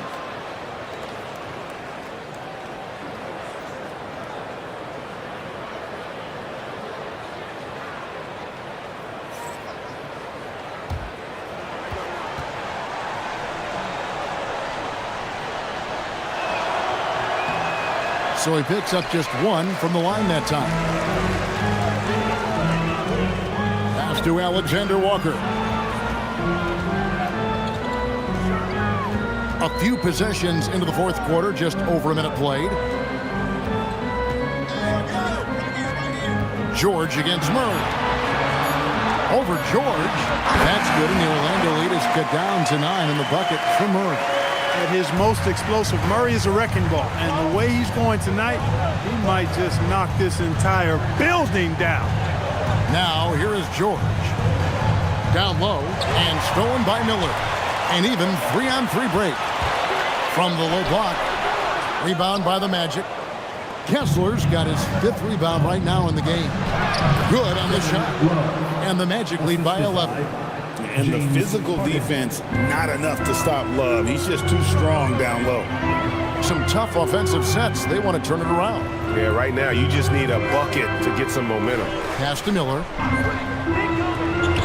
So he picks up just 1 from the line that time. Pass to Alexander Walker. A few possessions into the fourth quarter, just over a minute played. George against Murray. Over George. That's good, and the Orlando lead is cut down to 9 in the bucket for Murray. At his most explosive, Murray is a wrecking ball. And the way he's going tonight, he might just knock this entire building down. Now, here is George. Down low, and stolen by Miller. An even 3-on-3 break. From the low block. Rebound by the Magic. Kessler's got his 5th rebound right now in the game. Good on the shot. And the Magic lead by 11. And the physical defense, not enough to stop Love. He's just too strong down low. Some tough offensive sets. They want to turn it around. Yeah, right now you just need a bucket to get some momentum. Pass to Miller.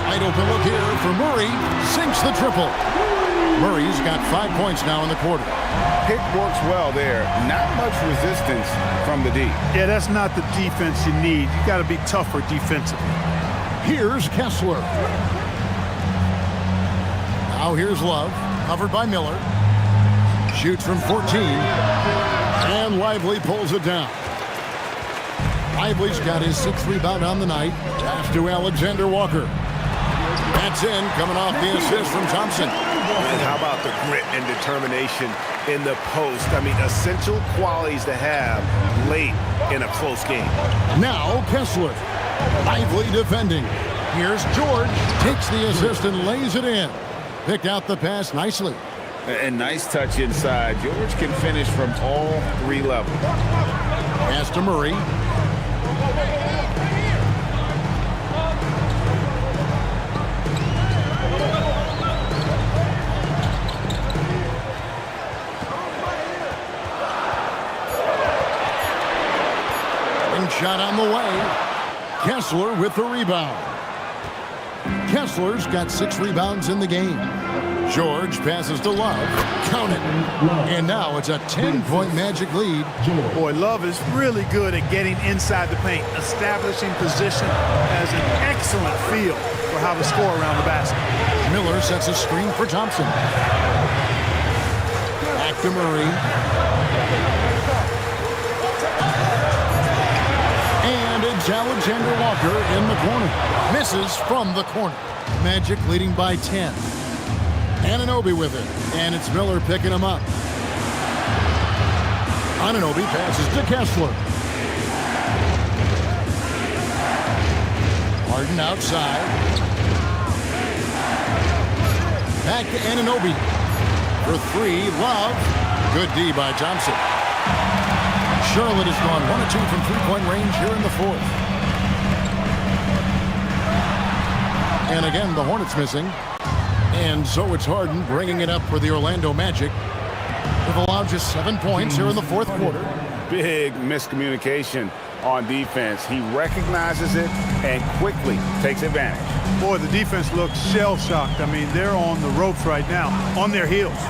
Wide open look here for Murray. Sinks the triple. Murray's got 5 points now in the quarter. Pick works well there. Not much resistance from the D. Yeah, that's not the defense you need. You got to be tougher defensively. Here's Kessler. Now here's Love, covered by Miller. Shoots from 14. And Lively pulls it down. Lively's got his 6th rebound on the night. Pass to Alexander Walker. That's in, coming off the assist from Thompson. And how about the grit and determination in the post? I mean, essential qualities to have late in a close game. Now Kessler. Lively defending. Here's George. Takes the assist and lays it in. Picked out the pass nicely. And nice touch inside. George can finish from all 3 levels. Pass to Murray. Shot on the way. Kessler with the rebound. Kessler's got 6 rebounds in the game. George passes to Love. Count it. And now it's a 10-point Magic lead. Boy, Love is really good at getting inside the paint, establishing position, has an excellent feel for how to score around the basket. Miller sets a screen for Thompson. Back to Murray. It's Alexander Walker in the corner. Misses from the corner. Magic leading by 10. Anunoby with it. And it's Miller picking him up. Anunoby passes to Kessler. Harden outside. Back to Anunoby. For 3, Love. Good D by Thompson. Charlotte has gone 1 of 2 from 3-point range here in the 4th. And again, the Hornets missing. And so it's Harden bringing it up for the Orlando Magic. They've allowed just 7 points here in the 4th quarter. Big miscommunication on defense. He recognizes it and quickly takes advantage. Boy, the defense looks shell-shocked. I mean, they're on the ropes right now, on their heels.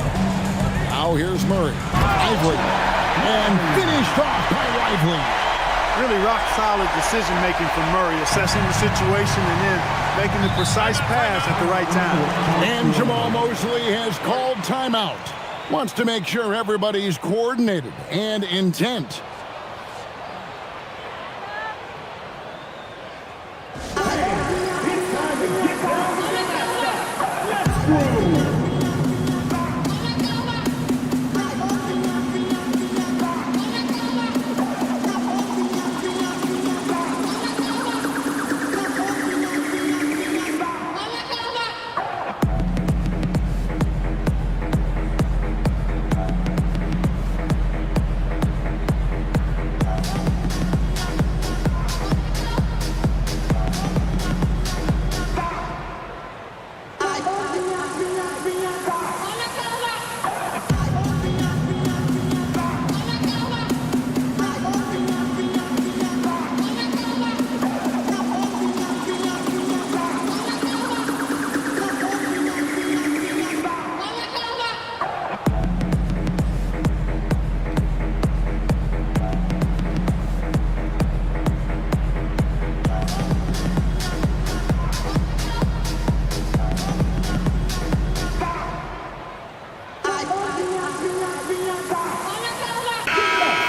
Now here's Murray. Lively. And finished off by Lively. Really rock-solid decision-making from Murray, assessing the situation and then making the precise pass at the right time. And Jamal Mosley has called timeout. Wants to make sure everybody's coordinated and intent.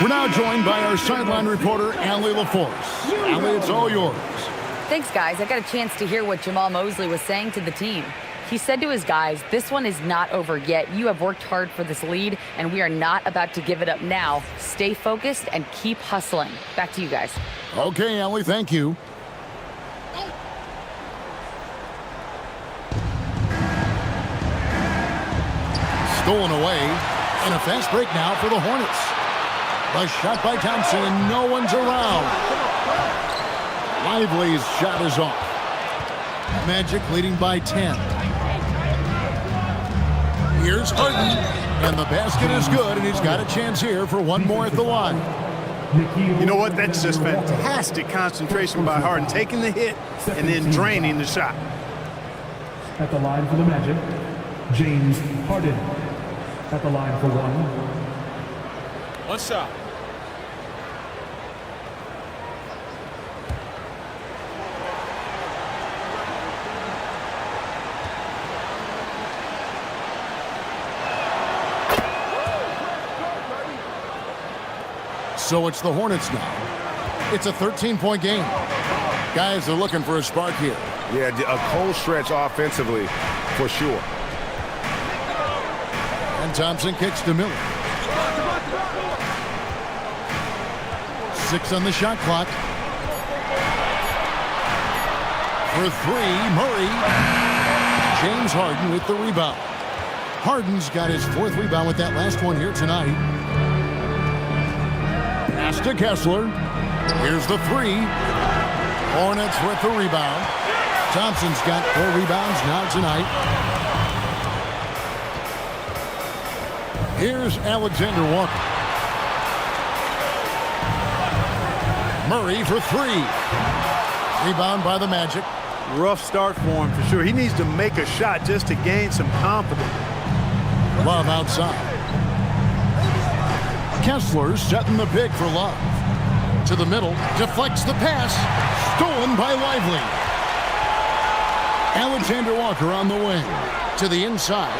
We're now joined by our sideline reporter, Allie LaForce. Allie, it's all yours. Thanks, guys. I got a chance to hear what Jamal Mosley was saying to the team. He said to his guys, this one is not over yet. You have worked hard for this lead, and we are not about to give it up now. Stay focused and keep hustling. Back to you guys. Okay, Allie, thank you. Stolen away, and a fast break now for the Hornets. A shot by Thompson, and no one's around. Lively's shot is off. Magic leading by 10. Here's Harden, and the basket is good, and he's got a chance here for one more at the line. You know what? That's just fantastic concentration by Harden, taking the hit and then draining the shot. At the line for the Magic, James Harden. At the line for one. One shot. So it's the Hornets now. It's a 13-point game. Guys are looking for a spark here. Yeah, a cold stretch offensively, for sure. And Thompson kicks to Miller. 6 on the shot clock. For 3, Murray. James Harden with the rebound. Harden's got his 4th rebound with that last one here tonight. Pass to Kessler. Here's the 3. Hornets with the rebound. Thompson's got 4 rebounds now tonight. Here's Alexander Walker. Murray for 3. Rebound by the Magic. Rough start for him for sure. He needs to make a shot just to gain some confidence. Love outside. Kessler setting the pick for Love. To the middle, deflects the pass. Stolen by Lively. Alexander Walker on the wing. To the inside.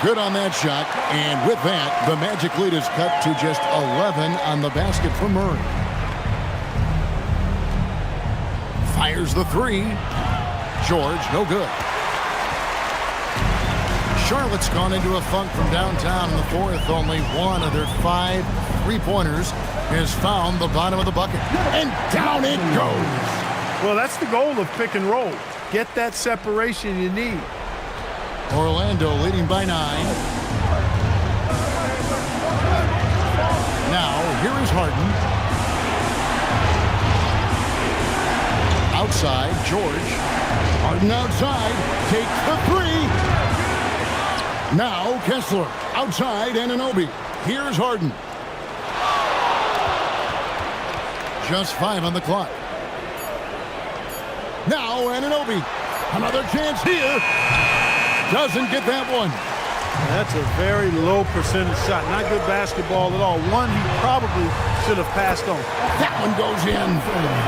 Good on that shot. And with that, the Magic lead is cut to just 11 on the basket for Murray. Fires the 3. George, no good. Charlotte's gone into a funk from downtown in the 4th. Only one of their 5 3-pointers has found the bottom of the bucket. And down it goes. Well, that's the goal of pick and roll. Get that separation you need. Orlando leading by 9. Now, here is Harden. Outside, George. Harden outside. Takes the 3. Now, Kessler. Outside, Anunoby. Here's Harden. Just 5 on the clock. Now, Anunoby. Another chance here. Doesn't get that one. That's a very low percentage shot. Not good basketball at all. One he probably should have passed on. That one goes in.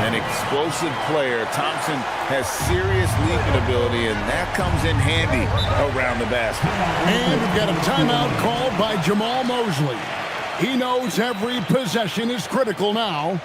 An explosive player. Thompson has serious leaping ability, and that comes in handy around the basket. And we've got a timeout called by Jamal Mosley. He knows every possession is critical now.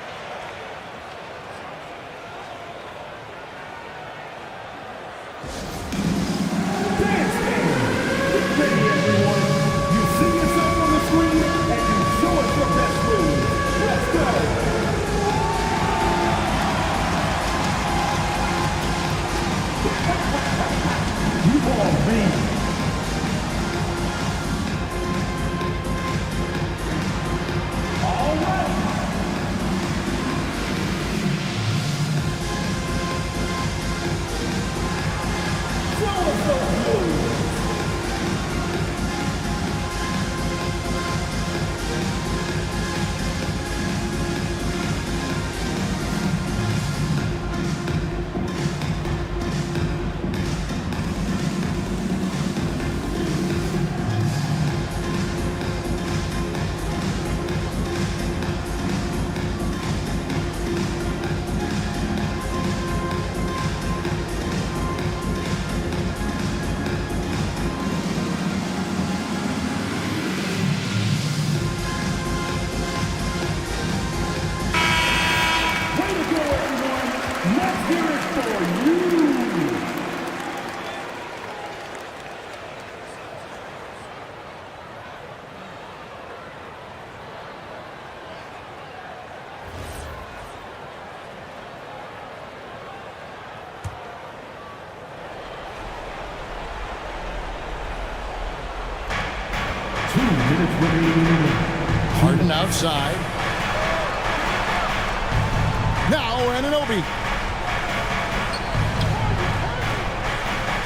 Harden outside. Now Anunoby.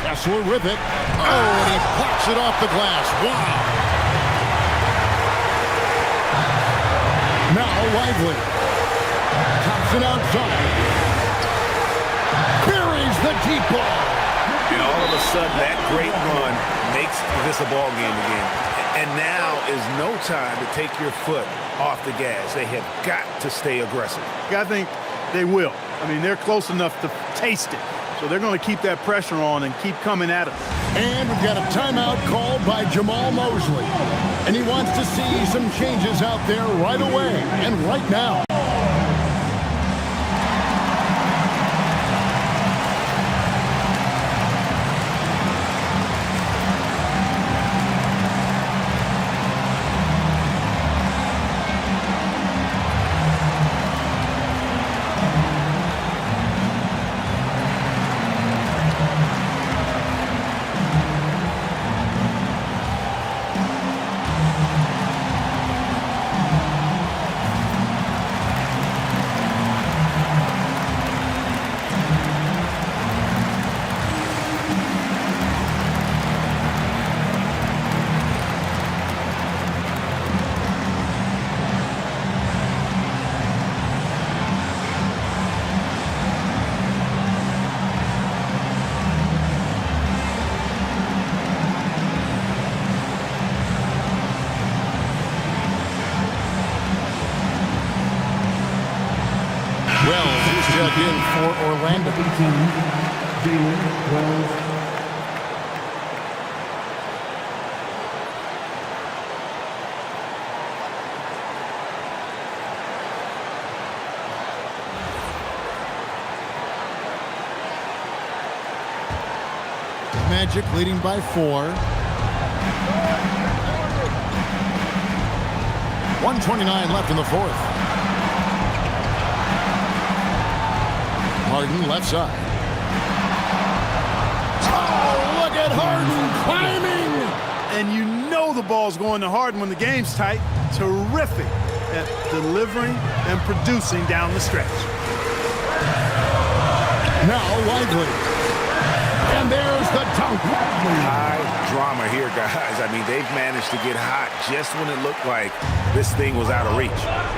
Kessler with it. Oh, and he pops it off the glass. Wow. Now Lively. Thompson outside. Buries the deep ball. And all of a sudden, that great run makes this a ball game again. And now is no time to take your foot off the gas. They have got to stay aggressive. I think they will. I mean, they're close enough to taste it. So they're going to keep that pressure on and keep coming at it. And we've got a timeout called by Jamal Mosley. And he wants to see some changes out there right away and right now. Check in for Orlando. Magic leading by 4. 1:29 left in the fourth. Harden left side. Oh, look at Harden climbing! And you know the ball's going to Harden when the game's tight. Terrific at delivering and producing down the stretch. Now Lively. And there's the dunk. High drama here, guys. I mean, they've managed to get hot just when it looked like this thing was out of reach.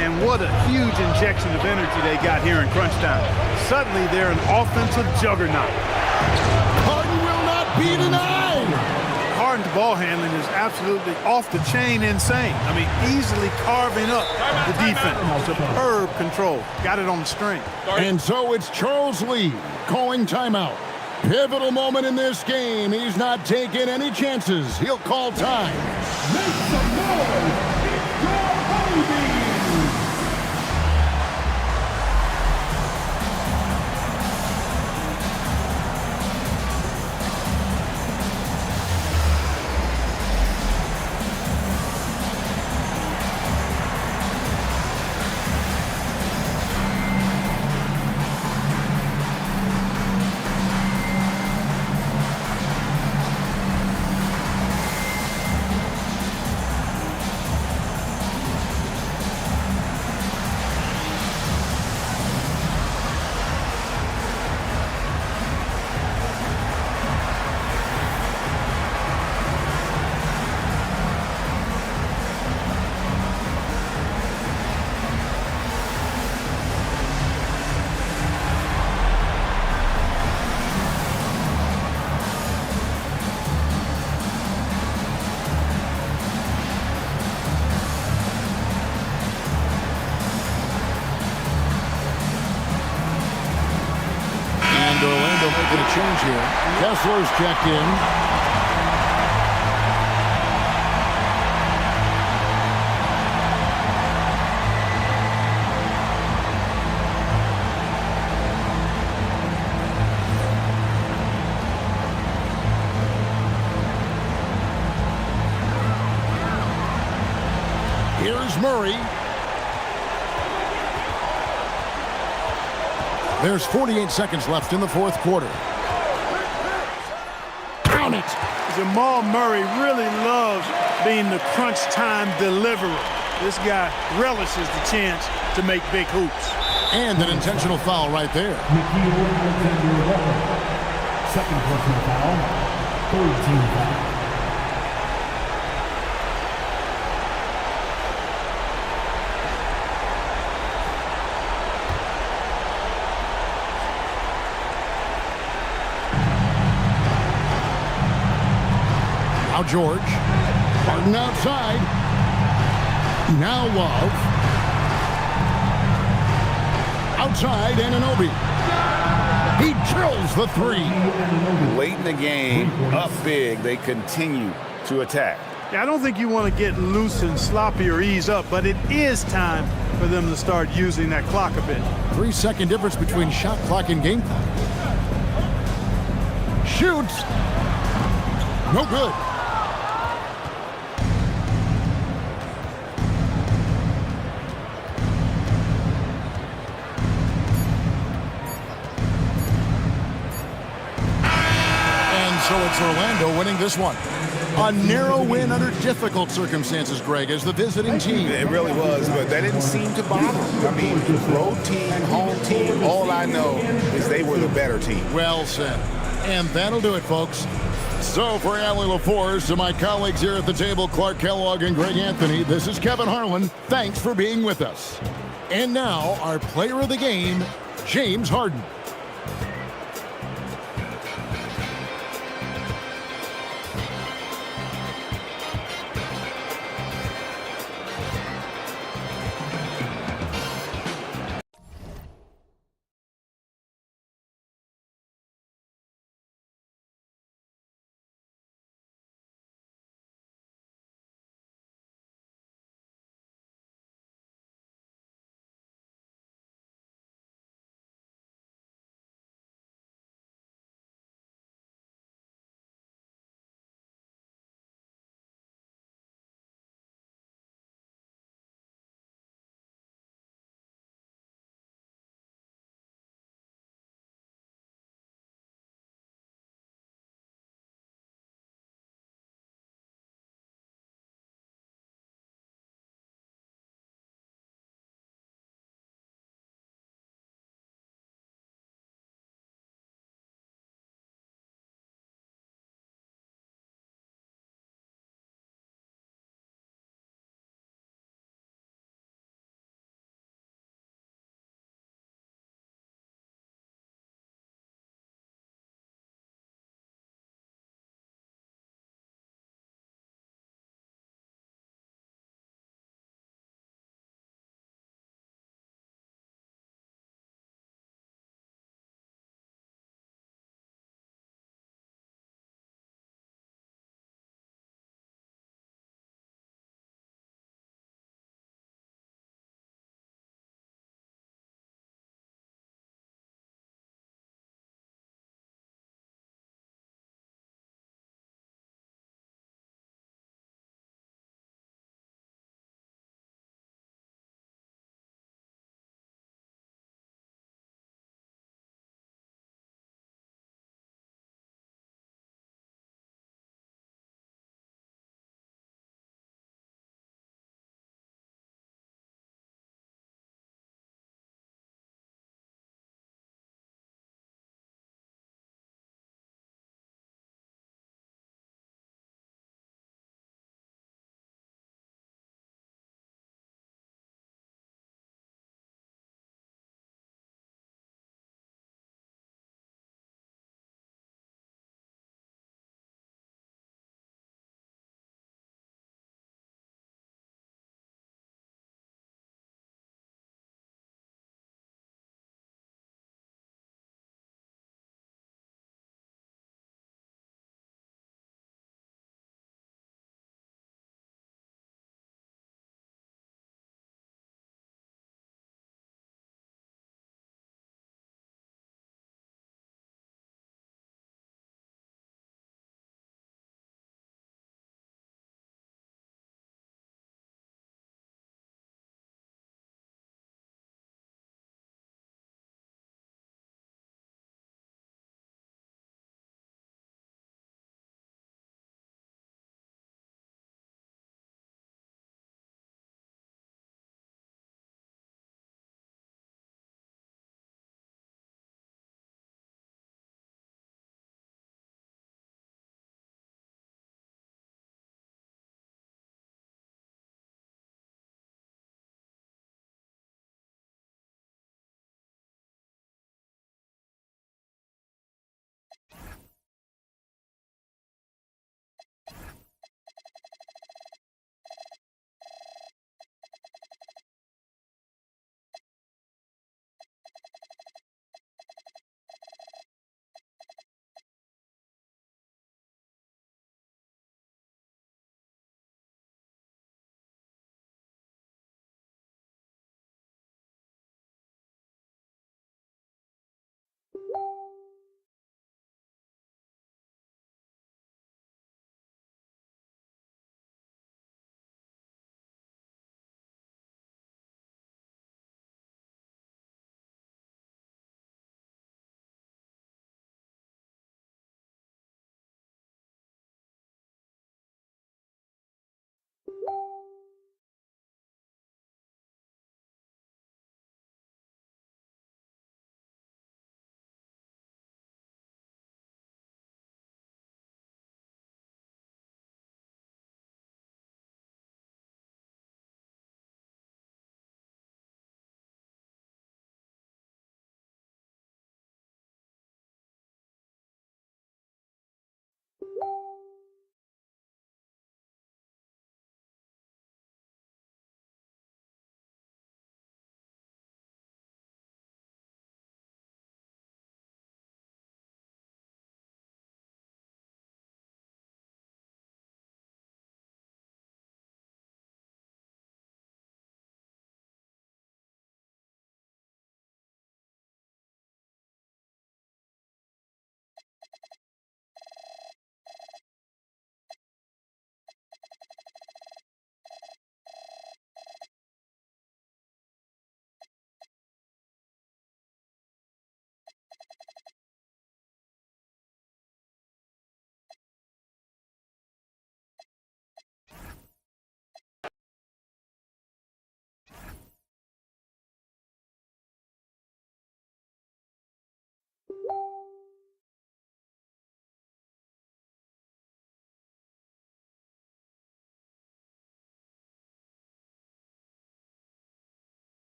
And what a huge injection of energy they got here in crunch time. Suddenly, they're an offensive juggernaut. Harden will not be denied. Harden's ball handling is absolutely off the chain insane. I mean, easily carving up the defense. Superb control. Got it on the string. And so it's Charles Lee calling timeout. Pivotal moment in this game. He's not taking any chances. He'll call time. Make some noise. It's your honeybees. Orlando making a change here. Kessler's checked in. Here's Murray. There's 48 seconds left in the fourth quarter. Count it! Jamal Murray really loves being the crunch time deliverer. This guy relishes the chance to make big hoops. And an intentional foul right there. Second personal foul. Third team foul. Now George. Harden outside. Now Love. Outside, Anunoby. He drills the three. Late in the game, up big, they continue to attack. Yeah, I don't think you want to get loose and sloppy or ease up, but it is time for them to start using that clock a bit. 3-second difference between shot clock and game clock. Shoots. No good. So it's Orlando winning this one. A narrow win under difficult circumstances, Greg, as the visiting team. It really was, but that didn't seem to bother them. I mean, road team, home team, all I know is they were the better team. Well said. And that'll do it, folks. So for Allie LaForce, to my colleagues here at the table, Clark Kellogg and Greg Anthony, this is Kevin Harlan. Thanks for being with us. And now, our player of the game, James Harden.